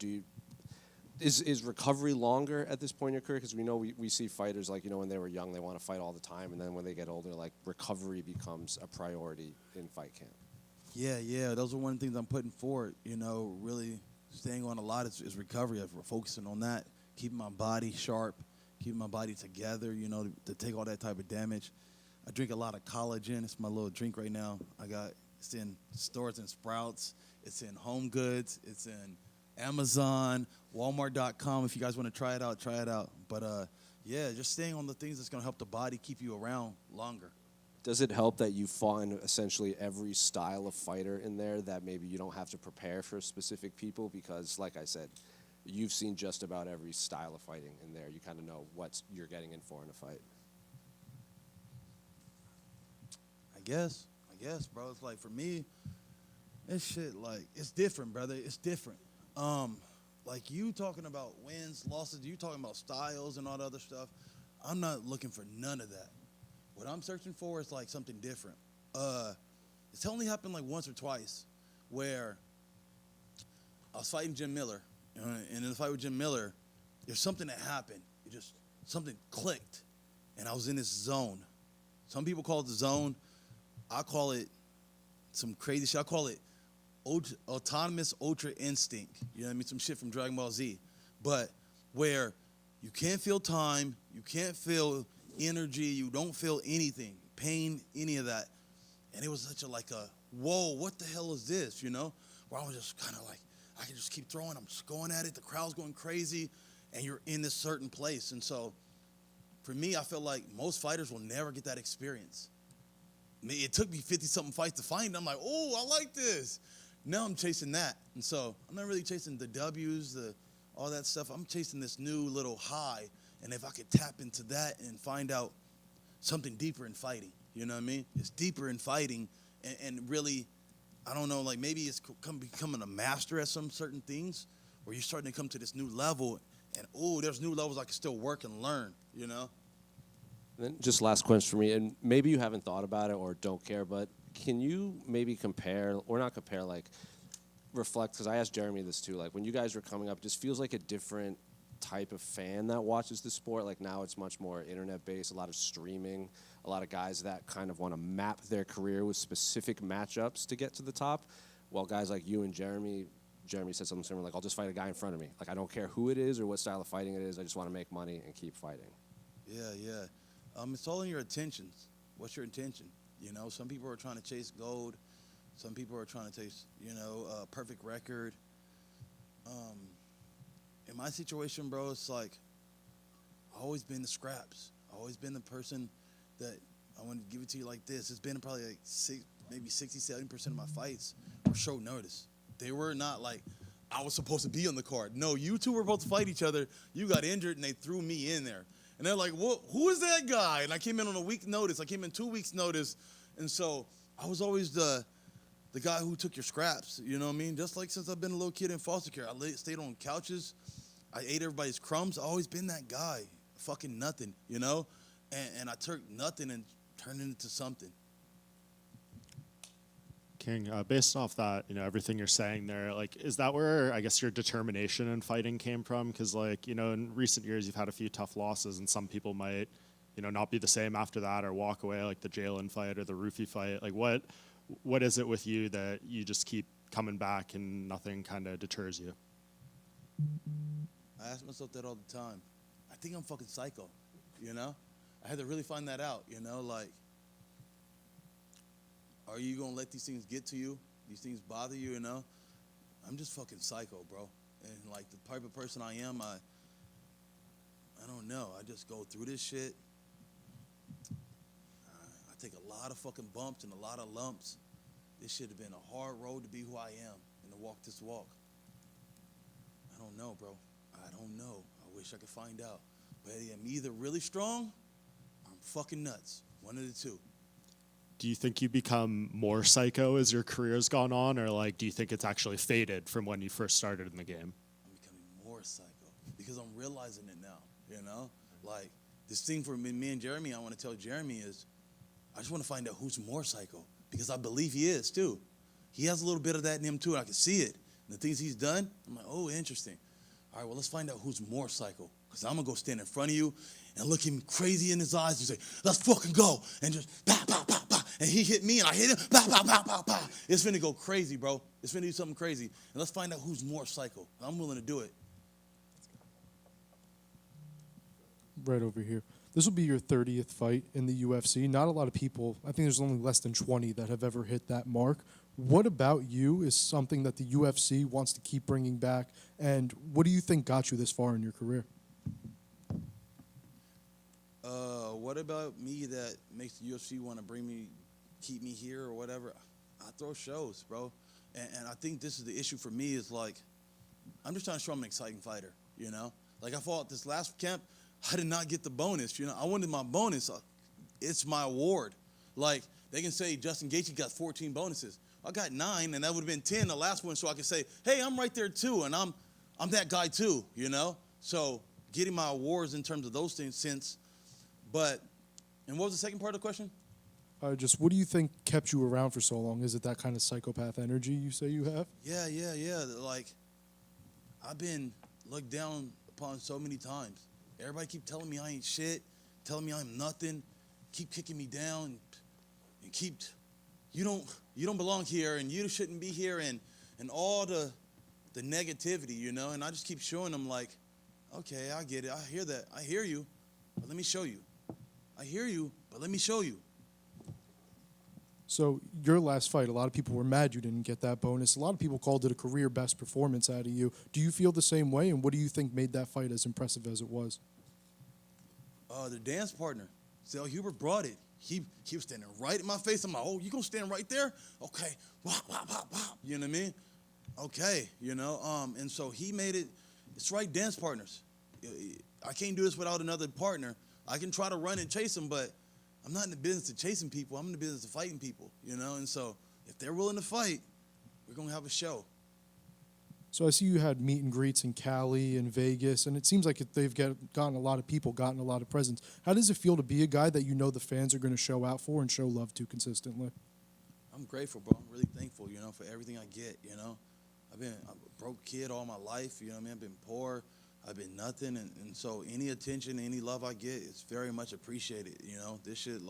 is recovery longer at this point in your career? Because we know we see fighters like, when they were young, they want to fight all the time. And then when they get older, like, recovery becomes a priority in fight camp. Yeah. Those are one of the things I'm putting forward, really staying on a lot is recovery. We're focusing on that, keeping my body sharp, keeping my body together, to take all that type of damage. I drink a lot of collagen. It's my little drink right now. It's in stores and Sprouts. It's in Home Goods. It's in Amazon, Walmart.com. If you guys want to try it out, try it out. But, just staying on the things that's going to help the body keep you around longer. Does it help that you fought in essentially every style of fighter in there, that maybe you don't have to prepare for specific people? Because, like I said, you've seen just about every style of fighting in there. You kind of know what you're getting in for in a fight. I guess, bro. It's like, for me, this shit, like, it's different, brother. It's different. Like, you talking about wins, losses, you talking about styles and all the other stuff. I'm not looking for none of that. What I'm searching for is, like, something different. It's only happened, like, once or twice where I was fighting Jim Miller. And in the fight with Jim Miller, there's something that happened. Something clicked. And I was in this zone. Some people call it the zone. I call it some crazy shit. I call it autonomous ultra instinct. You know what I mean? Some shit from Dragon Ball Z. But where you can't feel time, you can't feel energy, you don't feel anything, pain, any of that. And it was such a whoa, what the hell is this, Where I was just kind of like, I can just keep throwing, I'm just going at it, the crowd's going crazy, and you're in this certain place. And so for me, I feel like most fighters will never get that experience. I mean, it took me 50-something fights to find it. I'm like, oh, I like this. Now I'm chasing that. And so I'm not really chasing the W's, all that stuff. I'm chasing this new little high. And if I could tap into that and find out something deeper in fighting, you know what I mean? It's deeper in fighting and really, I don't know, like maybe it's becoming a master at some certain things where you're starting to come to this new level and, there's new levels I can still work and learn, Then just last question for me, and maybe you haven't thought about it or don't care, but can you maybe compare, or not compare, like reflect, because I asked Jeremy this too, like when you guys were coming up, it just feels like a different type of fan that watches the sport. Like now it's much more internet-based, a lot of streaming, a lot of guys that kind of want to map their career with specific matchups to get to the top, while guys like you and Jeremy said something similar, like I'll just fight a guy in front of me. Like I don't care who it is or what style of fighting it is, I just want to make money and keep fighting. Yeah. It's all in your intentions. What's your intention? You know, some people are trying to chase gold. Some people are trying to chase, a perfect record. In my situation, bro, it's like I've always been the scraps. I've always been the person that I want to give it to you like this. It's been probably like maybe 60, 70% of my fights were short notice. They were not like I was supposed to be on the card. No, you two were supposed to fight each other. You got injured, and they threw me in there. And they're like, well, who is that guy? And I came in on a week notice. I came in 2 weeks notice. And so I was always the guy who took your scraps, you know what I mean? Just like since I've been a little kid in foster care. I stayed on couches. I ate everybody's crumbs. I've always been that guy, fucking nothing, you know? And I took nothing and turned it into something. King, based off that, everything you're saying there, like, is that where I guess your determination in fighting came from? Because, like, in recent years you've had a few tough losses, and some people might, not be the same after that or walk away, like the Jalen fight or the Roofy fight. Like, what is it with you that you just keep coming back and nothing kind of deters you? I ask myself that all the time. I think I'm fucking psycho, I had to really find that out, like, are you going to let these things get to you? These things bother you, I'm just fucking psycho, bro. And, like, the type of person I am, I don't know. I just go through this shit. I take a lot of fucking bumps and a lot of lumps. This should have been a hard road to be who I am and to walk this walk. I don't know, bro. I don't know. I wish I could find out. But I'm either really strong or I'm fucking nuts. One of the two. Do you think you become more psycho as your career's gone on, or like, do you think it's actually faded from when you first started in the game? I'm becoming more psycho because I'm realizing it now, Like, this thing for me and Jeremy, I want to tell Jeremy is, I just want to find out who's more psycho because I believe he is too. He has a little bit of that in him too, and I can see it. And the things he's done, I'm like, oh, interesting. All right, well, let's find out who's more psycho because I'm going to go stand in front of you and look him crazy in his eyes and say, let's fucking go. And just, bah, bah, bah, bah. And he hit me and I hit him, bah, bah, bah, bah, bah. It's finna go crazy, bro. It's finna do something crazy. And let's find out who's more psycho. I'm willing to do it. Right over here. This will be your 30th fight in the UFC. Not a lot of people, I think there's only less than 20 that have ever hit that mark. What about you is something that the UFC wants to keep bringing back? And what do you think got you this far in your career? What about me that makes the UFC want to keep me here or whatever? I throw shows, bro. And I think this is the issue for me is like, I'm just trying to show I'm an exciting fighter, Like I fought this last camp, I did not get the bonus, I wanted my bonus. It's my award. Like, they can say Justin Gaethje got 14 bonuses. I got 9, and that would have been 10 the last one, so I could say, hey, I'm right there too, and I'm that guy too, So getting my awards in terms of those things and what was the second part of the question? Just what do you think kept you around for so long? Is it that kind of psychopath energy you say you have? Yeah. Like, I've been looked down upon so many times. Everybody keep telling me I ain't shit, telling me I'm nothing, keep kicking me down, and keep, you don't belong here, and you shouldn't be here, and all the negativity, and I just keep showing them like, okay, I get it, I hear that, I hear you, but let me show you. I hear you, but let me show you. So your last fight, a lot of people were mad you didn't get that bonus. A lot of people called it a career best performance out of you. Do you feel the same way, and what do you think made that fight as impressive as it was? The dance partner, Zell Hubert, brought it. He was standing right in my face. I'm like, oh, you gonna stand right there? Okay, wop, wop, wop, wop. You know what I mean? Okay, and so he made it. It's right, dance partners. I can't do this without another partner. I can try to run and chase them, but I'm not in the business of chasing people. I'm in the business of fighting people, And so if they're willing to fight, we're going to have a show. So I see you had meet and greets in Cali and Vegas, and it seems like they've gotten a lot of people, gotten a lot of presents. How does it feel to be a guy that you know the fans are going to show out for and show love to consistently? I'm grateful, bro. I'm really thankful, for everything I get, I've been a broke kid all my life, I've been poor. I've been nothing, and so any attention, any love I get is very much appreciated, This shit,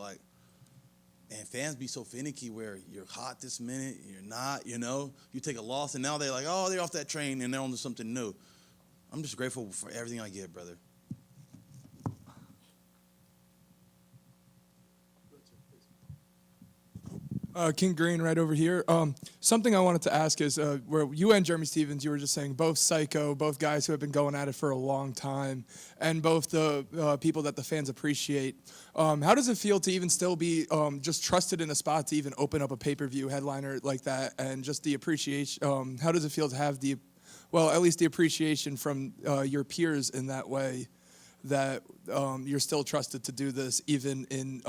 and fans be so finicky where you're hot this minute, you're not, You take a loss, and now they're like, oh, they're off that train, and they're on to something new. I'm just grateful for everything I get, brother. King Green right over here. Something I wanted to ask is where you and Jeremy Stevens, you were just saying both psycho, both guys who have been going at it for a long time, and both the people that the fans appreciate. How does it feel to even still be just trusted in a spot to even open up a pay-per-view headliner like that, and just the appreciation? How does it feel to have at least the appreciation from your peers in that way? That you're still trusted to do this even in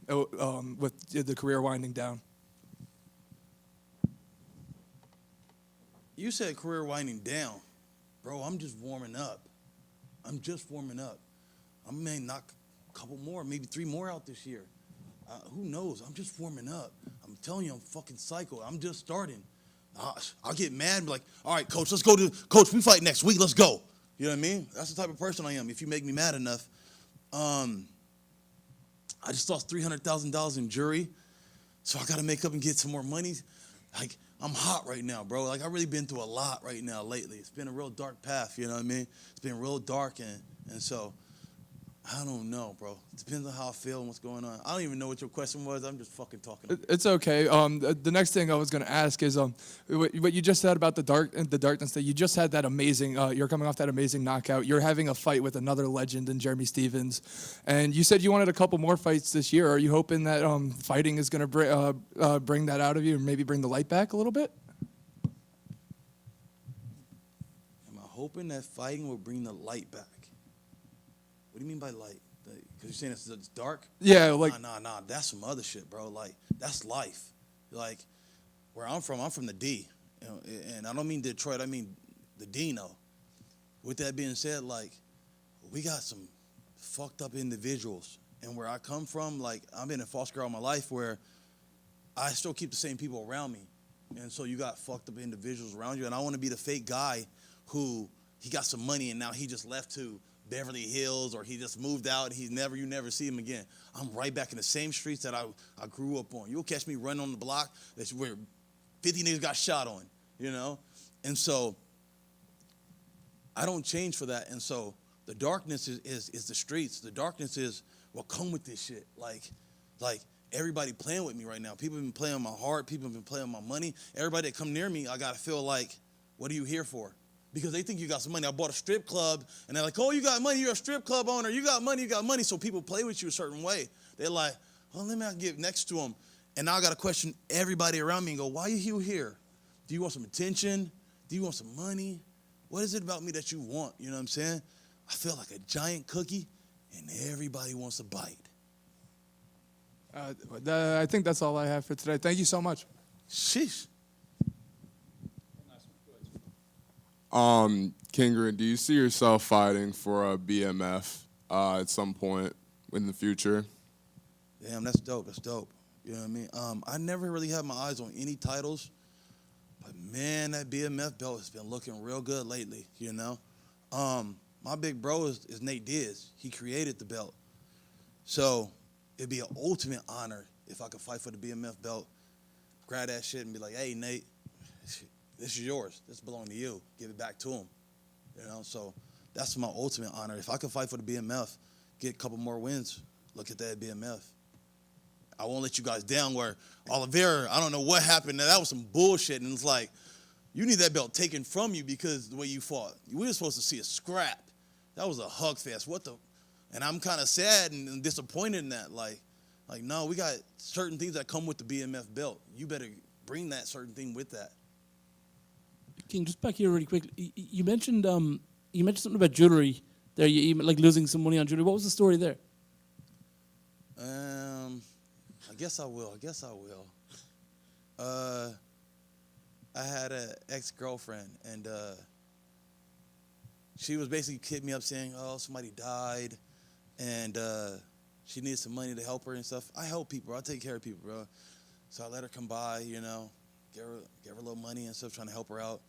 with the career winding down. You said career winding down. Bro, I'm just warming up. I may knock a couple more, maybe 3 more out this year. Who knows? I'm just warming up. I'm telling you, I'm fucking psycho. I'm just starting. I'll get mad and be like, all right, coach, coach, we fight next week. Let's go. You know what I mean? That's the type of person I am. If you make me mad enough. I just lost $300,000 in jury, so I got to make up and get some more money. I'm hot right now, bro. I really been through a lot right now lately. It's been a real dark path, you know what I mean? It's been real dark, and so I don't know, bro. It depends on how I feel and what's going on. I don't even know what your question was. I'm just fucking talking. It's okay. The next thing I was going to ask is what you just said about the darkness. That you just had that amazing. You're coming off that amazing knockout. You're having a fight with another legend in Jeremy Stevens, and you said you wanted a couple more fights this year. Are you hoping that fighting is going to bring that out of you, and maybe bring the light back a little bit? Am I hoping that fighting will bring the light back? What do you mean by light? Because you're saying it's dark? Yeah, Nah. That's some other shit, bro. That's life. Where I'm from the D. And I don't mean Detroit, I mean the Dino. With that being said, we got some fucked up individuals. And where I come from, I've been in foster care all my life where I still keep the same people around me. And so you got fucked up individuals around you. And I want to be the fake guy who, he got some money and now he just left to Beverly Hills, or he just moved out. You never see him again. I'm right back in the same streets that I grew up on. You'll catch me running on the block. That's where 50 niggas got shot on, And so I don't change for that. And so the darkness is the streets. The darkness is what come with this shit. Everybody playing with me right now. People have been playing on my heart. People have been playing on my money. Everybody that come near me, I got to feel like, what are you here for? Because they think you got some money. I bought a strip club, and they're like, oh, you got money, you're a strip club owner. You got money. So people play with you a certain way. They're like, well, let me get next to them. And now I got to question everybody around me and go, why are you here? Do you want some attention? Do you want some money? What is it about me that you want? You know what I'm saying? I feel like a giant cookie, and everybody wants a bite. I think that's all I have for today. Thank you so much. Sheesh. Kingren, do you see yourself fighting for a BMF at some point in the future? Damn, that's dope. You know what I mean? I never really had my eyes on any titles, but man, that BMF belt has been looking real good lately, My big bro is Nate Diaz. He created the belt. So it'd be an ultimate honor if I could fight for the BMF belt, grab that shit and be like, hey, Nate, this is yours. This belongs to you. Give it back to him. So that's my ultimate honor. If I could fight for the BMF, get a couple more wins, look at that BMF. I won't let you guys down where Oliveira, I don't know what happened. That was some bullshit. And it's like, you need that belt taken from you because the way you fought. We were supposed to see a scrap. That was a hug fest. And I'm kind of sad and disappointed in that. No, we got certain things that come with the BMF belt. You better bring that certain thing with that. King, just back here really quickly. You mentioned something about jewelry there. You losing some money on jewelry. What was the story there? I guess I will. I had an ex-girlfriend, and she was basically kidding me up saying, oh, somebody died, and she needs some money to help her and stuff. I help people. I take care of people, bro. So I let her come by, you know, give her a little money and stuff, trying to help her out.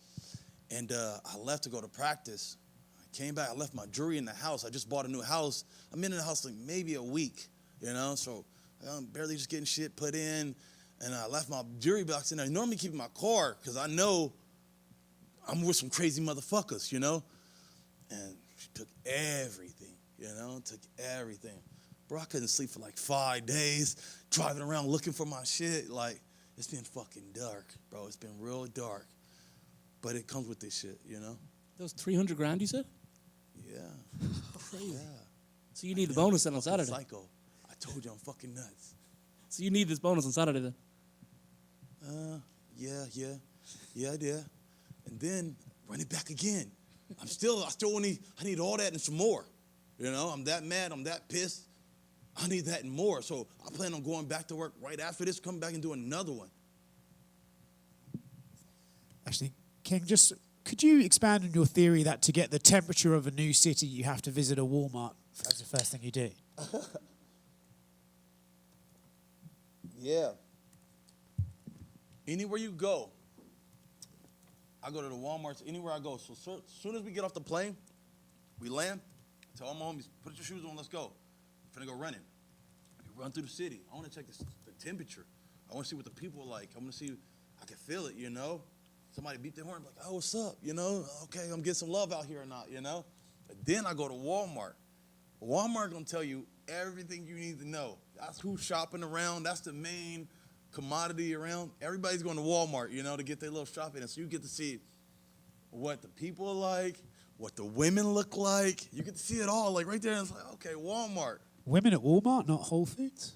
And I left to go to practice. I came back. I left my jewelry in the house. I just bought a new house. I'm in the house like maybe a week, you know, so I'm barely just getting shit put in. And I left my jewelry box in there. I normally keep in my car because I know I'm with some crazy motherfuckers, you know? And she took everything, you know? Took everything. Bro, I couldn't sleep for like 5 days, driving around looking for my shit. Like, it's been fucking dark, bro. It's been real dark. But it comes with this shit, you know? That was 300 grand, you said? Yeah. Crazy. Yeah. So you need the bonus then on Fucking Saturday. Psycho. I told you I'm fucking nuts. So you need this bonus on Saturday then? Yeah, I did. And then run it back again. I need all that and some more. You know, I'm that mad, I'm that pissed. I need that and more. So I plan on going back to work right after this, come back and do another one. Actually, King, just could you expand on your theory that to get the temperature of a new city, you have to visit a Walmart? That's the first thing you do. Yeah. Anywhere you go, I go to the Walmarts, anywhere I go. So as soon as we get off the plane, we land, I tell all my homies, put your shoes on, let's go. We're finna go running. We run through the city. I want to check the temperature. I want to see what the people are like. I want to see, I can feel it, you know? Somebody beep their horn, like, oh, what's up, you know? Okay, I'm getting some love out here or not, you know? But then I go to Walmart. Walmart gonna tell you everything you need to know. That's who's shopping around. That's the main commodity around. Everybody's going to Walmart, you know, to get their little shopping. And so you get to see what the people are like, what the women look like. You get to see it all, like right there. And it's like, okay, Walmart. Women at Walmart, not Whole Foods?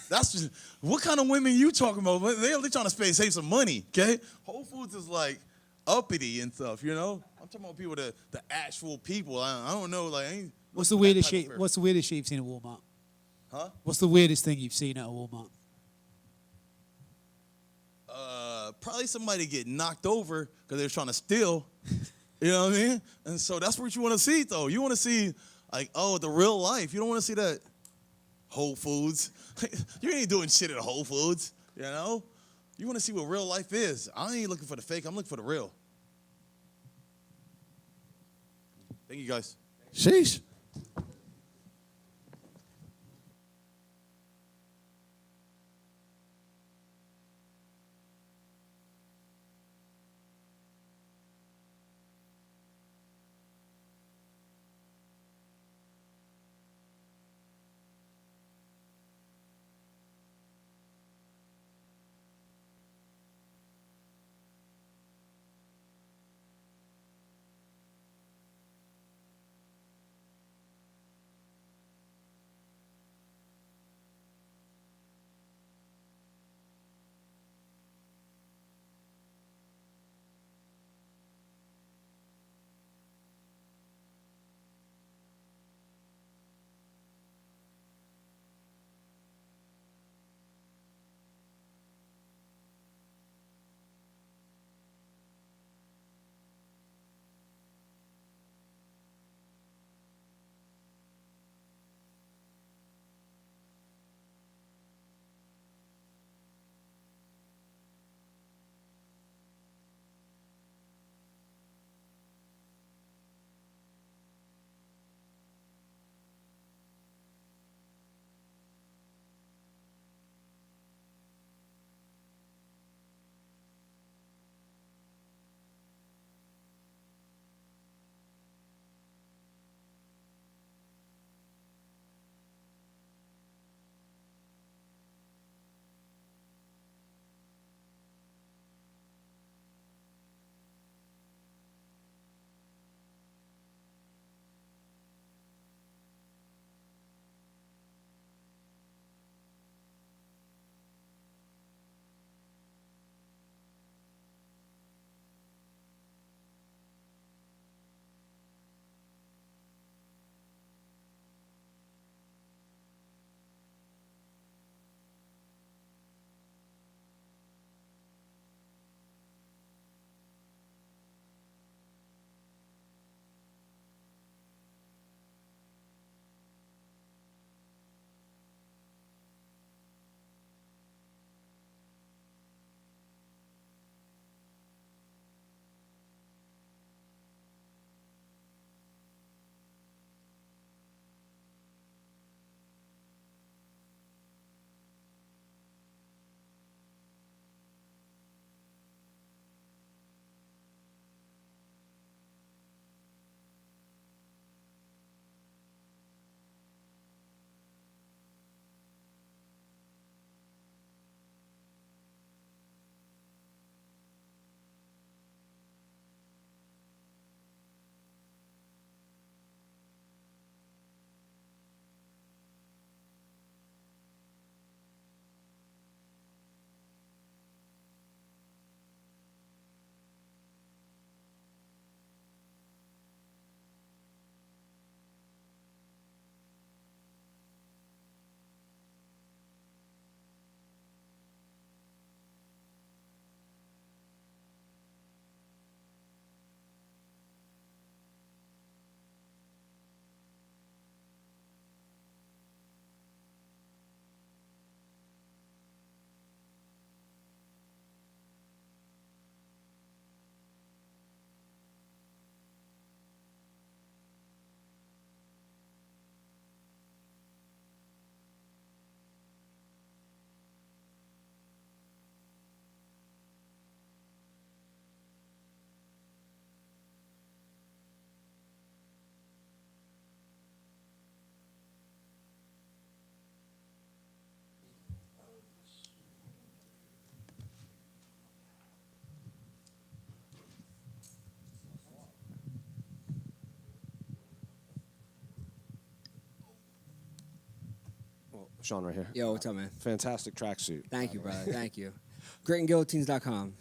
That's just, what kind of women you talking about? They're trying to save some money, okay? Whole Foods is like uppity and stuff, you know? I'm talking about people, the actual people. I don't know, like, What's the weirdest shit you've seen at Walmart? Huh? What's the weirdest thing you've seen at a Walmart? Probably somebody get knocked over because they're trying to steal. You know what I mean? And so that's what you want to see, though. You want to see, like, oh, the real life. You don't want to see that Whole Foods. You ain't doing shit at Whole Foods, you know? You want to see what real life is. I ain't looking for the fake. I'm looking for the real. Thank you, guys. Sheesh. Sean right here. Yo, what's up, man? Fantastic tracksuit. Thank you, brother. Thank you. GritandGuillotines.com.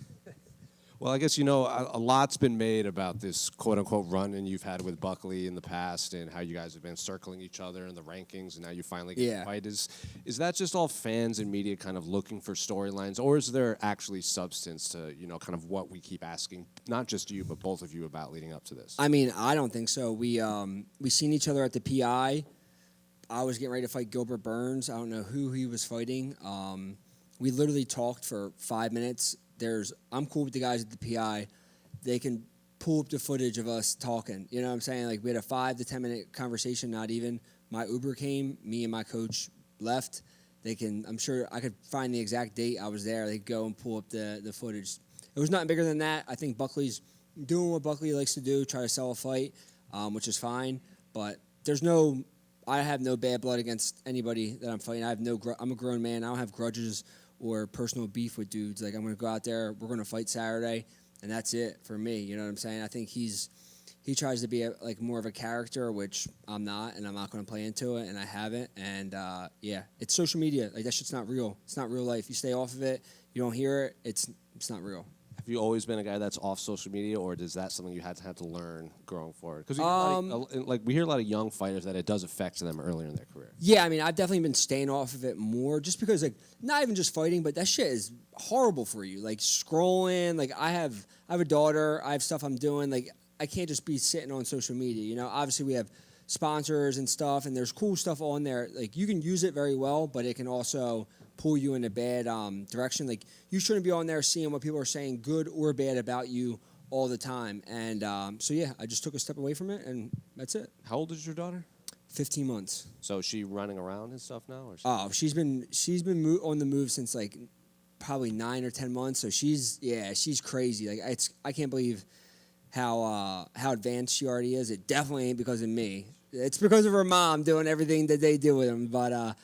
Well, I guess, a lot's been made about this quote-unquote run-in you've had with Buckley in the past and how you guys have been circling each other in the rankings, and now you finally get a fight. Is that just all fans and media kind of looking for storylines, or is there actually substance to, kind of what we keep asking, not just you, but both of you about leading up to this? I mean, I don't think so. We seen each other at the PI. I was getting ready to fight Gilbert Burns. I don't know who he was fighting. We literally talked for 5 minutes. I'm cool with the guys at the PI. They can pull up the footage of us talking. You know what I'm saying? Like, we had a 5 to 10 minute conversation, not even. My Uber came, me and my coach left. I'm sure I could find the exact date I was there. They could go and pull up the footage. It was nothing bigger than that. I think Buckley's doing what Buckley likes to do, try to sell a fight, which is fine. But I have no bad blood against anybody that I'm fighting. I'm a grown man. I don't have grudges or personal beef with dudes. Like, I'm going to go out there, we're going to fight Saturday, and that's it for me. You know what I'm saying? I think he tries to be more of a character, which I'm not, and I'm not going to play into it, and I haven't. And it's social media. Like, that shit's not real. It's not real life. You stay off of it, you don't hear it, it's not real. Have you always been a guy that's off social media, or is that something you had to learn growing forward? Because we hear a lot of young fighters that it does affect them earlier in their career. Yeah, I mean, I've definitely been staying off of it more just because, not even just fighting, but that shit is horrible for you. Like, scrolling, I have a daughter, I have stuff I'm doing. Like, I can't just be sitting on social media. Obviously we have sponsors and stuff, and there's cool stuff on there. Like, you can use it very well, but it can also pull you in a bad direction. Like, you shouldn't be on there seeing what people are saying, good or bad, about you all the time. And I just took a step away from it, and that's it. How old is your daughter? 15 months. So is she running around and stuff now? Or she's been on the move since probably 9 or 10 months. So she's crazy. Like, I can't believe how advanced she already is. It definitely ain't because of me. It's because of her mom doing everything that they do with him. But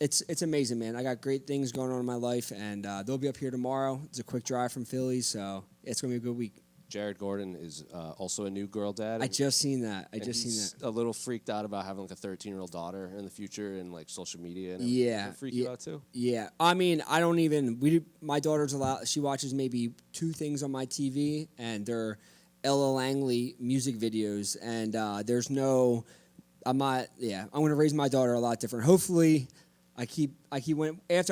it's amazing, man. I got great things going on in my life, and they'll be up here tomorrow. It's a quick drive from Philly, so it's gonna be a good week. Jared Gordon is also a new girl dad. I just seen that. He's a little freaked out about having a 13-year-old daughter in the future and social media. And yeah, does it freak you out too? Yeah, I mean, I don't even. My daughter's she watches maybe 2 things on my TV, and they're Ella Langley music videos, and there's no. I'm not. Yeah, I'm gonna raise my daughter a lot different. Hopefully, after I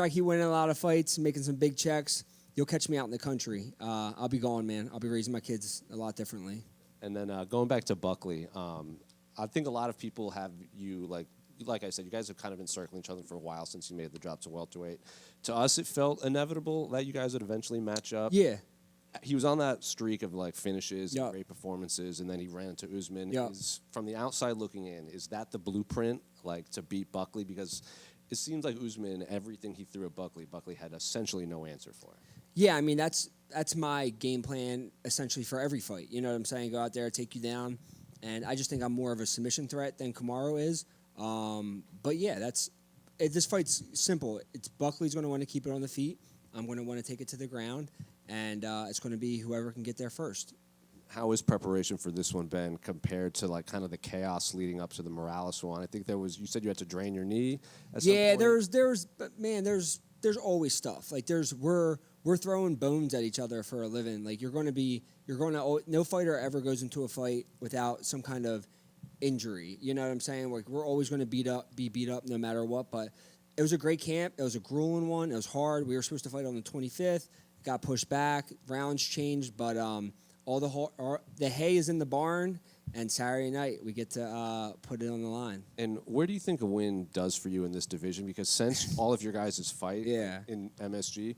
keep winning a lot of fights, making some big checks. You'll catch me out in the country. I'll be gone, man. I'll be raising my kids a lot differently. And then going back to Buckley, I think a lot of people have you like I said, you guys have kind of been circling each other for a while since you made the drop to welterweight. To us, it felt inevitable that you guys would eventually match up. Yeah. He was on that streak of finishes and great performances, and then he ran into Usman. From the outside looking in, is that the blueprint to beat Buckley? Because it seems like Usman, everything he threw at Buckley had essentially no answer for it. Yeah, I mean, that's my game plan essentially for every fight. You know what I'm saying? Go out there, take you down, and I just think I'm more of a submission threat than Kamaru is. But yeah, this fight's simple. It's Buckley's going to want to keep it on the feet. I'm going to want to take it to the ground, and it's going to be whoever can get there first. How is preparation for this one been compared to kind of the chaos leading up to the Morales one? I think you said you had to drain your knee at some point. There's always stuff. We're throwing bones at each other for a living. No fighter ever goes into a fight without some kind of injury. You know what I'm saying? We're always going to be beat up no matter what. But it was a great camp. It was a grueling one. It was hard. We were supposed to fight on the 25th. Got pushed back. Rounds changed, but all the hay is in the barn. And Saturday night, we get to put it on the line. And where do you think a win does for you in this division? Because since all of your guys' fight in MSG,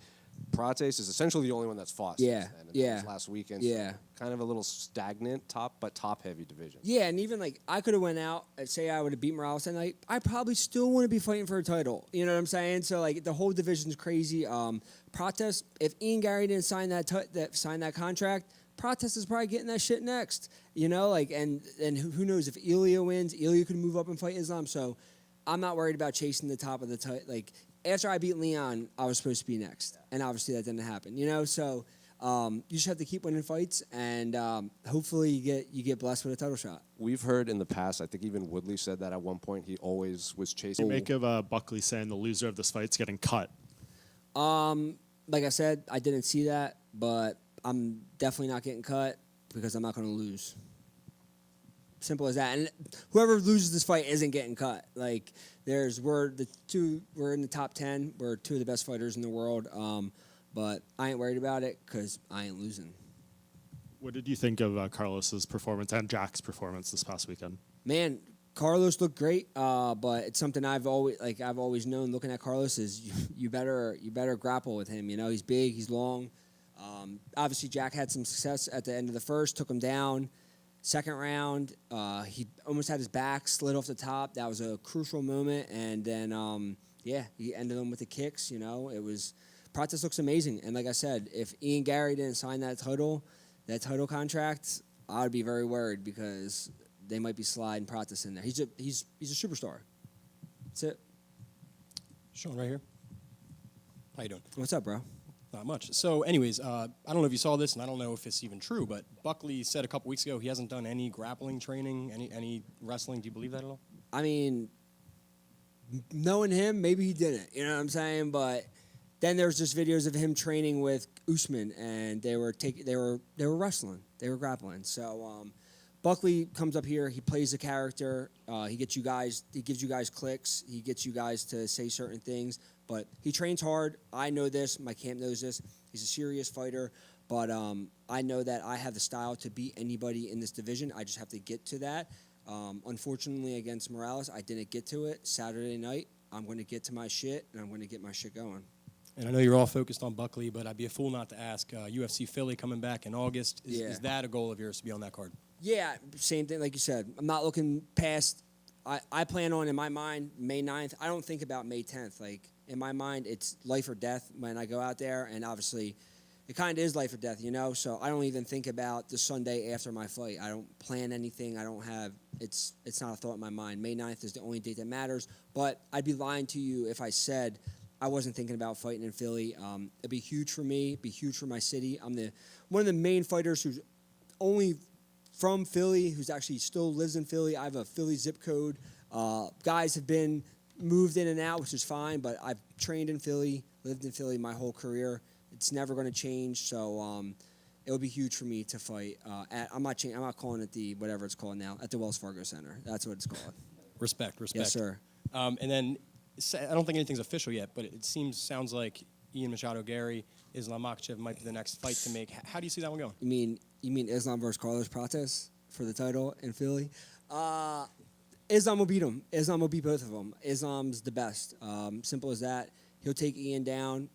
Cortes is essentially the only one that's fought since then. And that was last weekend. Yeah. So kind of a little stagnant top-heavy division. Yeah, and even I could have went out and say I would have beat Morales that night. I probably still want to be fighting for a title. You know what I'm saying? So the whole division's crazy. Cortes, if Ian Gary didn't sign that contract, Cortes is probably getting that shit next. You know, and who knows if Ilya wins? Ilya could move up and fight Islam. So I'm not worried about chasing the top of the title. After I beat Leon, I was supposed to be next, and obviously that didn't happen. You know, so You just have to keep winning fights, and hopefully you get blessed with a title shot. We've heard in the past, I think even Woodley said that at one point he always was chasing. You make of Buckley saying the loser of this fight's getting cut. Like I said, I didn't see that, but I'm definitely not getting cut because I'm not going to lose. Simple as that. And whoever loses this fight isn't getting cut. Like we're in the top 10. We're two of the best fighters in the world. But I ain't worried about it because I ain't losing. What did you think of Carlos's performance and Jack's performance this past weekend? Man, Carlos looked great, but it's something I've always known. Looking at Carlos is you better grapple with him. You know, he's big, he's long. Obviously, Jack had some success at the end of the first, took him down. Second round, he almost had his back slid off the top. That was a crucial moment, and then he ended him with the kicks. You know, Prates looks amazing, and like I said, if Ian Gary didn't sign that title contract, I would be very worried because they might be sliding Prates in there. He's a superstar. That's it. Sean, right here. How you doing? What's up, bro? Not much. So, anyways, I don't know if you saw this, and I don't know if it's even true, but Buckley said a couple weeks ago he hasn't done any grappling training, any wrestling. Do you believe that at all? I mean, knowing him, maybe he didn't. You know what I'm saying? But then there's just videos of him training with Usman, and they were wrestling, they were grappling. So Buckley comes up here, he plays a character, he gives you guys clicks, he gets you guys to say certain things, but he trains hard. I know this, my camp knows this. He's a serious fighter, but I know that I have the style to beat anybody in this division. I just have to get to that. Unfortunately, against Morales, I didn't get to it. Saturday night, I'm going to get to my shit, and I'm going to get my shit going. And I know you're all focused on Buckley, but I'd be a fool not to ask, UFC Philly coming back in August, is that a goal of yours to be on that card? Yeah, same thing like you said. I'm not looking past, I plan on, in my mind, May 9th. I don't think about May 10th. Like, in my mind, it's life or death when I go out there, and obviously it kind of is life or death, you know? So I don't even think about the Sunday after my fight. I don't plan anything. I don't have, it's not a thought in my mind. May 9th is the only date that matters, but I'd be lying to you if I said I wasn't thinking about fighting in Philly. It'd be huge for me, it'd be huge for my city. I'm one of the main fighters who's only from Philly, who's actually still lives in Philly. I have a Philly zip code. Guys have been moved in and out, which is fine, but I've trained in Philly, lived in Philly my whole career. It's never going to change, so it would be huge for me to fight. I'm not calling it the whatever it's called now, at the Wells Fargo Center. That's what it's called. Respect. Yes, sir. And then I don't think anything's official yet, but it sounds like Ian Machado Gary, Islam Makhachev might be the next fight to make. How do you see that one going? You mean Islam versus Carlos Prates for the title in Philly? Islam will beat him. Islam will beat both of them. Islam's the best. Simple as that. He'll take Ian down.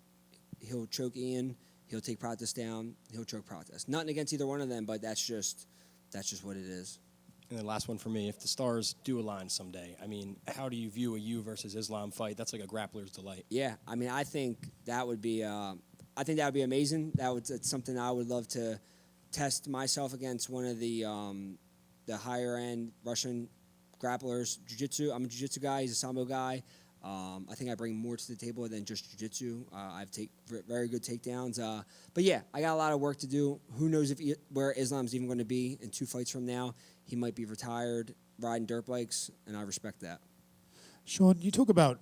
He'll choke Ian. He'll take Prates down. He'll choke Prates. Nothing against either one of them, but that's just what it is. And then last one for me, if the stars do align someday, I mean, how do you view a you versus Islam fight? That's like a grappler's delight. Yeah, I mean, I think that would be amazing. It's something I would love to test myself against one of the higher end Russian grapplers. Jiu-jitsu. I'm a jiu-jitsu guy. He's a sambo guy. I think I bring more to the table than just jiu-jitsu. I've very good takedowns. But yeah, I got a lot of work to do. Who knows where Islam's even going to be in 2 fights from now. He might be retired, riding dirt bikes, and I respect that. Sean, you talk about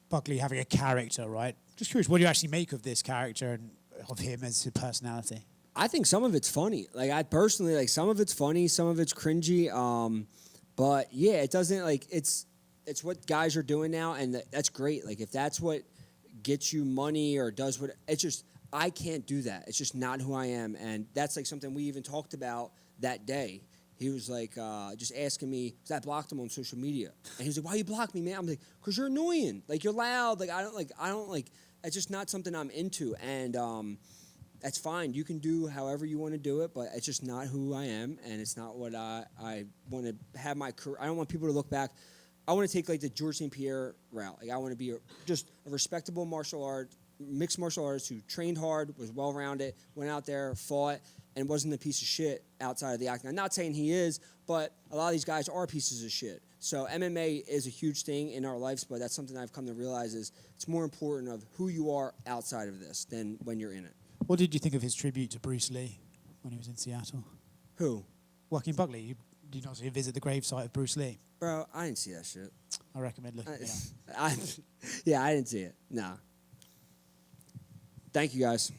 Buckley having a character, right? Just curious, what do you actually make of this character and of him as his personality? I think some of it's funny. Like, I personally, like, some of it's funny, some of it's cringy. But yeah, it doesn't, like, it's what guys are doing now, and that's great. Like, if that's what gets you money or does what, it's just, I can't do that. It's just not who I am. And that's like something we even talked about that day. He was like, just asking me, because I blocked him on social media. And he was like, why you block me, man? I'm like, because you're annoying. Like, you're loud. Like, I don't like, it's just not something I'm into. And that's fine. You can do however you want to do it, but it's just not who I am. And it's not what I want to have my career. I don't want people to look back. I want to take like the George St. Pierre route. Like, I want to be just a respectable mixed martial artist who trained hard, was well-rounded, went out there, fought, and wasn't a piece of shit outside of the octagon. I'm not saying he is, but a lot of these guys are pieces of shit. So MMA is a huge thing in our lives, but that's something I've come to realize is it's more important of who you are outside of this than when you're in it. What did you think of his tribute to Bruce Lee when he was in Seattle? Who? Joaquin Buckley. Did you not see him visit the gravesite of Bruce Lee? Bro, I didn't see that shit. I recommend looking it up. I didn't see it. Nah. Thank you, guys.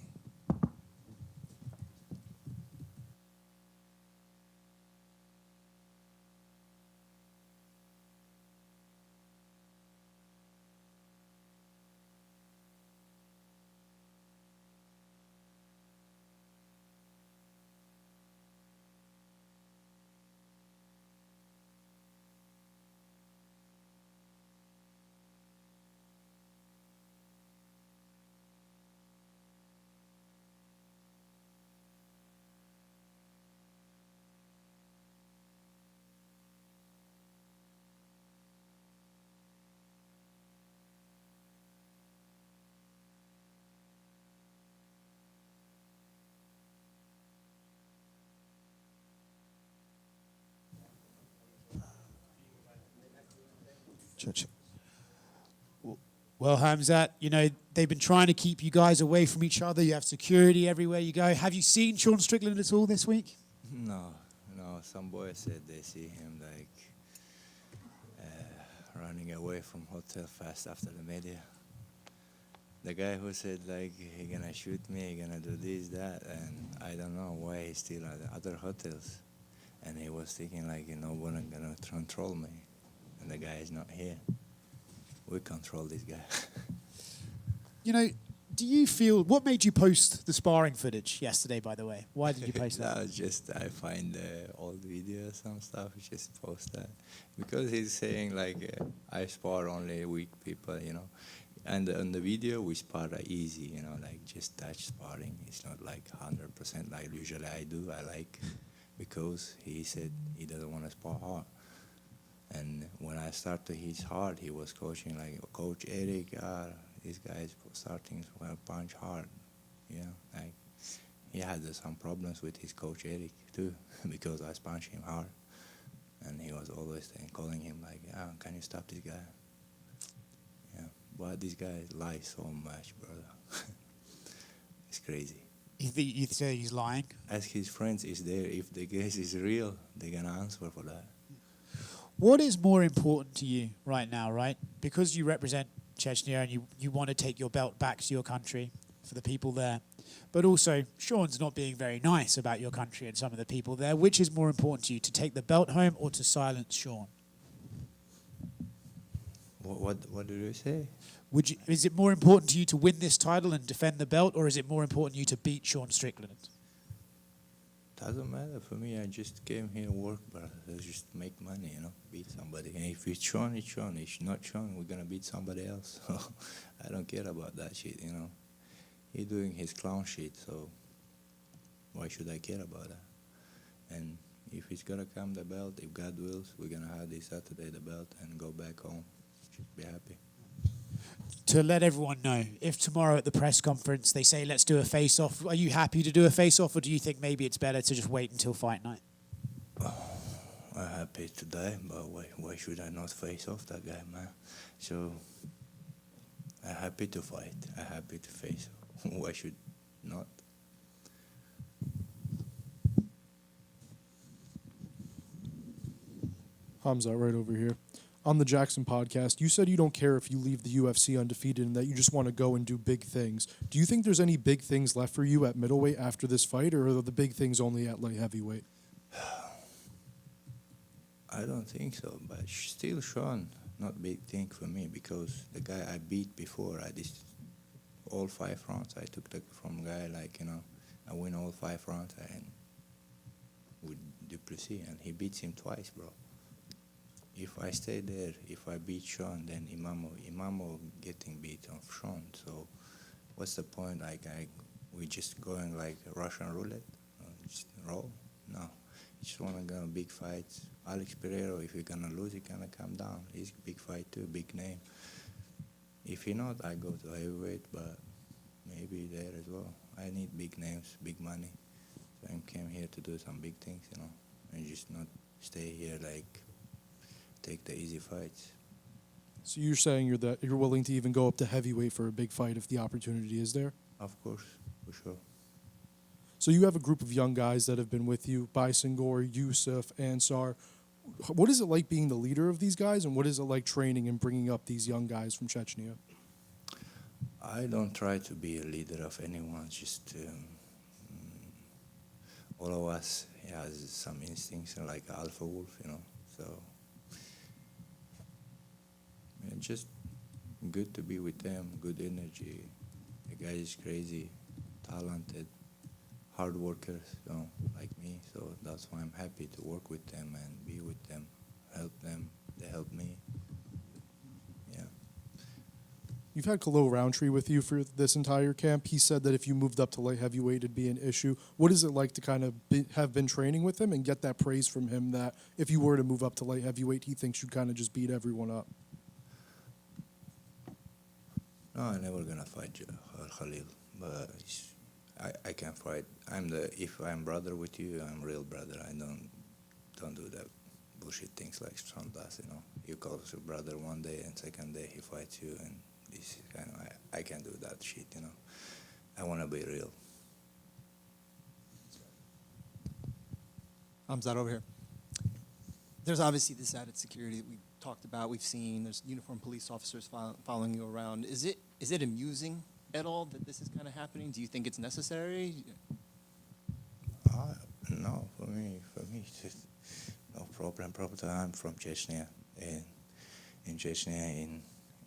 Well, Khamzat, they've been trying to keep you guys away from each other. You have security everywhere you go. Have you seen Sean Strickland at all this week? No. Some boys said they see him running away from hotel fast after the media. The guy who said he gonna shoot me, he gonna do this, that, and I don't know why he's still at the other hotels. And he was thinking no one gonna control me, and the guy is not here. We control this guy. Do you feel, what made you post the sparring footage yesterday, by the way? Why did you post that? No, just I find old videos, some stuff, just post that. Because he's saying I spar only weak people, And on the video, we spar easy, just touch sparring. It's not 100% like usually I do. Because he said he doesn't want to spar hard. And when I started his hard, he was coaching Coach Eric, these guys starting to punch hard. He had some problems with his coach Eric too, because I punched him hard. And he was always calling him can you stop this guy? Yeah, but this guy lies so much, brother. It's crazy. You say he's lying? Ask his friends is there. If the case is real, they're going to answer for that. What is more important to you right now, right? Because you represent Chechnya and you want to take your belt back to your country for the people there. But also, Sean's not being very nice about your country and some of the people there. Which is more important to you, to take the belt home or to silence Sean? What did you say? Is it more important to you to win this title and defend the belt, or is it more important to you to beat Sean Strickland? Doesn't matter for me. I just came here to work, but I just make money, beat somebody. And if it's Sean, it's Sean. If it's not Sean, we're gonna beat somebody else. So I don't care about that shit, He's doing his clown shit, so why should I care about that? And if it's gonna come the belt, if God wills, we're gonna have this Saturday the belt and go back home. Should be happy. To let everyone know, if tomorrow at the press conference they say, let's do a face-off, are you happy to do a face-off, or do you think maybe it's better to just wait until fight night? I'm happy today, but why should I not face off that guy, man? So I'm happy to fight. I'm happy to face. Why should not? Khamzat, right over here. On the Jackson podcast, you said you don't care if you leave the UFC undefeated and that you just want to go and do big things. Do you think there's any big things left for you at middleweight after this fight, or are the big things only at light heavyweight? I don't think so, but still Sean, not big thing for me, because the guy I beat before, I did all 5 rounds. I took from a guy I win all 5 rounds and with Duplessis, and he beats him twice, bro. If I stay there, if I beat Sean, then Imamo getting beat on Sean. So what's the point? We just going like Russian roulette, just roll? No, you just want to go big fights. Alex Pereira, if you're gonna lose, he's gonna come down. He's a big fight too, big name. If you're not, I go to heavyweight, but maybe there as well. I need big names, big money. So I came here to do some big things, and just not stay here take the easy fights. So you're saying you're willing to even go up to heavyweight for a big fight if the opportunity is there? Of course, for sure. So you have a group of young guys that have been with you, Baisangur, Yusuf, Ansar. What is it like being the leader of these guys, and what is it like training and bringing up these young guys from Chechnya? I don't try to be a leader of anyone. Just all of us has some instincts like alpha wolf, So just good to be with them. Good energy. The guy is crazy, talented, hard workers, like me. So that's why I'm happy to work with them and be with them, help them. They help me. You've had Khalil Roundtree with you for this entire camp. He said that if you moved up to light heavyweight, it'd be an issue. What is it like to kind of have been training with him and get that praise from him that if you were to move up to light heavyweight, he thinks you'd kind of just beat everyone up? No, I'm never gonna fight Khalil, but I can fight. If I'm brother with you, I'm real brother. I don't do that bullshit things like Strong does. You call your brother one day and second day he fights you and. I can't do that shit, I want to be real. Khamzat over here. There's obviously this added security that we talked about. We've seen there's uniformed police officers following you around. Is it amusing at all that this is kind of happening? Do you think it's necessary? No, for me, it's just no problem. I'm from Chechnya, and in Chechnya,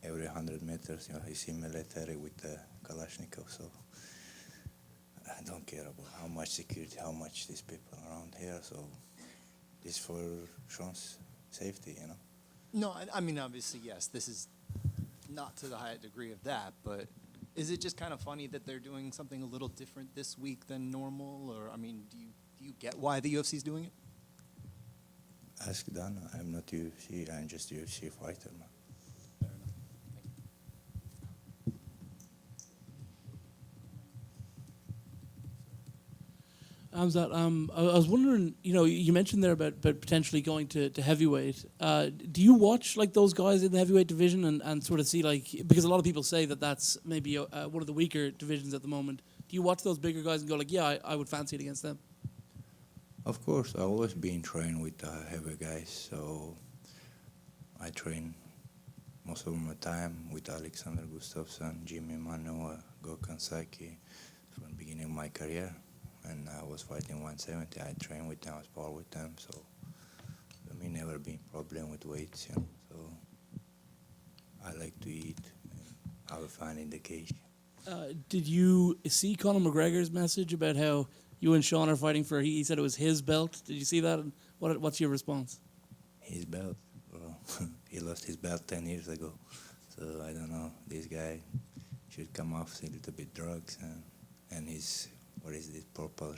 every 100 meters, you see military with the Kalashnikov, so I don't care about how much security, how much these people around here, so it's for Sean's safety, No, I mean, obviously, yes, this is not to the high degree of that, but is it just kind of funny that they're doing something a little different this week than normal, or, I mean, do you get why the UFC is doing it? Ask Dana, I'm not UFC, I'm just UFC fighter, man. Khamzat, I was wondering, you mentioned there about potentially going to heavyweight. Do you watch like those guys in the heavyweight division and sort of see because a lot of people say that that's maybe one of the weaker divisions at the moment. Do you watch those bigger guys and go like, yeah, I would fancy it against them? Of course, I've always been trained with heavy guys, so I train most of my time with Alexander Gustafsson, Jimmy Manuwa, Gokhan Saki from the beginning of my career. And I was fighting 170. I trained with them, I spar with them, so for me never been problem with weights, So I like to eat and have fun in the cage. Did you see Conor McGregor's message about how you and Sean are fighting for? He said it was his belt. Did you see that? And what's your response? His belt, bro. He lost his belt 10 years ago, so I don't know. This guy should come off a little bit drugs and he's. What is this, purple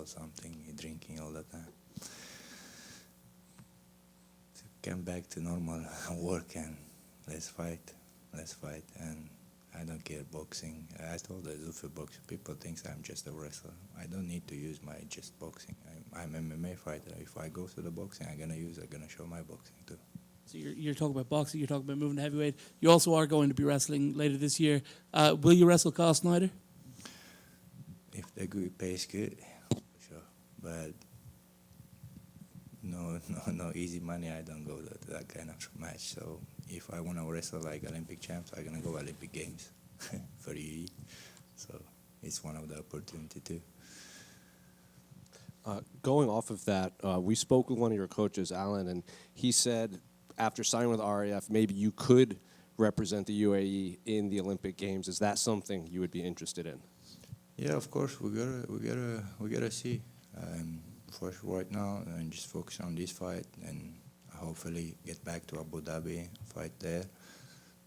something, he drinking all the time. So come back to normal work and let's fight. And I don't care boxing. I told the Zufi boxing, people think I'm just a wrestler. I don't need to use my just boxing. I'm MMA fighter. If I go to the boxing, I'm gonna show my boxing too. So you're talking about boxing, you're talking about moving to heavyweight. You also are going to be wrestling later this year. Will you wrestle Carl Snyder? If the good pays good, sure. But no easy money. I don't go to that kind of match. So if I want to wrestle like Olympic champs, I'm gonna go Olympic Games for UE. So it's one of the opportunity too. Going off of that, we spoke with one of your coaches, Alan, and he said after signing with RAF, maybe you could represent the UAE in the Olympic Games. Is that something you would be interested in? Yeah, of course. We gotta see. For right now, and just focus on this fight, and hopefully get back to Abu Dhabi, fight there.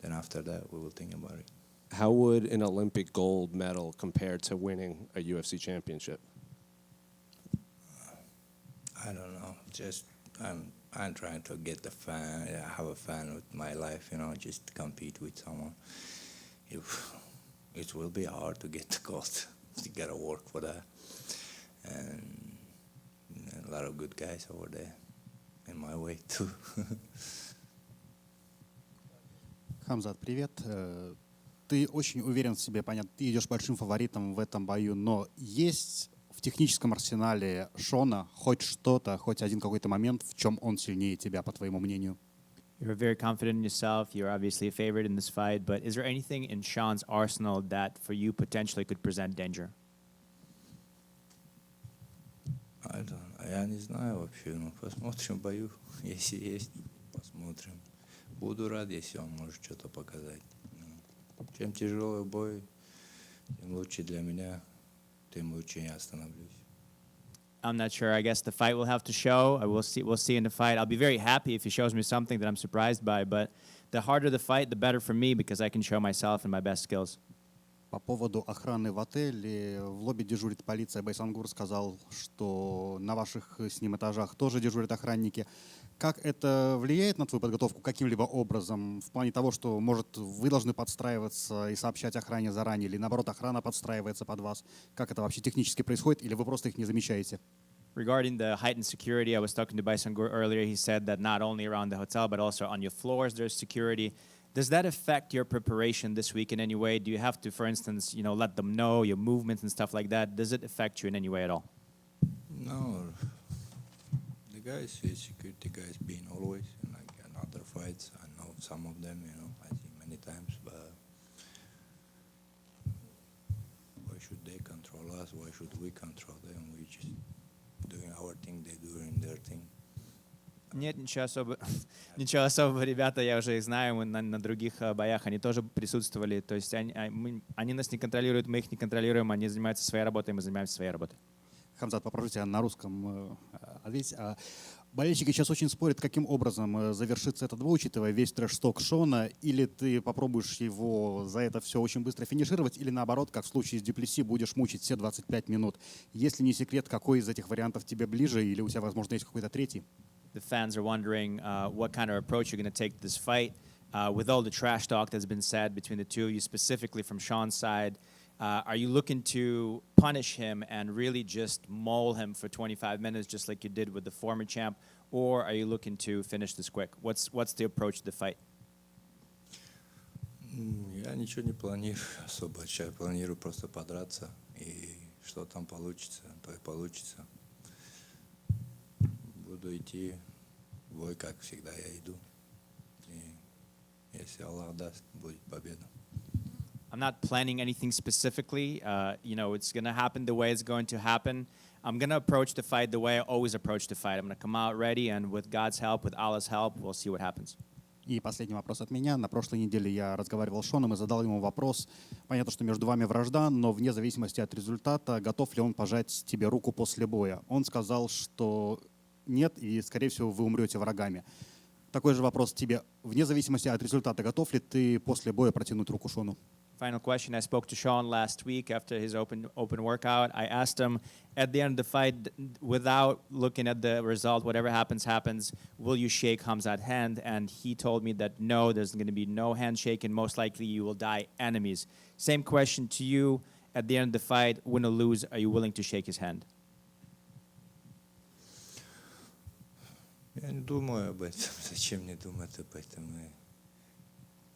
Then after that, we will think about it. How would an Olympic gold medal compare to winning a UFC championship? I don't know. Just I'm trying to get the fun, have a fun with my life. Just compete with someone. It will be hard to get the gold. You gotta work for that, and a lot of good guys over there in my way too. Khamzat, привет. Ты очень уверен в себе, понятно, ты идешь большим фаворитом в этом бою, но есть в техническом арсенале Шона хоть что-то, хоть один какой-то момент, в чем он сильнее тебя, по твоему мнению? You're very confident in yourself. You're obviously a favorite in this fight, but is there anything in Sean's arsenal that for you potentially could present danger? Я не знаю вообще, ну посмотрим в бою, если есть, посмотрим. Буду рад, если он может что-то показать. Чем тяжелый бой, тем лучше для меня, тем лучше я остановлюсь. I'm not sure. I guess the fight will have to show. We'll see in the fight. I'll be very happy if he shows me something that I'm surprised by, but the harder the fight, the better for me because I can show myself and my best skills. По поводу охраны в отеле, в лобби дежурит полиция. Байсангур сказал, что на ваших с ним этажах тоже дежурят охранники. Как это влияет на твою подготовку каким-либо образом? В плане того, что, может, вы должны подстраиваться и сообщать охране заранее, или наоборот, охрана подстраивается под вас? Как это вообще технически происходит, или вы просто их не замечаете? Regarding the heightened security, I was talking to Baisangur earlier. He said that not only around the hotel, but also on your floors there's security. Does that affect your preparation this week in any way? Do you have to, for instance, let them know your movements and stuff like that? Does it affect you in any way at all? No, the guys, security guys, been always in other fights. I know some of them, I see many times. But why should they control us? Why should we control them? We just doing our thing, they doing their thing. Нет, ничего особого, ребята, я уже их знаю, мы на других боях, они тоже присутствовали, то есть они нас не контролируют, мы их не контролируем, они занимаются своей работой, мы занимаемся своей работой. Хамзат, попрошу тебя на русском ответить. Болельщики сейчас очень спорят, каким образом завершится этот бой, учитывая весь трэш-ток Шона, или ты попробуешь его за это все очень быстро финишировать, или наоборот, как в случае с Дюплесси, будешь мучить все 25 минут. Если не секрет, какой из этих вариантов тебе ближе, или у тебя, возможно, есть какой-то третий? The fans are wondering what kind of approach you're going to take to this fight. With all the trash talk that's been said between the two of you, specifically from Sean's side, are you looking to punish him and really just maul him for 25 minutes, just like you did with the former champ, or are you looking to finish this quick? What's the approach to the fight? Я ничего не планирую особо. Я планирую просто подраться, и что там получится, то и получится. Буду идти в бой, как всегда я иду. И если Аллах даст, будет победа. I'm not planning anything specifically. It's going to happen the way it's going to happen. I'm going to approach the fight the way I always approach the fight. I'm going to come out ready, and with God's help, with Allah's help, we'll see what happens. И последний вопрос от меня. На прошлой неделе я разговаривал с Шоном и задал ему вопрос. Понятно, что между вами вражда, но вне зависимости от результата, готов ли он пожать тебе руку после боя? Он сказал, что нет, и, скорее всего, вы умрете врагами. Такой же вопрос тебе. Вне зависимости от результата, готов ли ты после боя протянуть руку Шону? Final question. I spoke to Sean last week after his open workout. I asked him at the end of the fight, without looking at the result, whatever happens, happens, will you shake Khamzat's hand? And he told me that no, there's going to be no handshake, and most likely you will die enemies. Same question to you. At the end of the fight, win or lose, are you willing to shake his hand? Я не думаю об этом. Зачем мне думать об этом?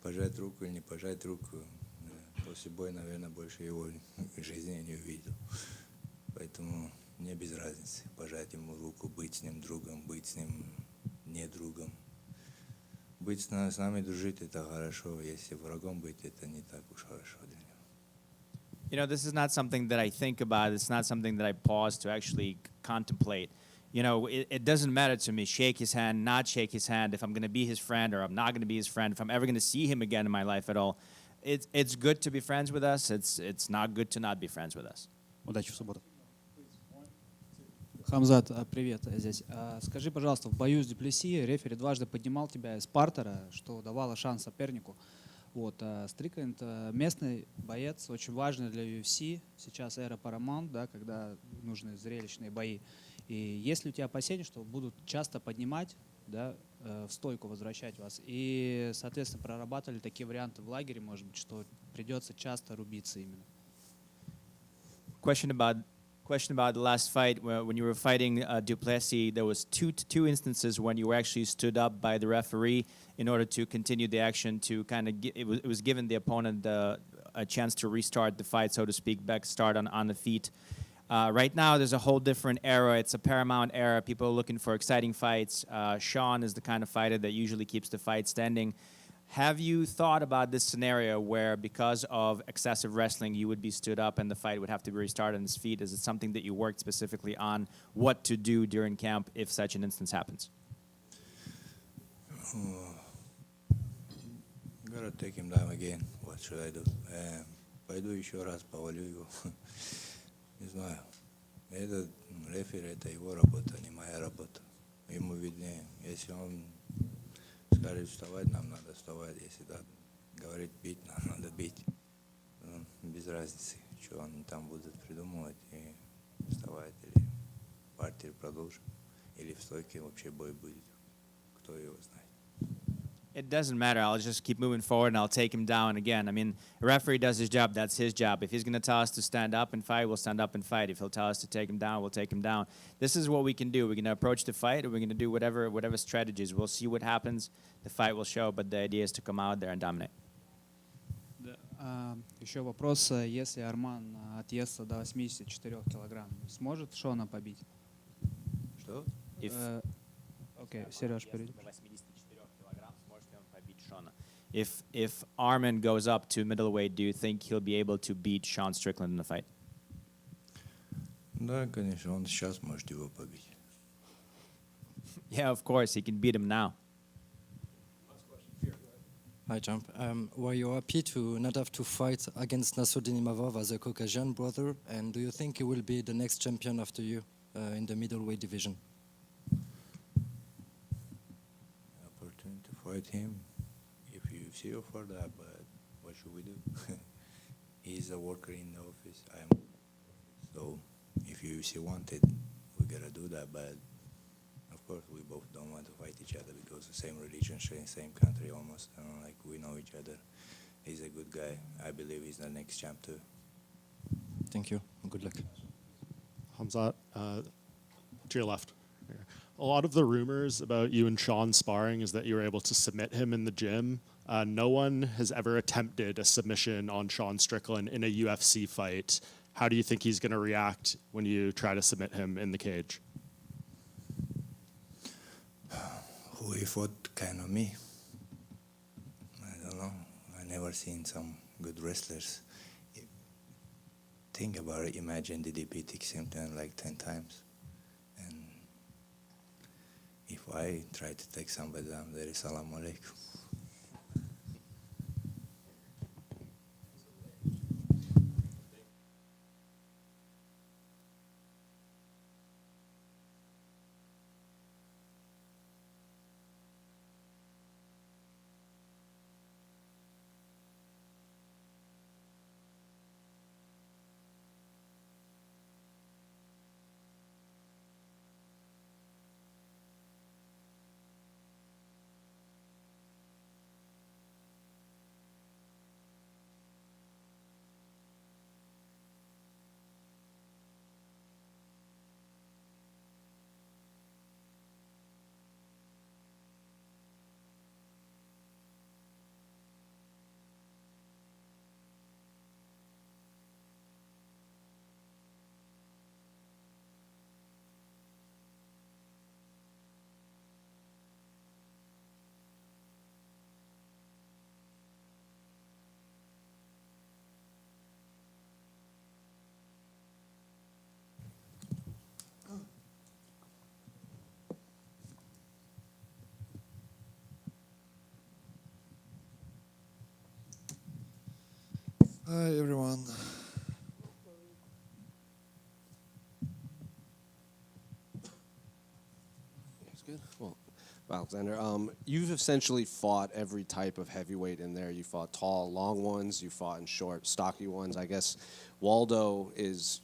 Пожать руку или не пожать руку. После боя, наверное, больше его в жизни я не увидел. Поэтому мне без разницы. Пожать ему руку, быть с ним другом, быть с ним не другом. Быть с нами дружить — это хорошо. Если врагом быть, это не так уж хорошо для него. This is not something that I think about. It's not something that I pause to actually contemplate. It doesn't matter to me, shake his hand, not shake his hand, if I'm going to be his friend or I'm not going to be his friend, if I'm ever going to see him again in my life at all. It's good to be friends with us. It's not good to not be friends with us. Удачи в субботу. Хамзат, привет, здесь. Скажи, пожалуйста, в бою с Дюплесси рефери дважды поднимал тебя из партера, что давало шанс сопернику. Стрикленд местный боец, очень важный для UFC. Сейчас эра Paramount, да, когда нужны зрелищные бои. И есть ли у тебя опасения, что будут часто поднимать, да, в стойку возвращать вас? И, соответственно, прорабатывали такие варианты в лагере, может быть, что придется часто рубиться именно? Question about the last fight when you were fighting Duplessis. There was two instances when you were actually stood up by the referee in order to continue the action, to kind of it was given the opponent a chance to restart the fight, so to speak, back start on the feet. Right now, there's a whole different era. It's a Paramount era. People are looking for exciting fights. Sean is the kind of fighter that usually keeps the fight standing. Have you thought about this scenario where, because of excessive wrestling, you would be stood up and the fight would have to be restarted on his feet? Is it something that you worked specifically on what to do during camp if such an instance happens? Gotta take him down again. What should I do? Пойду еще раз повалю его. Не знаю. Это рефери, это его работа, не моя работа. Ему виднее. Если он скажет вставать, нам надо вставать. Если да, говорит бить, нам надо бить. Без разницы, что он там будет придумывать и вставать или партию продолжим. Или в стойке вообще бой будет. Кто его знает. It doesn't matter. I'll just keep moving forward and I'll take him down again. I mean, a referee does his job. That's his job. If he's going to tell us to stand up and fight, we'll stand up and fight. If he'll tell us to take him down, we'll take him down. This is what we can do. We're going to approach the fight and we're going to do whatever strategies. We'll see what happens. The fight will show, but the idea is to come out there and dominate. Еще вопрос. Если Арман отъестся до 84 килограмм, сможет Шона побить? Что? Окей, Сереж, перейди. If Arman goes up to middleweight, do you think he'll be able to beat Sean Strickland in the fight? Да, конечно, он сейчас может его побить. Yeah, of course, he can beat him now. Hi, Jump. Were you happy to not have to fight against Nassourdine Imavov as a Caucasian brother? And do you think he will be the next champion after you in the middleweight division? Opportunity to fight him. If UFC offer that, but what should we do? He's a worker in the office. So if UFC wanted, we gotta do that. But of course, we both don't want to fight each other because the same religion, same country almost. Like we know each other. He's a good guy. I believe he's the next champ too. Thank you. Good luck. Khamzat, to your left. A lot of the rumors about you and Sean sparring is that you were able to submit him in the gym. No one has ever attempted a submission on Sean Strickland in a UFC fight. How do you think he's going to react when you try to submit him in the cage? Who he fought kind of me? I don't know. I never seen some good wrestlers. Think about it. Imagine the DP something like 10 times. And if I try to take somebody down, there is salam alaikum. Hi, everyone. That's good. Well, Alexander, you've essentially fought every type of heavyweight in there. You fought tall, long ones. You fought in short, stocky ones. I guess Waldo is,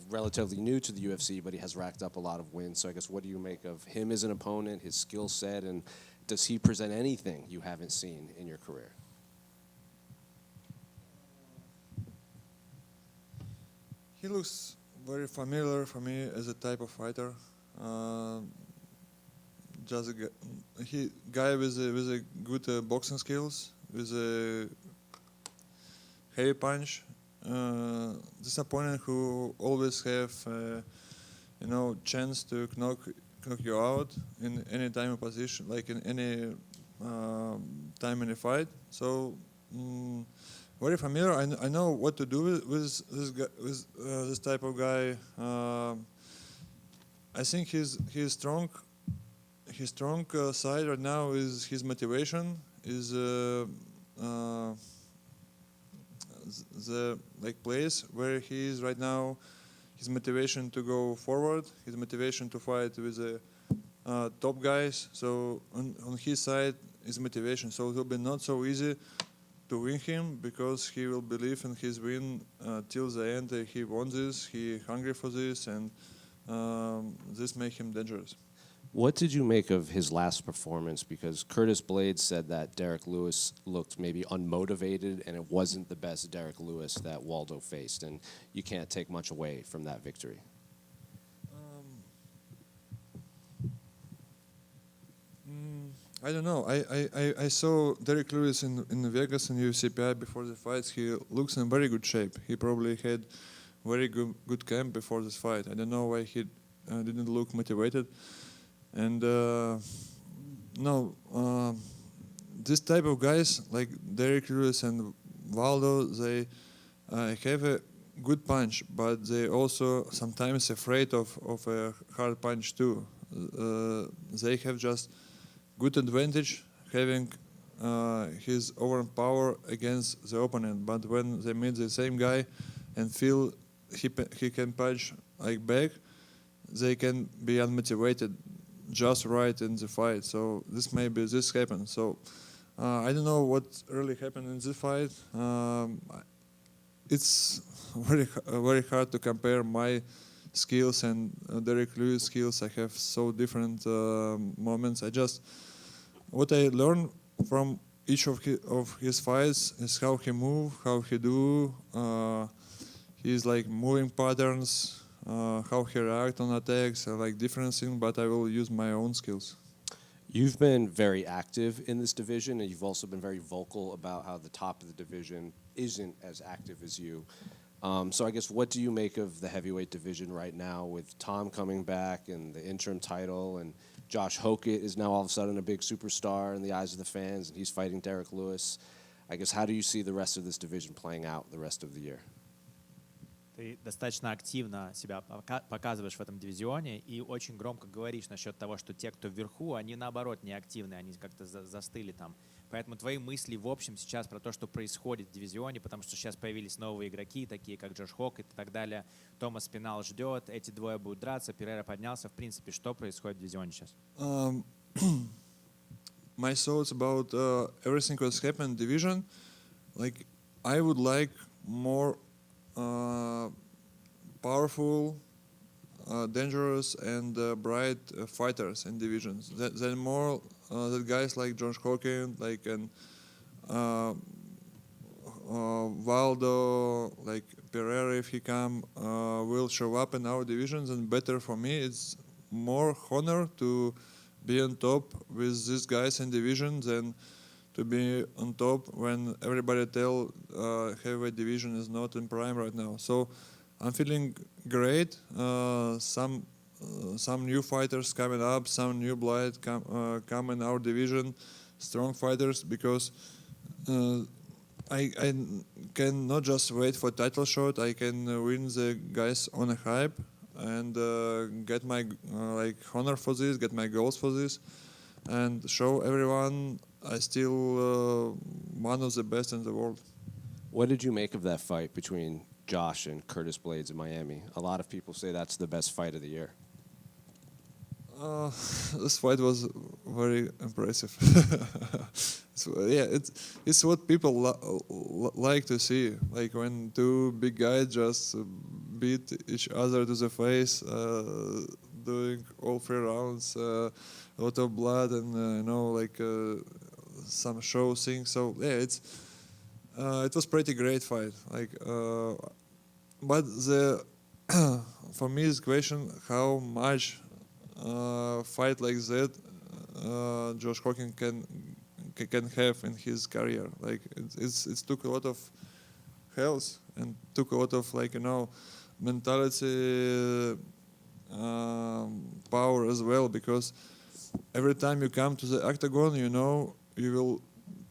relatively new to the UFC, but he has racked up a lot of wins. So I guess what do you make of him as an opponent, his skill set, and does he present anything you haven't seen in your career? He looks very familiar for me as a type of fighter. Just a guy with a good boxing skills, with a heavy punch, this opponent who always have chance to knock you out in any time of position, like in any time in a fight. So very familiar. I know what to do with this guy, with this type of guy. I think his strong side right now is his motivation, is the place where he is right now. His motivation to go forward, his motivation to fight with the top guys. So on his side is motivation. So it will be not so easy to win him, because he will believe in his win till the end. He wants this, he hungry for this, and this makes him dangerous. What did you make of his last performance? Because Curtis Blades said that Derek Lewis looked maybe unmotivated, and it wasn't the best Derek Lewis that Waldo faced, and you can't take much away from that victory. I don't know. I saw Derek Lewis in Vegas in UFCPI before the fights. He looks in very good shape. He probably had very good camp before this fight. I don't know why he didn't look motivated. And this type of guys like Derek Lewis and Waldo, they have a good punch, but they also sometimes afraid of a hard punch too. They have just good advantage having his overpower against the opponent, but when they meet the same guy and feel he can punch like back, they can be unmotivated just right in the fight. So this happened. So I don't know what really happened in this fight. It's very hard to compare my skills and Derek Lewis' skills. I have so different moments. What I learned from each of his fights is how he move, how he do. His like moving patterns, how he react on attacks, like different things. But I will use my own skills. You've been very active in this division, and you've also been very vocal about how the top of the division isn't as active as you. So I guess, what do you make of the heavyweight division right now with Tom coming back and the interim title, and Josh Hokett is now all of a sudden a big superstar in the eyes of the fans, and he's fighting Derek Lewis. I guess, how do you see the rest of this division playing out the rest of the year? Ты достаточно активно себя показываешь в этом дивизионе и очень громко говоришь насчет того, что те, кто вверху, они наоборот не активны, они как-то застыли там. Поэтому твои мысли в общем сейчас про то, что происходит в дивизионе, потому что сейчас появились новые игроки, такие как Джош Хокет и так далее. Томас Пинал ждет, эти двое будут драться, Перейра поднялся. В принципе, что происходит в дивизионе сейчас? My thoughts about everything that's happened in division, like I would like more powerful, dangerous, and bright fighters in divisions. Then more that guys like Josh Hawkins, like and Waldo, like Pereira, if he come, will show up in our divisions. And better for me, it's more honor to be on top with these guys in division than to be on top when everybody tell heavyweight division is not in prime right now. So I'm feeling great. Some new fighters coming up, some new blood come in our division, strong fighters, because I can not just wait for title shot. I can win the guys on a hype and get my honor for this, get my goals for this, and show everyone I still one of the best in the world. What did you make of that fight between Josh and Curtis Blades in Miami? A lot of people say that's the best fight of the year. This fight was very impressive. It's what people like to see. Like when two big guys just beat each other to the face, doing all 3 rounds, a lot of blood, and some show things. So it was pretty great fight. But for me is question how much fight like that Josh Hawkins can have in his career. Like it took a lot of health and took a lot of mentality, power as well, because every time you come to the octagon, you will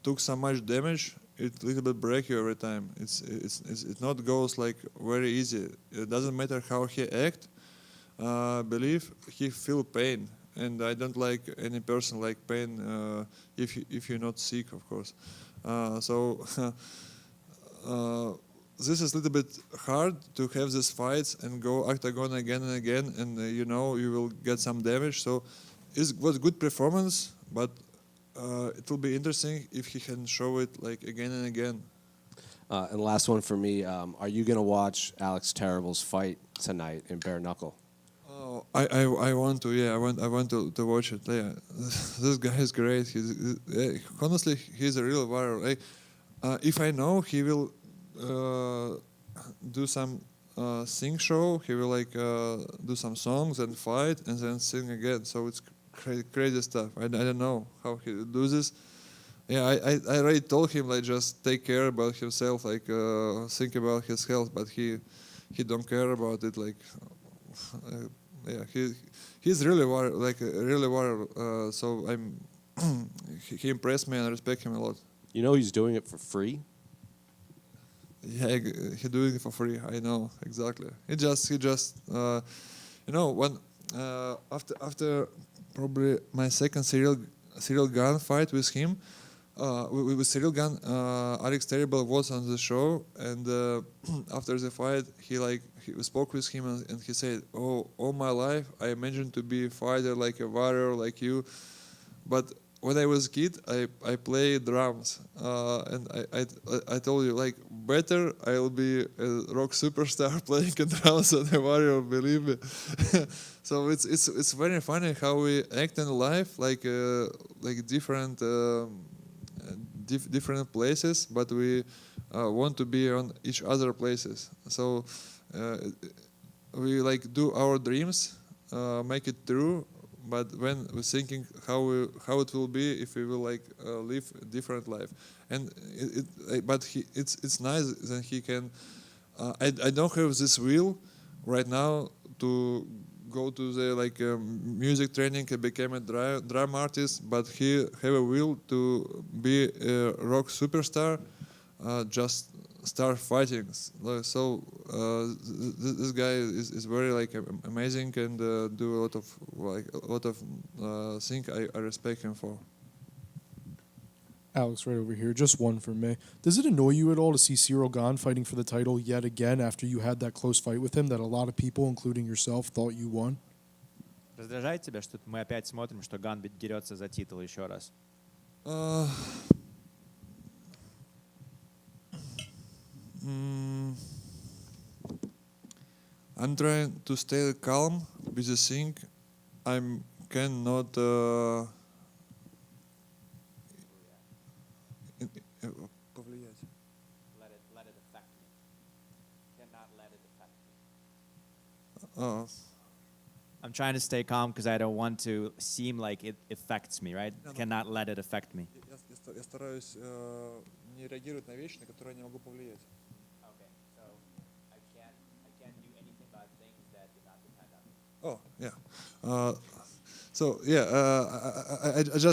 took so much damage. It little bit break you every time. It not goes very easy. It doesn't matter how he act. Believe he feel pain, and I don't like any person like pain if you're not sick, of course. So this is a little bit hard to have these fights and go octagon again and again, and you will get some damage. So it was good performance, but it will be interesting if he can show it again and again. And last one for me, are you going to watch Alex Terrible's fight tonight in bare knuckle? Oh, I want to, yeah, I want to watch it. Yeah, this guy is great. Honestly, he's a real warrior. If I know he will do some sing show, he will do some songs and fight and then sing again. So it's crazy stuff. I don't know how he do this. Yeah, I already told him just take care about himself, think about his health, but he don't care about it. Yeah, he's really really warrior. So he impressed me and I respect him a lot. He's doing it for free. Yeah, he doing it for free. I know exactly. He just when after probably my second serial gun fight with him, with serial gun, Alex Terrible was on the show, and after the fight, he spoke with him and he said, "Oh, all my life I imagined to be a fighter, like a warrior, like you, but when I was a kid, I played drums, and I told you better I'll be a rock superstar playing drums than a warrior, believe me." So it's very funny how we act in life different places, but we want to be on each other places. So we do our dreams, make it true. But when we're thinking how it will be if we will live a different life, and it's nice that he can. I don't have this will right now to go to the music training and become a drum artist, but he have a will to be a rock superstar. Just start fighting. So this guy is very amazing and do a lot of things I respect him for. Alex, right over here. Just one for me. Does it annoy you at all to see Ciryl Gane fighting for the title yet again after you had that close fight with him that a lot of people, including yourself, thought you won? Раздражает тебя, что мы опять смотрим, что Ган дерется за титул еще раз? I'm trying to stay calm with the thing. I cannot повлиять. Let it affect me. Cannot let it affect me. I'm trying to stay calm because I don't want to seem like it affects me, right? Cannot let it affect me. Я стараюсь не реагировать на вещи, на которые я не могу повлиять. Okay, so I can't do anything about things that do not depend on me. Oh, yeah. So yeah,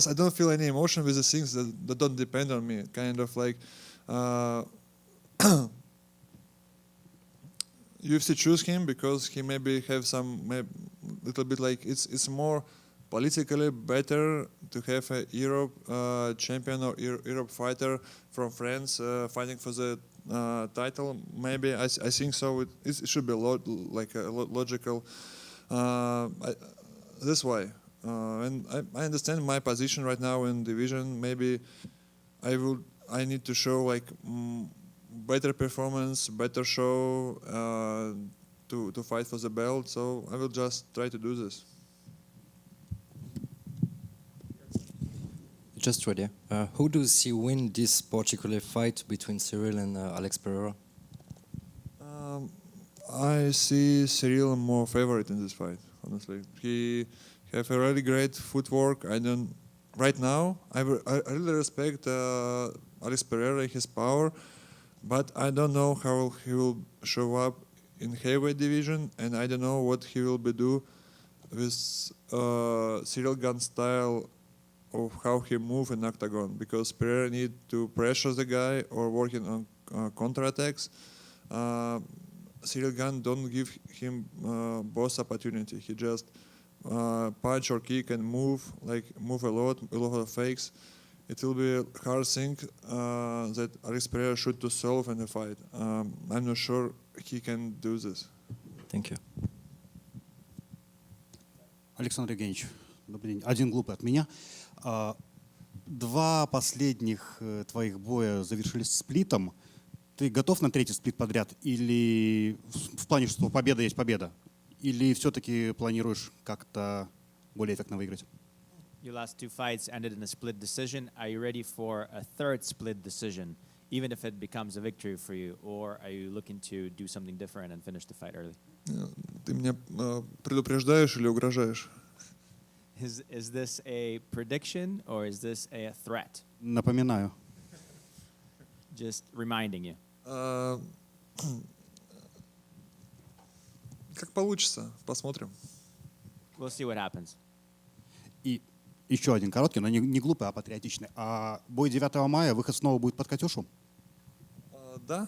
I don't feel any emotion with the things that don't depend on me. Kind of UFC choose him because he maybe have some little bit it's more politically better to have a Europe champion or Europe fighter from France fighting for the title. Maybe I think so. It should be logical. This way. And I understand my position right now in division. Maybe I need to show better performance, better show to fight for the belt. So I will just try to do this. Just right here. Who do you see win this particular fight between Ciryl and Alex Pereira? I see Ciryl more favorite in this fight. Honestly, he have a really great footwork. Right now, I really respect Alex Pereira, his power, but I don't know how he will show up in heavyweight division, and I don't know what he will be do with serial gun style of how he move in octagon, because Pereira need to pressure the guy or working on counterattacks. Serial gun don't give him both opportunity. He just punch or kick and move a lot of fakes. It will be a hard thing that Alex Pereira should to solve in the fight. I'm not sure he can do this. Thank you. Александр Евгеньевич, добрый день. Один глупый от меня. Два последних твоих боя завершились сплитом. Ты готов на третий сплит подряд? Или в плане, что победа есть победа? Или все-таки планируешь как-то более эффектно выиграть? Your last two fights ended in a split decision. Are you ready for a third split decision, even if it becomes a victory for you? Or are you looking to do something different and finish the fight early? Ты меня предупреждаешь или угрожаешь? Is this a prediction or is this a threat? Напоминаю. Just reminding you. Как получится, посмотрим. We'll see what happens. И еще один короткий, но не глупый, а патриотичный. А бой 9 мая, выход снова будет под Катюшу? Да.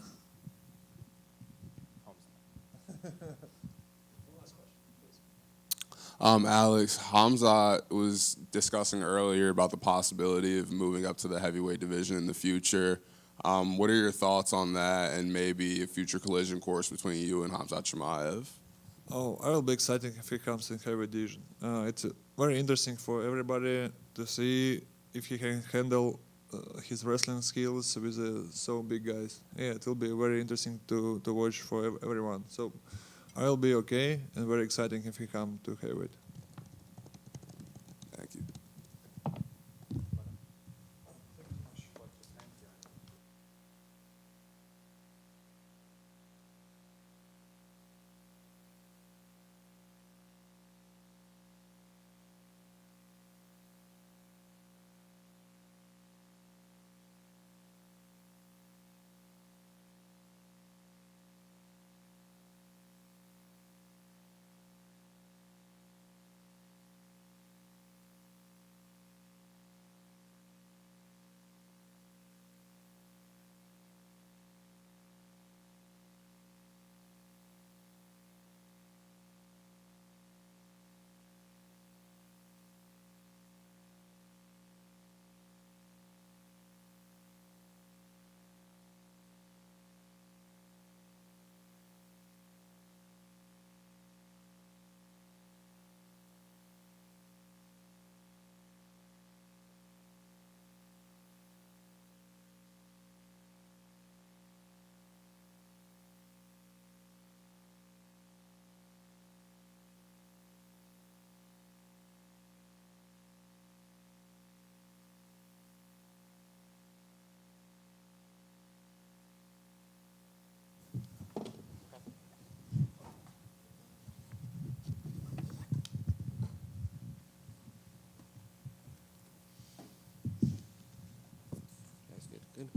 Alex, Khamzat was discussing earlier about the possibility of moving up to the heavyweight division in the future. What are your thoughts on that and maybe a future collision course between you and Khamzat Chimaev? Oh, I will be excited if he comes in heavyweight division. It's very interesting for everybody to see if he can handle his wrestling skills with so big guys. Yeah, it will be very interesting to watch for everyone. So I'll be okay and very exciting if he come to heavyweight. Thank you.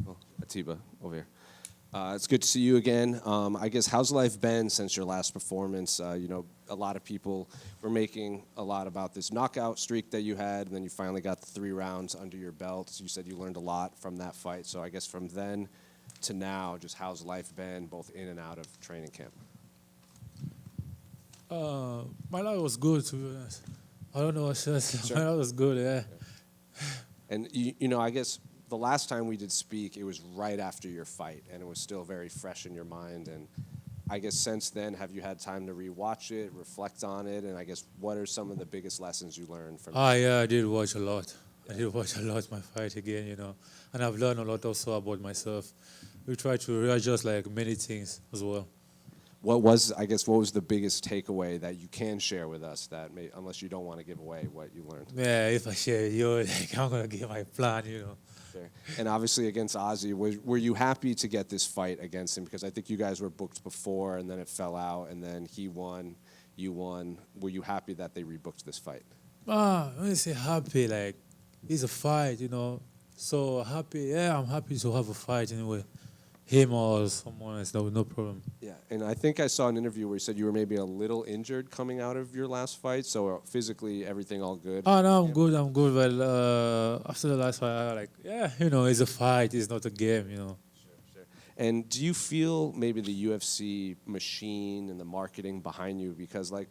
Oh, Ateba over here. It's good to see you again. I guess how's life been since your last performance? You know, a lot of people were making a lot about this knockout streak that you had, and then you finally got the 3 rounds under your belt. So you said you learned a lot from that fight. So I guess from then to now, just how's life been, both in and out of training camp? My life was good, to be honest. I don't know what to say. Sure. My life was good, yeah. And you know, I guess the last time we did speak, it was right after your fight, and it was still very fresh in your mind. And I guess since then, have you had time to rewatch it, reflect on it, and I guess what are some of the biggest lessons you learned from? Yeah, I did watch a lot. I did watch a lot my fight again, you know, and I've learned a lot also about myself. We try to readjust like many things as well. What was the biggest takeaway that you can share with us that unless you don't want to give away what you learned? Yeah, if I share with you, like, I'm gonna give my plan, you know. Sure. And obviously against Ozzy, were you happy to get this fight against him? Because I think you guys were booked before, and then it fell out, and then he won, you won. Were you happy that they rebooked this fight? When you say happy, like, it's a fight, you know. So happy, yeah, I'm happy to have a fight anyway. him or someone else, no problem. Yeah, and I think I saw an interview where you said you were maybe a little injured coming out of your last fight. So physically, everything all good? Oh no, I'm good. I'm good. Well, after the last fight, I was like, yeah, it's a fight. It's not a game. And do you feel maybe the UFC machine and the marketing behind you? Because like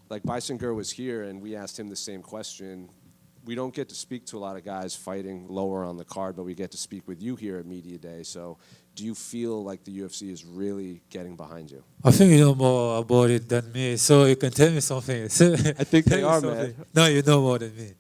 Baisangur was here and we asked him the same question. We don't get to speak to a lot of guys fighting lower on the card, but we get to speak with you here at Media Day. So do you feel like the UFC is really getting behind you? I think you know more about it than me, so you can tell me something. I think they are, man. No, you know more than me.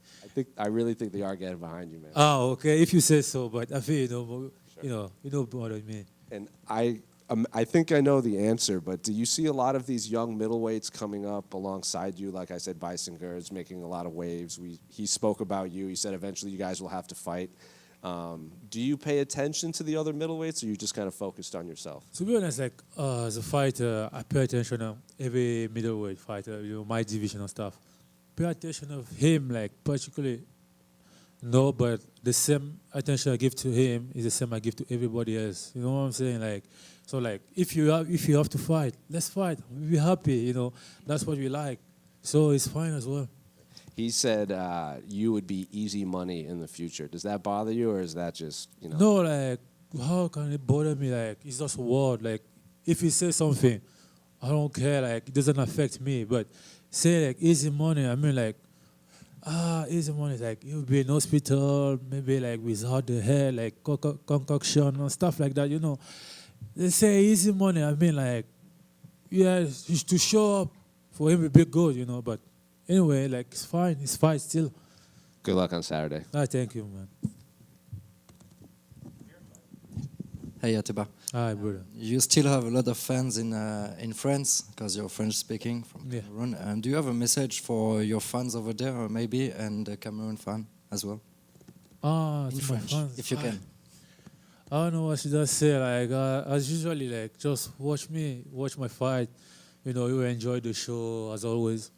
I really think they are getting behind you, man. Oh, okay. If you say so, but I feel you know more. You know more than me. And I think I know the answer, but do you see a lot of these young middleweights coming up alongside you? Like I said, Baisangur is making a lot of waves. He spoke about you. He said eventually you guys will have to fight. Do you pay attention to the other middleweights, or are you just kind of focused on yourself? To be honest, like as a fighter, I pay attention to every middleweight fighter, my division and stuff. Pay attention of him, like particularly. No, but the same attention I give to him is the same I give to everybody else. You know what I'm saying? Like, if you have to fight, let's fight. We'll be happy. That's what we like. So it's fine as well. He said you would be easy money in the future. Does that bother you, or is that just No, like how can it bother me? Like it's just a word. Like if you say something, I don't care. Like it doesn't affect me. But say like easy money. I mean like. Easy money, like you'll be in hospital, maybe like without the hair, like concoction and stuff like that, They say easy money, I mean like, yeah, it's to show up for him to be good, but anyway, like it's fine still. Good luck on Saturday. Thank you, man. Hey Ateba. Hi, brother. You still have a lot of fans in France because you're French speaking from Cameroon. And do you have a message for your fans over there, or maybe, and the Cameroon fan as well? In French, if you can. I don't know what should I say. Like as usually, like just watch my fight. You enjoy the show as always.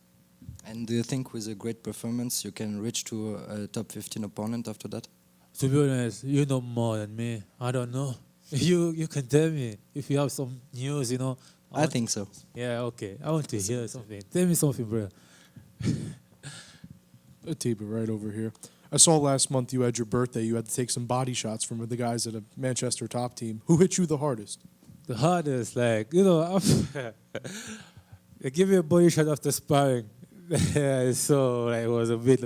And do you think with a great performance you can reach to a top 15 opponent after that? To be honest, you know more than me. I don't know. You can tell me if you have some news, I think so. Yeah, okay. I want to hear something. Tell me something, bro. Ateba, right over here. I saw last month you had your birthday. You had to take some body shots from the guys at a Manchester top team. Who hit you the hardest? The hardest, like, they give me a body shot after sparring. So like, it was a bit,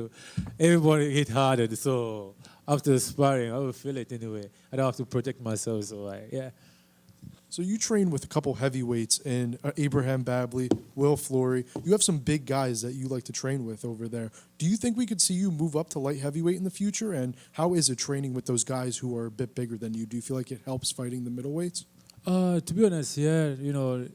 everybody hit harder. So after sparring, I will feel it anyway. I don't have to protect myself, so yeah. So you train with a couple heavyweights in Abraham Babley, Will Flory. You have some big guys that you like to train with over there. Do you think we could see you move up to light heavyweight in the future? And how is it training with those guys who are a bit bigger than you? Do you feel like it helps fighting the middleweights? To be honest, yeah,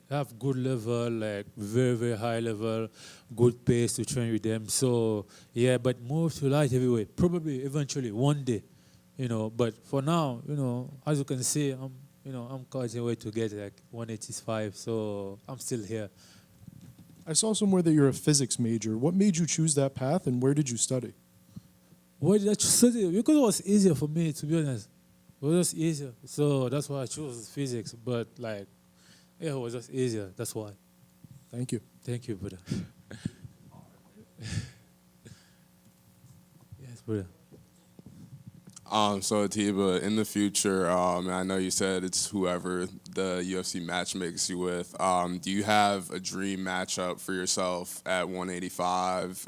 have good level, like very, very high level, good pace to train with them. So, yeah, but move to light heavyweight, probably eventually, one day, But for now, as you can see, I'm cutting away to get like 185, so I'm still here. I saw somewhere that you're a physics major. What made you choose that path, and where did you study? Why did I study? Because it was easier for me, to be honest. It was just easier. So that's why I chose physics. But it was just easier. That's why. Thank you. Thank you, brother. Yes, brother. So Ateba, in the future, I know you said it's whoever the UFC match makes you with. Do you have a dream matchup for yourself at 185?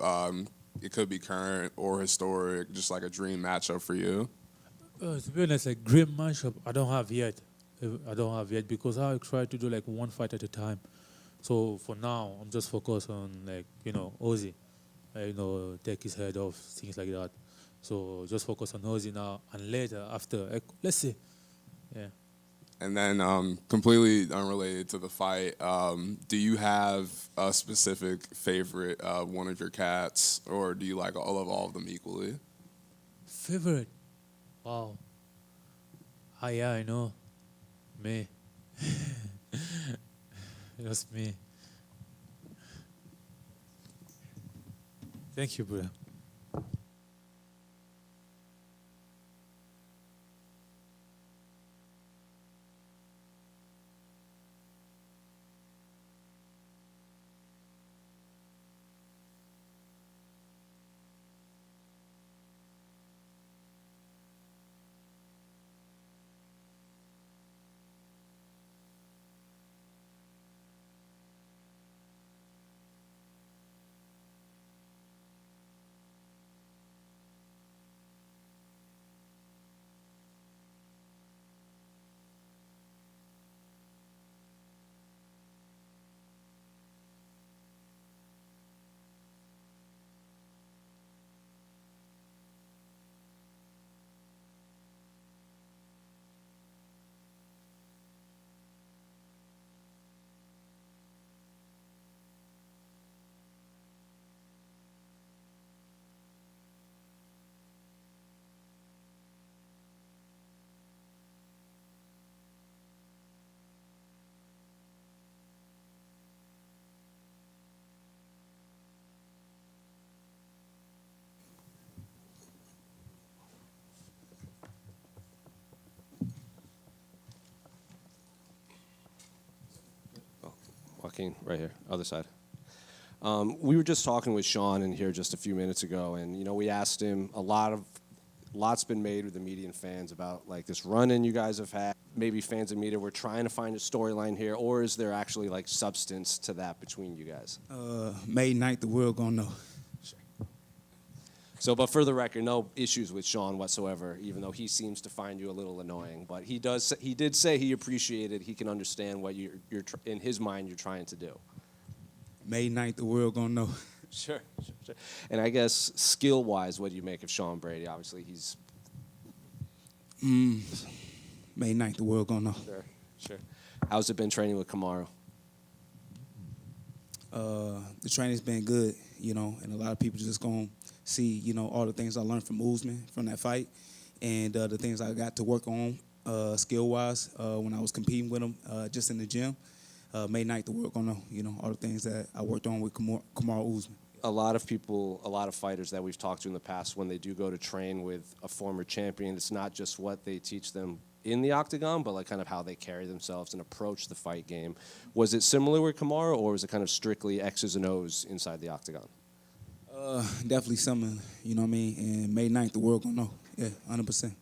It could be current or historic, just like a dream matchup for you. To be honest, like dream matchup, I don't have yet. Because I try to do like one fight at a time. So for now, I'm just focused on Ozzy. Take his head off, things like that. So just focus on Ozzy now, and later after, let's see. Yeah. And then completely unrelated to the fight, do you have a specific favorite one of your cats, or do you like all of them equally? Favorite? Wow. Yeah, I know. Me. Just me. Thank you, brother. Joaquin, right here, other side. We were just talking with Sean in here just a few minutes ago, and we asked him lots been made with the media and fans about like this run-in you guys have had. Maybe fans and media were trying to find a storyline here, or is there actually like substance to that between you guys? May 9th, the world gonna know. So, but for the record, no issues with Sean whatsoever, even though he seems to find you a little annoying. But he did say he appreciated, he can understand what you're in his mind you're trying to do. May 9th, the world gonna know. Sure. And I guess skill-wise, what do you make of Sean Brady? Obviously, he's... May 9th, the world gonna know. Sure. How's it been training with Kamaru? The training's been good, and a lot of people just gonna see, all the things I learned from Usman, from that fight, and the things I got to work on skill-wise when I was competing with him just in the gym. May 9th, the world gonna know, all the things that I worked on with Kamaru Usman. A lot of fighters that we've talked to in the past, when they do go to train with a former champion, it's not just what they teach them in the octagon, but like kind of how they carry themselves and approach the fight game. Was it similar with Kamaru, or was it kind of strictly X's and O's inside the octagon? Definitely something, you know what I mean? And May 9th, the world gonna know. Yeah, 100%.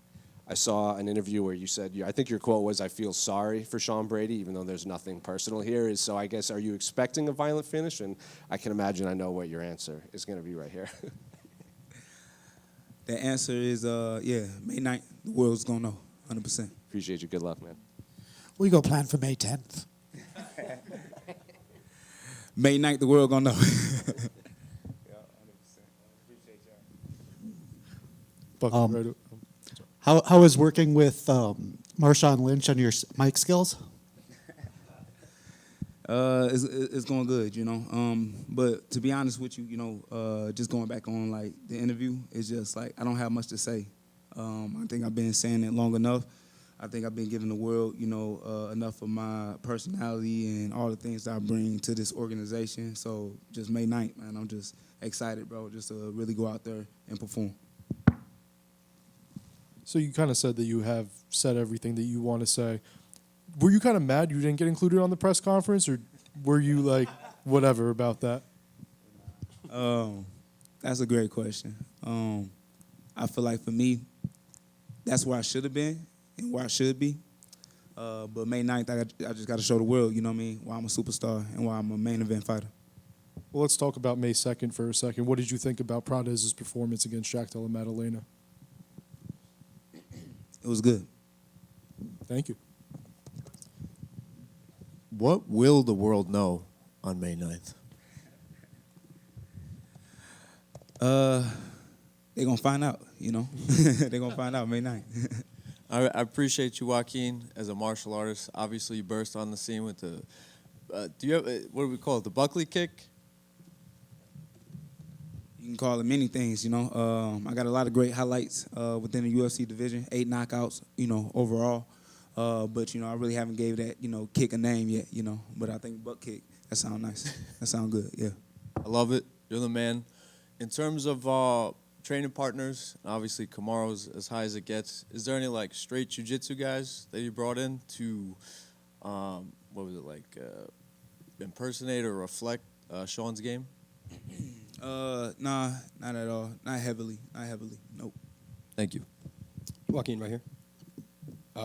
I saw an interview where you said, I think your quote was, "I feel sorry for Sean Brady," even though there's nothing personal here. So I guess, are you expecting a violent finish? And I can imagine I know what your answer is going to be right here. The answer is, May 9th, the world's gonna know, 100%. Appreciate you. Good luck, man. What you got planned for May 10th? May 9th, the world gonna know. How is working with Marshawn Lynch on your mic skills? It's going good, But to be honest with you, just going back on like the interview, it's just like I don't have much to say. I think I've been saying it long enough. I think I've been giving the world, enough of my personality and all the things that I bring to this organization. So just May 9th, man, I'm just excited, bro, just to really go out there and perform. So you kind of said that you have said everything that you want to say. Were you kind of mad you didn't get included on the press conference, or were you like whatever about that? That's a great question. I feel like for me, that's where I should have been and where I should be. But May 9th, I just got to show the world, why I'm a superstar and why I'm a main event fighter. Well, let's talk about May 2nd for a second. What did you think about Pradez's performance against Jack Della Maddalena? It was good. Thank you. What will the world know on May 9th? They're going to find out, They're going to find out May 9th. I appreciate you, Joaquin, as a martial artist. Obviously, you burst on the scene with the, do you have, what do we call it, the Buckley kick? You can call it many things, I got a lot of great highlights within the UFC division, 8 knockouts, overall. But, I really haven't gave that, kick a name yet, But I think butt kick, that sound nice. That sound good, yeah. I love it. You're the man. In terms of training partners, obviously Kamaru's as high as it gets. Is there any, like, straight jiu-jitsu guys that you brought in to, impersonate or reflect Sean's game? Nah, not at all. Not heavily. Nope. Thank you. Joaquin, right here.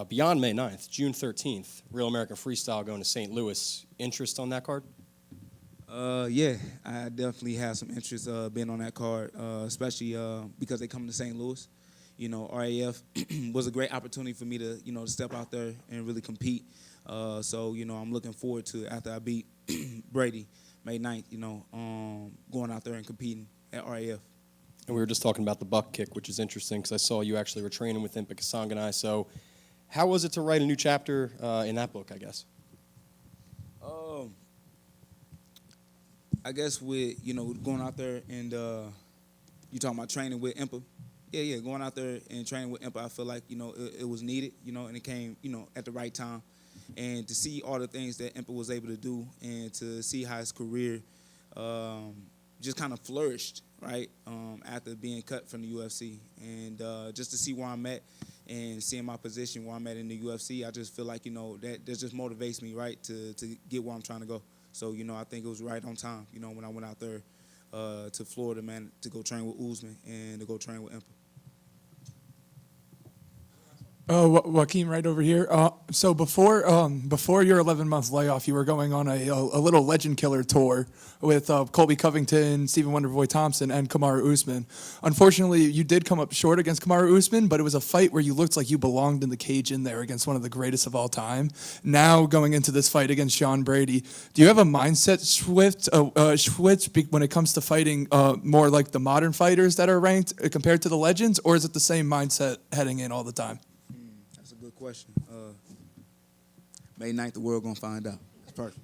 Beyond May 9th, June 13th, Real American Freestyle going to St. Louis. Interest on that card? Yeah, I definitely have some interest being on that card, especially because they come to St. Louis. RAF was a great opportunity for me to, to step out there and really compete. So, I'm looking forward to, after I beat Brady, May 9th, going out there and competing at RAF. And we were just talking about the buck kick, which is interesting because I saw you actually were training with Impa Kasanganai. So how was it to write a new chapter in that book, I guess? I guess with, going out there and you talking about training with Impa. Yeah, going out there and training with Impa, I feel like, it was needed, and it came, at the right time. And to see all the things that Impa was able to do and to see how his career just kind of flourished, right, after being cut from the UFC. And just to see where I'm at and seeing my position where I'm at in the UFC, I just feel like, that just motivates me, right, to get where I'm trying to go. So, I think it was right on time, when I went out there to Florida, man, to go train with Usman and to go train with Impa. Joaquin, right over here. So before your 11-month layoff, you were going on a little legend killer tour with Colby Covington, Stephen Wonderboy Thompson, and Kamaru Usman. Unfortunately, you did come up short against Kamaru Usman, but it was a fight where you looked like you belonged in the cage in there against one of the greatest of all time. Now going into this fight against Sean Brady, do you have a mindset switch when it comes to fighting more like the modern fighters that are ranked compared to the legends, or is it the same mindset heading in all the time? That's a good question. May 9th, the world gonna find out. That's perfect.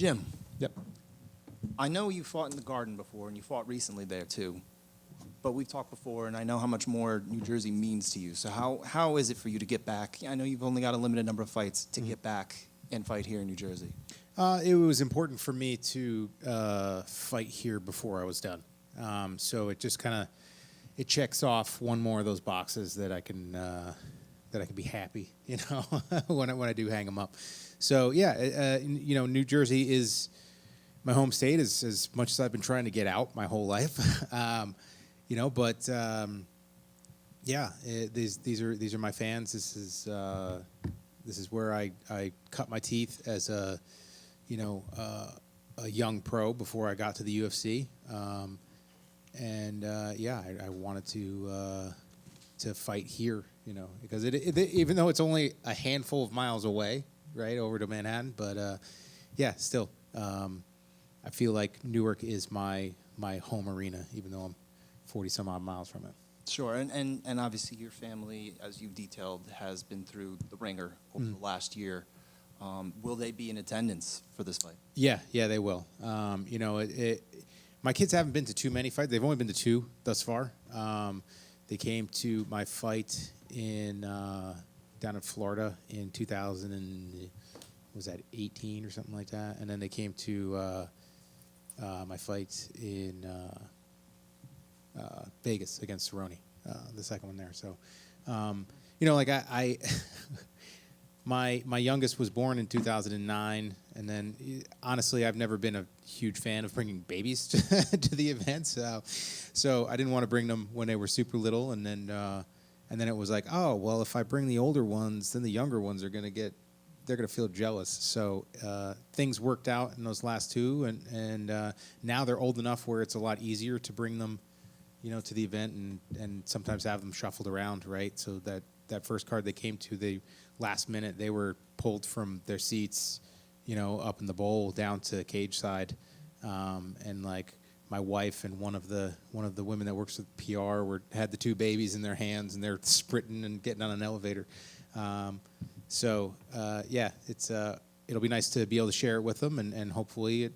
Jim. Yep. I know you fought in the Garden before, and you fought recently there too. But we've talked before, and I know how much more New Jersey means to you. So how is it for you to get back? I know you've only got a limited number of fights to get back and fight here in New Jersey. It was important for me to fight here before I was done. So it just kind of it checks off one more of those boxes that I can be happy, you know, when I do hang them up. So yeah, you know, New Jersey is my home state as much as I've been trying to get out my whole life. You know, but yeah, these are my fans. This is where I cut my teeth as a young pro before I got to the UFC. Yeah, I wanted to fight here, you know, because even though it's only a handful of miles away, right, over to Manhattan, but yeah, still, I feel like Newark is my home arena, even though I'm 40 some odd miles from it. Sure, and obviously your family, as you've detailed, has been through the ringer over the last year. Will they be in attendance for this fight? Yeah, they will. You know, my kids haven't been to too many fights. They've only been to 2 thus far. They came to my fight down in Florida in 2018 or something like that, and then they came to my fight in Vegas against Cerrone, the second one there. So, you know, like I my youngest was born in 2009, and then honestly, I've never been a huge fan of bringing babies to the events. So I didn't want to bring them when they were super little, and then it was like, oh well, if I bring the older ones, then the younger ones are they're gonna feel jealous. So things worked out in those last 2, and now they're old enough where it's a lot easier to bring them, you know, to the event and sometimes have them shuffled around, right? So that first card they came to, the last minute they were pulled from their seats, you know, up in the bowl down to cage side, and like my wife and one of the women that works with PR had the 2 babies in their hands, and they're sprinting and getting on an elevator. So yeah, it'll be nice to be able to share it with them, and hopefully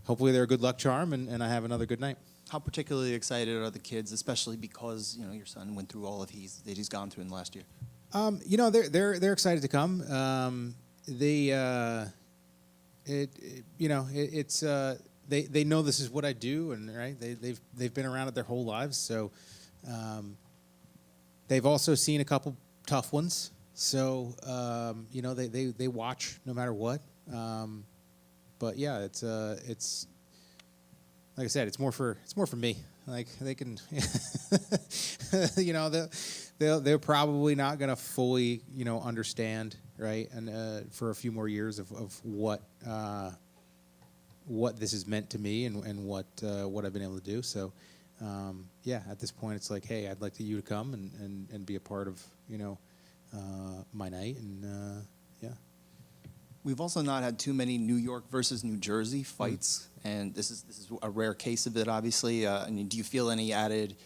they're a good luck charm, and I have another good night. How particularly excited are the kids, especially because, you know, your son went through all that he's gone through in the last year? You know, they're excited to come. They know this is what I do, and right, they've been around it their whole lives. So they've also seen a couple tough ones. So you know, they watch no matter what. But yeah, it's like I said, it's more for me. Like they can, you know, they're probably not gonna fully, you know, understand, right? And for a few more years of what this has meant to me and what I've been able to do. So yeah, at this point, it's like, hey, I'd like you to come and be a part of, you know, my night, and yeah. We've also not had too many New York versus New Jersey fights, and this is a rare case of it, obviously. I mean, do you feel any added,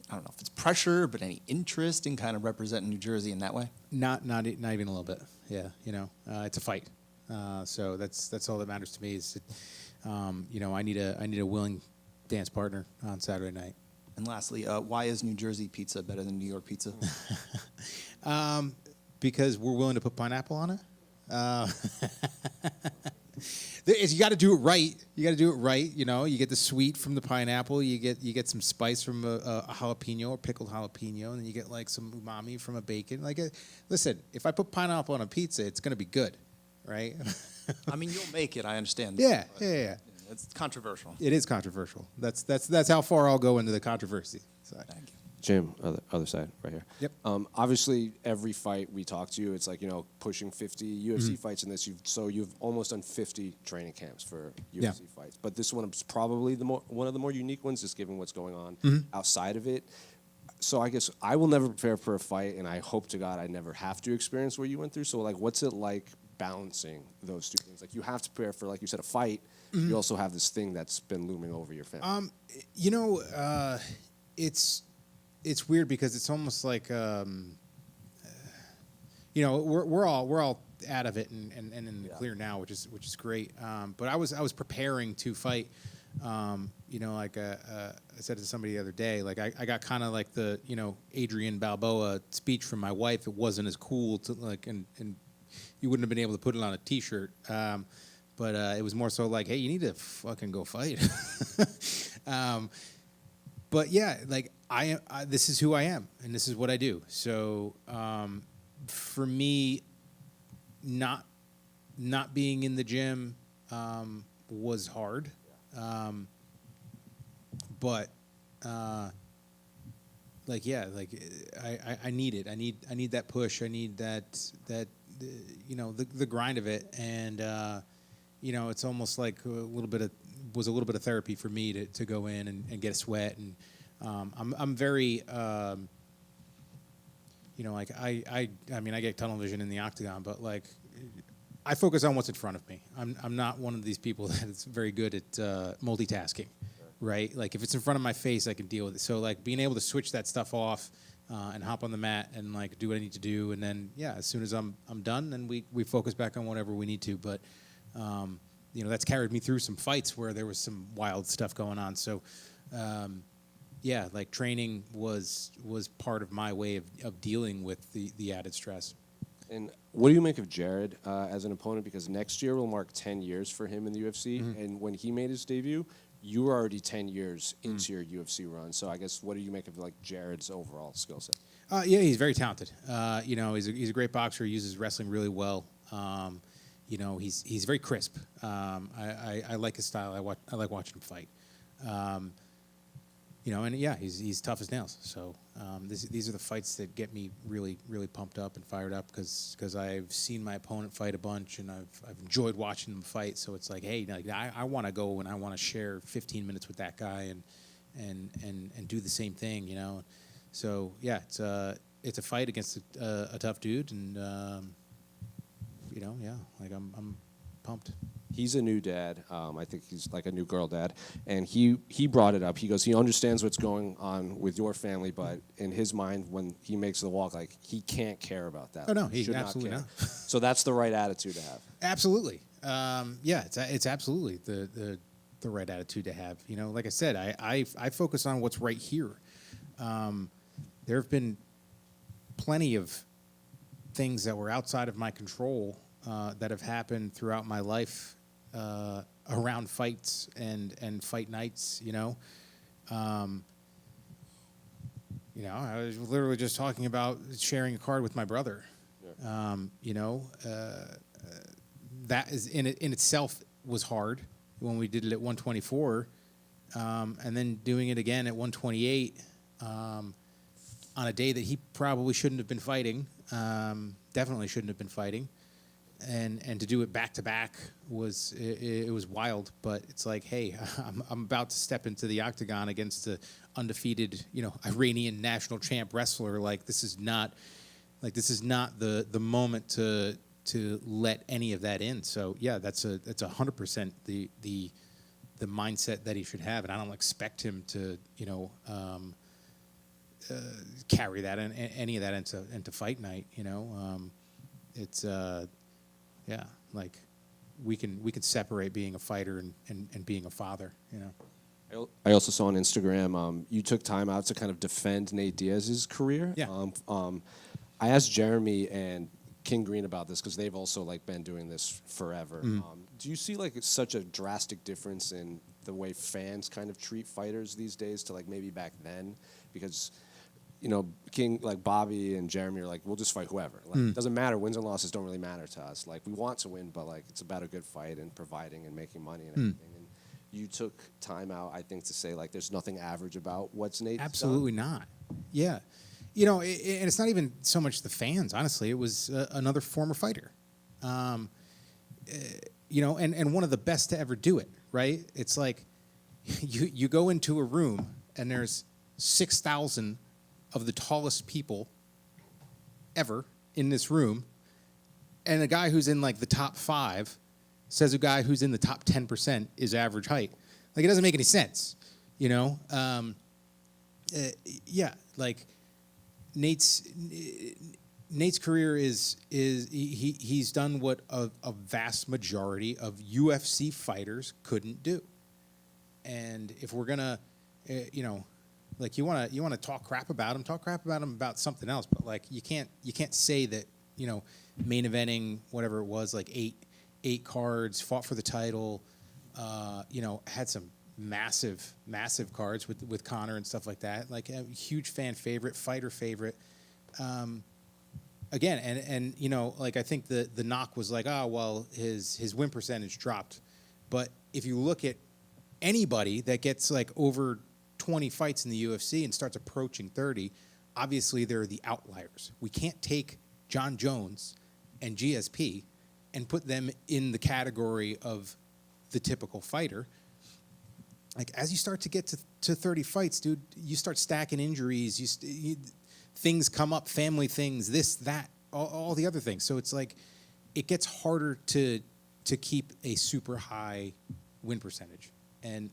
I don't know if it's pressure, but any interest in kind of representing New Jersey in that way? Not even a little bit. Yeah, you know, it's a fight, so that's all that matters to me. Is you know, I need a willing dance partner on Saturday night. And lastly, why is New Jersey pizza better than New York pizza? Because we're willing to put pineapple on it. You got to do it right. You know, you get the sweet from the pineapple. You get some spice from a jalapeno or pickled jalapeno, and then you get like some umami from a bacon. Like, listen, if I put pineapple on a pizza, it's gonna be good, right? I mean, you'll make it. I understand. Yeah. It's controversial. It is controversial. That's how far I'll go into the controversy. So. Thank you. Jim, other side, right here. Yep. Obviously, every fight we talk to you, it's like, you know, pushing 50 UFC fights in this. You've almost done 50 training camps for UFC fights. But this one is probably one of the more unique ones, just given what's going on outside of it. So I guess I will never prepare for a fight, and I hope to God I never have to experience what you went through. So, like, what's it like balancing those 2 things? Like, you have to prepare for, like you said, a fight. You also have this thing that's been looming over your family. You know, it's weird because it's almost like, you know, we're all out of it and in the clear now, which is great. But I was preparing to fight. Like I said to somebody the other day, like I got kind of like the Adrian Balboa speech from my wife. It wasn't as cool to like and you wouldn't have been able to put it on a T-shirt. But it was more so like, hey, you need to fucking go fight. But yeah, like I this is who I am and this is what I do. So for me, not being in the gym was hard. But like yeah, like I need it. I need that push. I need that the grind of it, and it's almost like a little bit of therapy for me to go in and get a sweat, and I'm very like I mean I get tunnel vision in the octagon, but like I focus on what's in front of me. I'm not one of these people that's very good at multitasking, right? Like if it's in front of my face, I can deal with it. So like being able to switch that stuff off and hop on the mat and like do what I need to do, and then yeah, as soon as I'm done, then we focus back on whatever we need to. But that's carried me through some fights where there was some wild stuff going on. So yeah, like training was part of my way of dealing with the added stress. And what do you make of Jared as an opponent? Because next year will mark 10 years for him in the UFC. Mm-hmm. And when he made his debut, you were already 10 years into your UFC run. So I guess what do you make of like Jared's overall skill set? Yeah, he's very talented. He's a great boxer. He uses wrestling really well. He's very crisp. I like his style. I like watching him fight. And yeah, he's tough as nails. So these are the fights that get me really, really pumped up and fired up because I've seen my opponent fight a bunch and I've enjoyed watching them fight. So it's like, hey, like I want to go and I want to share 15 minutes with that guy and do the same thing, So yeah, it's a fight against a tough dude, and yeah, like I'm pumped. He's a new dad. I think he's like a new girl dad. And he brought it up. He goes, he understands what's going on with your family, but in his mind, when he makes the walk, like he can't care about that. Oh, no, he he absolutely not. So that's the right attitude to have. Absolutely. Yeah, it's absolutely the right attitude to have. Like I said, I focus on what's right here. There have been plenty of things that were outside of my control that have happened throughout my life around fights and fight nights, I was literally just talking about sharing a card with my brother. Yeah. That is in itself was hard when we did it at 124, and then doing it again at 128 on a day that he probably shouldn't have been fighting, definitely shouldn't have been fighting. And to do it back to back was wild, but it's like, hey, I'm about to step into the octagon against the undefeated, Iranian national champ wrestler. Like this is not the moment to let any of that in. So yeah, that's 100% the mindset that he should have, and I don't expect him to carry that and any of that into fight night. It's yeah, like we can separate being a fighter and being a father, I also saw on Instagram you took time out to kind of defend Nate Diaz's career. Yeah. I asked Jeremy and King Green about this because they've also like been doing this forever. Do you see like such a drastic difference in the way fans kind of treat fighters these days to like maybe back then? Because King, like Bobby and Jeremy are like, we'll just fight whoever. Like, it doesn't matter. Wins and losses don't really matter to us. Like, we want to win, but like, it's about a good fight and providing and making money and everything. And you took time out, I think, to say like, there's nothing average about what's Nate's Absolutely done. not. Yeah, and it's not even so much the fans. Honestly, it was another former fighter. And one of the best to ever do it. Right? It's like you go into a room and there's 6,000 of the tallest people ever in this room, and a guy who's in like the top 5 says a guy who's in the top 10% is average height. Like it doesn't make any sense, Yeah, like Nate's Nate's career is he's done what a vast majority of UFC fighters couldn't do. And if we're gonna, like you wanna talk crap about him, about something else. But like you can't say that main eventing whatever it was, like eight cards, fought for the title, had some massive cards with Conor and stuff like that. Like a huge fan favorite, fighter favorite. Again, and like I think the knock was like, oh well, his win percentage dropped. But if you look at anybody that gets like over 20 fights in the UFC and starts approaching 30, obviously they're the outliers. We can't take John Jones and GSP and put them in the category of the typical fighter. Like as you start to get to 30 fights, dude, you start stacking injuries. Things come up, family things, this, that, all the other things. So it's like it gets harder to keep a super high win percentage, and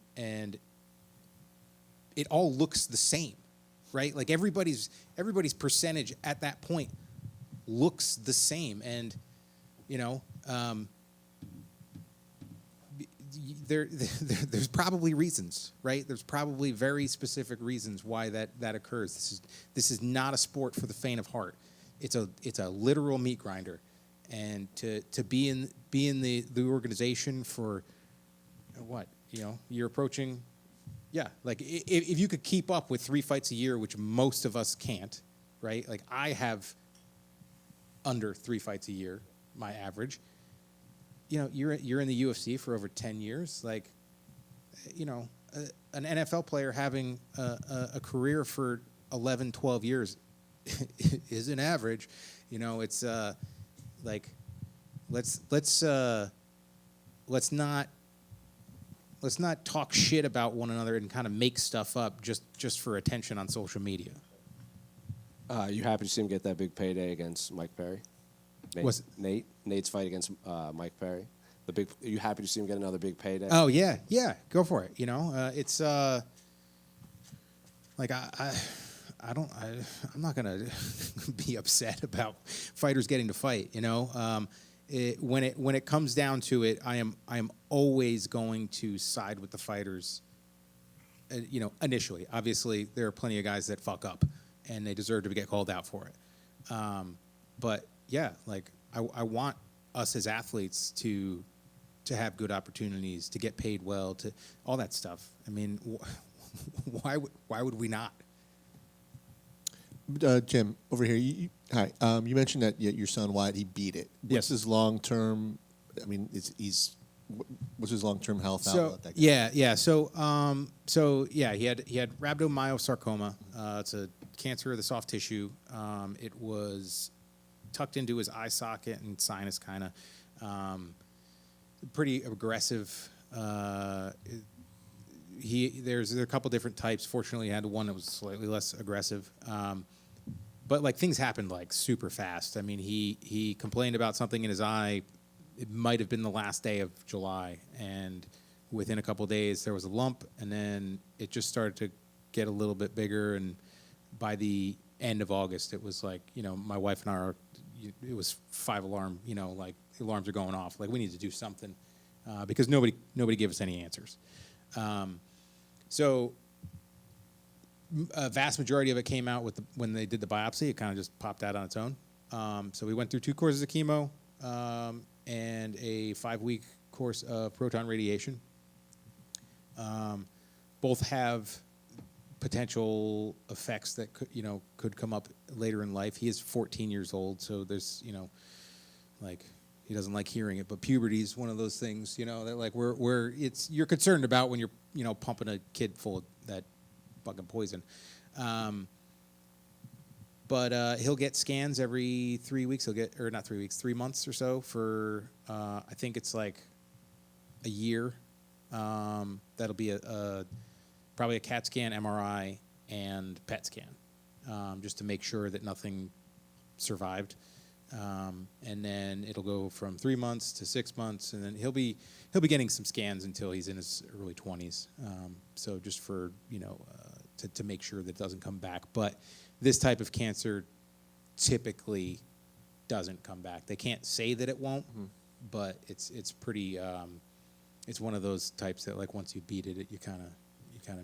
it all looks the same, right? Like everybody's percentage at that point looks the same, and there's probably reasons, right? There's probably very specific reasons why that occurs. This is not a sport for the faint of heart. It's a literal meat grinder, and to be in the organization for what you're approaching, like if you could keep up with 3 fights a year, which most of us can't, right? Like I have under 3 fights a year, my average. You're in the UFC for over 10 years. Like, an NFL player having a career for 11, 12 years is an average. It's like let's not talk shit about one another and kind of make stuff up just for attention on social media. You happy to see him get that big payday against Mike Perry? Nate's fight against Mike Perry. Are you happy to see him get another big payday? Oh yeah, go for it. It's like I'm not gonna be upset about fighters getting to fight. When it comes down to it, I am always going to side with the fighters. Initially, obviously there are plenty of guys that fuck up, and they deserve to get called out for it. But yeah, like I want us as athletes to have good opportunities, to get paid well, to all that stuff. I mean, why would we not? Jim, over here. Hi. You mentioned that your son Wyatt, he beat it. What's his long term? I mean, what's his long term health outlook? So yeah. So he had rhabdomyosarcoma. It's a cancer of the soft tissue. It was tucked into his eye socket and sinus, kind of. Pretty aggressive. There are a couple different types. Fortunately, he had one that was slightly less aggressive. But like things happened like super fast. I mean, he complained about something in his eye. It might have been the last day of July, and within a couple days there was a lump, and then it just started to get a little bit bigger. And by the end of August, it was like my wife and it was 5 alarm. Like the alarms are going off. Like we need to do something because nobody gave us any answers. So a vast majority of it came out when they did the biopsy. It kind of just popped out on its own. So we went through 2 courses of chemo and a 5-week course of proton radiation. Both have potential effects that could come up later in life. He is 14 years old, so there's like he doesn't like hearing it, but puberty is one of those things that like you're concerned about when you're pumping a kid full of that fucking poison. But he'll get scans every 3 weeks. Or not 3 weeks, 3 months or so for I think it's like a year. That'll be probably a CAT scan, MRI, and PET scan, just to make sure that nothing survived. And then it'll go from 3 months to 6 months, and then he'll be getting some scans until he's in his early 20s. So just for to make sure that it doesn't come back. But this type of cancer typically doesn't come back. They can't say that it won't, but it's pretty. It's one of those types that like once you beat it, you kind of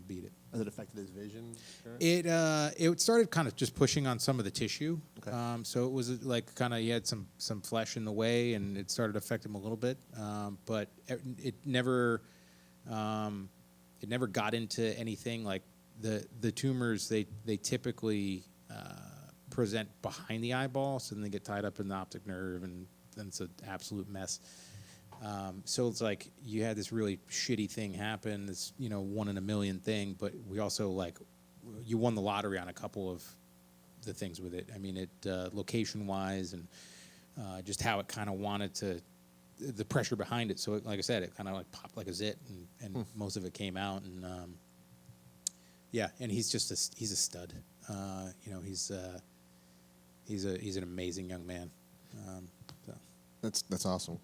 beat it. Has it affected his vision? Sure. It started kind of just pushing on some of the tissue. Okay. So it was like kind of he had some flesh in the way, and it started to affect him a little bit. But it never got into anything like the tumors. They typically present behind the eyeball, so then they get tied up in the optic nerve, and then it's an absolute mess. So it's like you had this really shitty thing happen, this 1 in a million thing, but we also like you won the lottery on a couple of the things with it. I mean, it location wise and just how it kind of wanted to, the pressure behind it. So like I said, it kind of like popped like a zit, and most of it came out, and yeah, and he's just he's a stud. He's an amazing young man. So. That's awesome.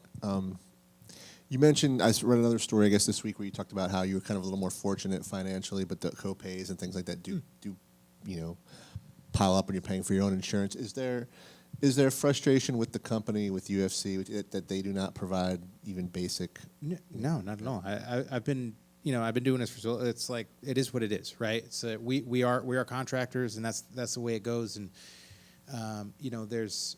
You mentioned, I read another story, I guess, this week where you talked about how you were kind of a little more fortunate financially, but the co-pays and things like that do pile up when you're paying for your own insurance. Is there frustration with the company, with UFC, that they do not provide even basic? No, not at all. I've been doing this for so. It's like it is what it is, right? It's we are contractors, and that's the way it goes. And there's.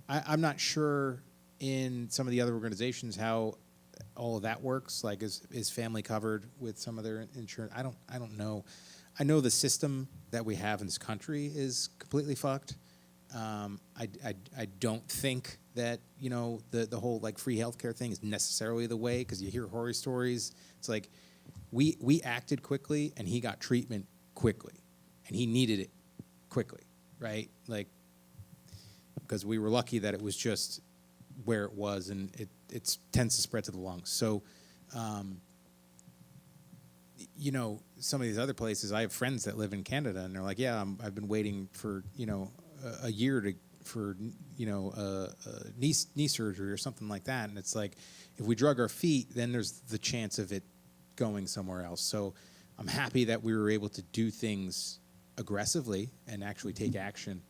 I'm not sure in some of the other organizations how all of that works. Like, is family covered with some of their insurance? I don't know. I know the system that we have in this country is completely fucked. I don't think that the whole like free healthcare thing is necessarily the way, because you hear horror stories. It's like we acted quickly and he got treatment quickly, and he needed it quickly, right? Like, because we were lucky that it was just where it was, and it tends to spread to the lungs. So, some of these other places, I have friends that live in Canada, and they're like, yeah, I've been waiting for, a year for knee surgery or something like that. And it's like, if we drug our feet, then there's the chance of it going somewhere else. So I'm happy that we were able to do things aggressively and actually take action.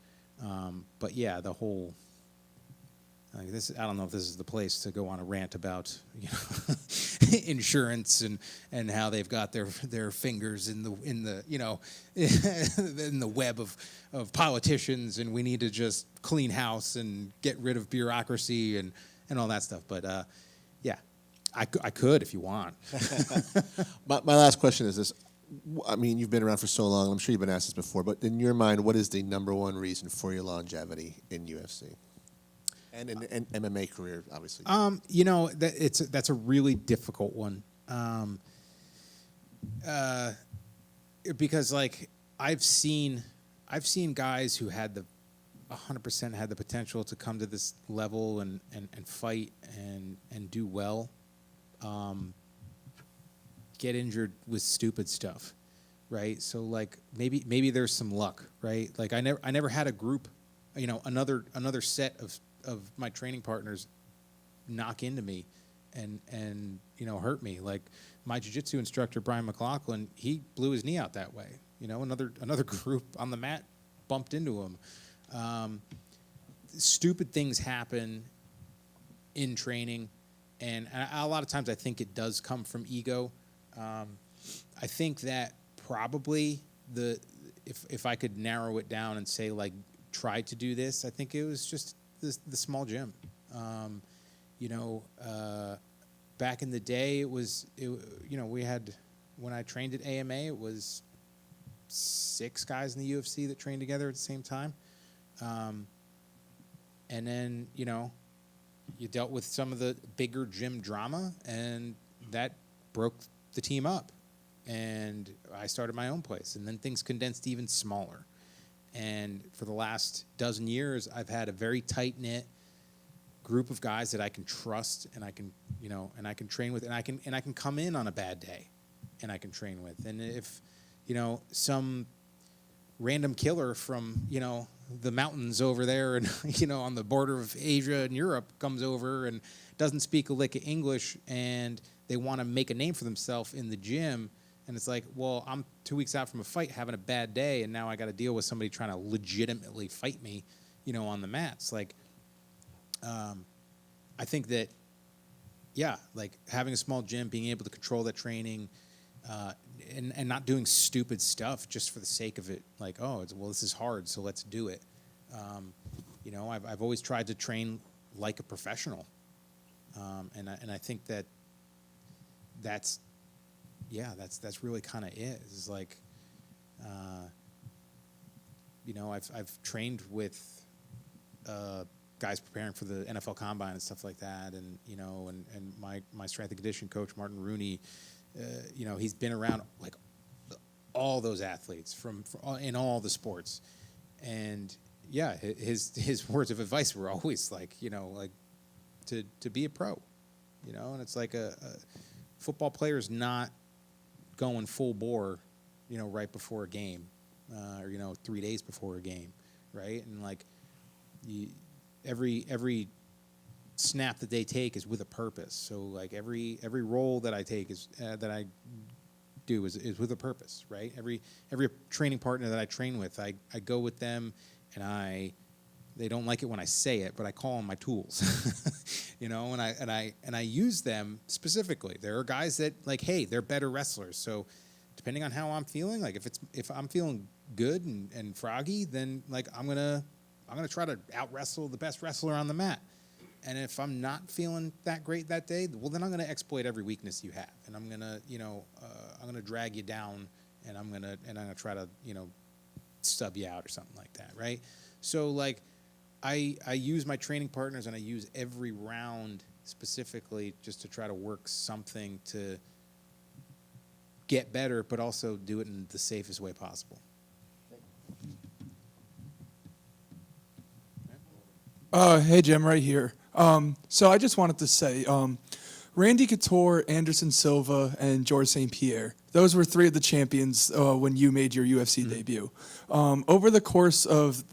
But yeah, the whole I don't know if this is the place to go on a rant about insurance and how they've got their fingers in the in the web of politicians, and we need to just clean house and get rid of bureaucracy and all that stuff. But yeah, I could if you want. My last question is this. I mean, you've been around for so long. I'm sure you've been asked this before, but in your mind, what is the number one reason for your longevity in UFC and in MMA career, obviously? That's a really difficult one, because like I've seen guys who had 100% had the potential to come to this level and fight and do well. Get injured with stupid stuff, right? So like maybe there's some luck, right? Like I never had a group, another set of my training partners knock into me and hurt me. Like my jiu-jitsu instructor Brian McLaughlin, he blew his knee out that way. Another group on the mat bumped into him. Stupid things happen in training, and a lot of times I think it does come from ego. I think that probably if I could narrow it down and say like try to do this, I think it was just the small gym. Back in the day, we had, when I trained at AMA, it was 6 guys in the UFC that trained together at the same time. And then, you dealt with some of the bigger gym drama, and that broke the team up, and I started my own place, and then things condensed even smaller. And for the last dozen years, I've had a very tight-knit group of guys that I can trust, and I can train with, and I can come in on a bad day, and I can train with. And if some random killer from the mountains over there and on the border of Asia and Europe comes over and doesn't speak a lick of English, and they want to make a name for themselves in the gym, And it's like, well, I'm 2 weeks out from a fight having a bad day, and now I got to deal with somebody trying to legitimately fight me, on the mats. Like, I think that, yeah, like having a small gym, being able to control that training, and not doing stupid stuff just for the sake of it. Like, this is hard, so let's do it. I've always tried to train like a professional, and I think that's really kind of it. It's like, I've trained with guys preparing for the NFL Combine and stuff like that, and my strength and conditioning coach Martin Rooney, he's been around like all those athletes from in all the sports, and yeah, his words of advice were always like, to be a pro, and it's like a football player's not going full bore, right before a game, or 3 days before a game, right? And like, every snap that they take is with a purpose. So like every role that I take is that I do is with a purpose, right? Every training partner that I train with, I go with them, and they don't like it when I say it, but I call them my tools, and I use them specifically. There are guys that like, hey, they're better wrestlers. So depending on how I'm feeling, like if I'm feeling good and froggy, then like I'm gonna try to out wrestle the best wrestler on the mat. And if I'm not feeling that great that day, well then I'm gonna exploit every weakness you have, and I'm gonna I'm gonna drag you down, and I'm gonna try to stub you out or something like that, right? So like, I use my training partners, and I use every round specifically just to try to work something to get better, but also do it in the safest way possible. Hey, Jim, right here. So I just wanted to say, Randy Couture, Anderson Silva, and George St. Pierre, those were three of the champions when you made your UFC debut. Over the course of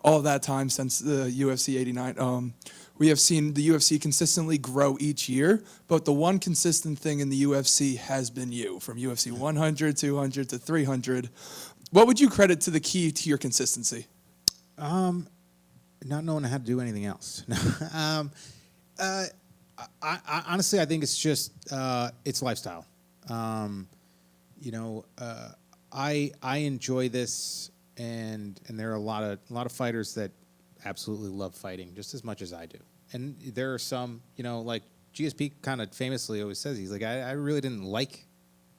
all that time since the UFC 89, we have seen the UFC consistently grow each year, but the one consistent thing in the UFC has been you, from UFC 100, 200 to 300. What would you credit to the key to your consistency? Not knowing how to do anything else. I honestly, I think it's just it's lifestyle. I enjoy this, and there are a lot of fighters that absolutely love fighting just as much as I do. And there are some, like GSP kind of famously always says, he's like, I really didn't like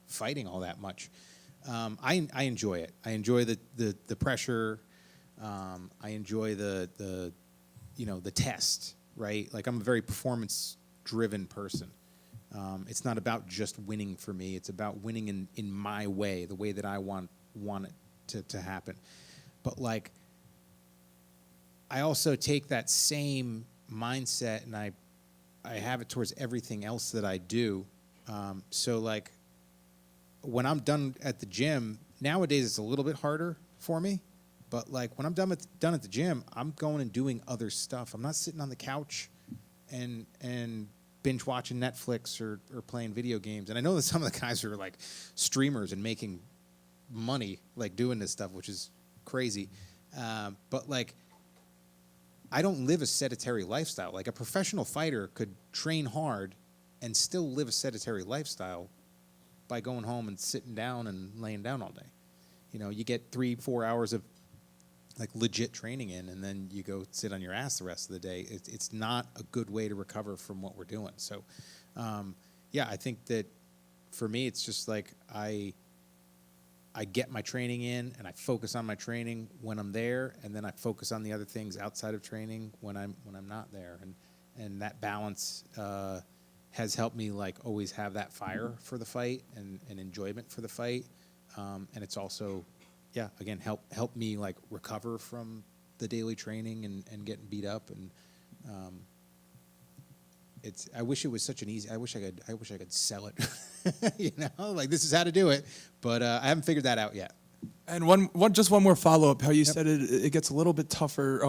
fighting all that much. I enjoy it. I enjoy the pressure. I enjoy the test, right? Like, I'm a very performance-driven person. It's not about just winning for me. It's about winning in my way, the way that I want it to happen. But like, I also take that same mindset and I have it towards everything else that I do. So like, when I'm done at the gym, nowadays it's a little bit harder for me. But like, when I'm done at the gym, I'm going and doing other stuff. I'm not sitting on the couch and binge watching Netflix or playing video games. And I know that some of the guys are like streamers and making money like doing this stuff, which is crazy. But like, I don't live a sedentary lifestyle. Like, a professional fighter could train hard and still live a sedentary lifestyle by going home and sitting down and laying down all day. You get 3-4 hours of like legit training in, and then you go sit on your ass the rest of the day. It's not a good way to recover from what we're doing. So, yeah, I think that for me, it's just like I get my training in, and I focus on my training when I'm there, and then I focus on the other things outside of training when I'm not there, and that balance has helped me like always have that fire for the fight and enjoyment for the fight, and it's also, yeah, again, help me like recover from the daily training and getting beat up, and I wish it was such an easy. I wish I could sell it, like, this is how to do it, but I haven't figured that out yet. And just one more follow up. How you said it gets a little bit tougher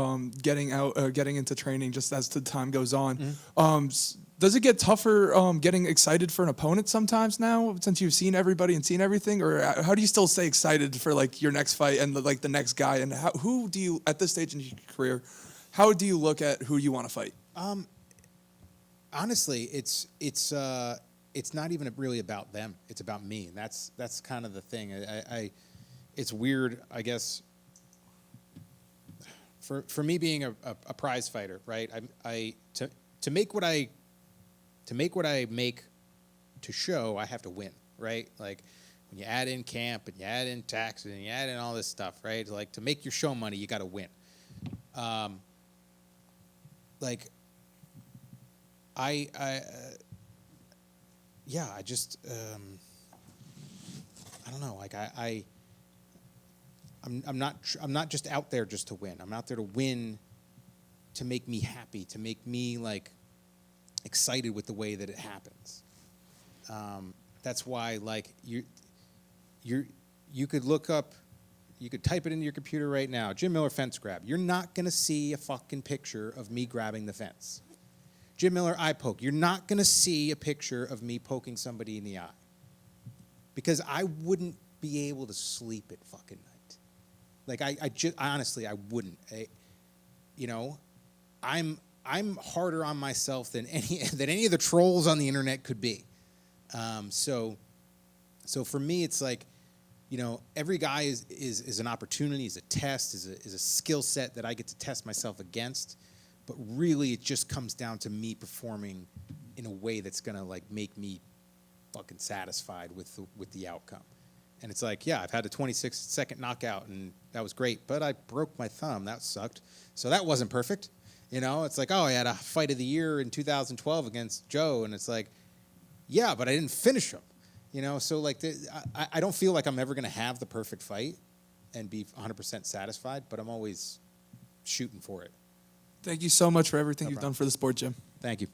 getting into training just as the time goes on. Does it get tougher getting excited for an opponent sometimes now since you've seen everybody and seen everything, or how do you still stay excited for like your next fight and the next guy? And who do you at this stage in your career? How do you look at who you want to fight? Honestly, it's not even really about them. It's about me, and that's kind of the thing. It's weird, I guess. For me being a prize fighter, right? To make what I make to show, I have to win, right? Like when you add in camp and you add in taxes and you add in all this stuff, right? Like to make your show money, you got to win. I don't know. Like I'm not just out there just to win. I'm out there to win, to make me happy, to make me like excited with the way that it happens. That's why like you could look up, you could type it into your computer right now, Jim Miller fence grab. You're not gonna see a fucking picture of me grabbing the fence. Jim Miller eye poke. You're not gonna see a picture of me poking somebody in the eye, because I wouldn't be able to sleep at fucking night. Like I honestly, I wouldn't. I'm harder on myself than any of the trolls on the internet could be. So for me, it's like, every guy is an opportunity, is a test, is a skill set that I get to test myself against. But really, it just comes down to me performing in a way that's gonna like make me fucking satisfied with the outcome. And it's like, yeah, I've had a 26-second knockout, and that was great, but I broke my thumb. That sucked. So that wasn't perfect. It's like, oh, I had a fight of the year in 2012 against Joe, and it's like, yeah, but I didn't finish him. So like, I don't feel like I'm ever gonna have the perfect fight and be 100% satisfied, but I'm always shooting for it. Thank you so much for everything you've done for the sport, Jim. Thank you.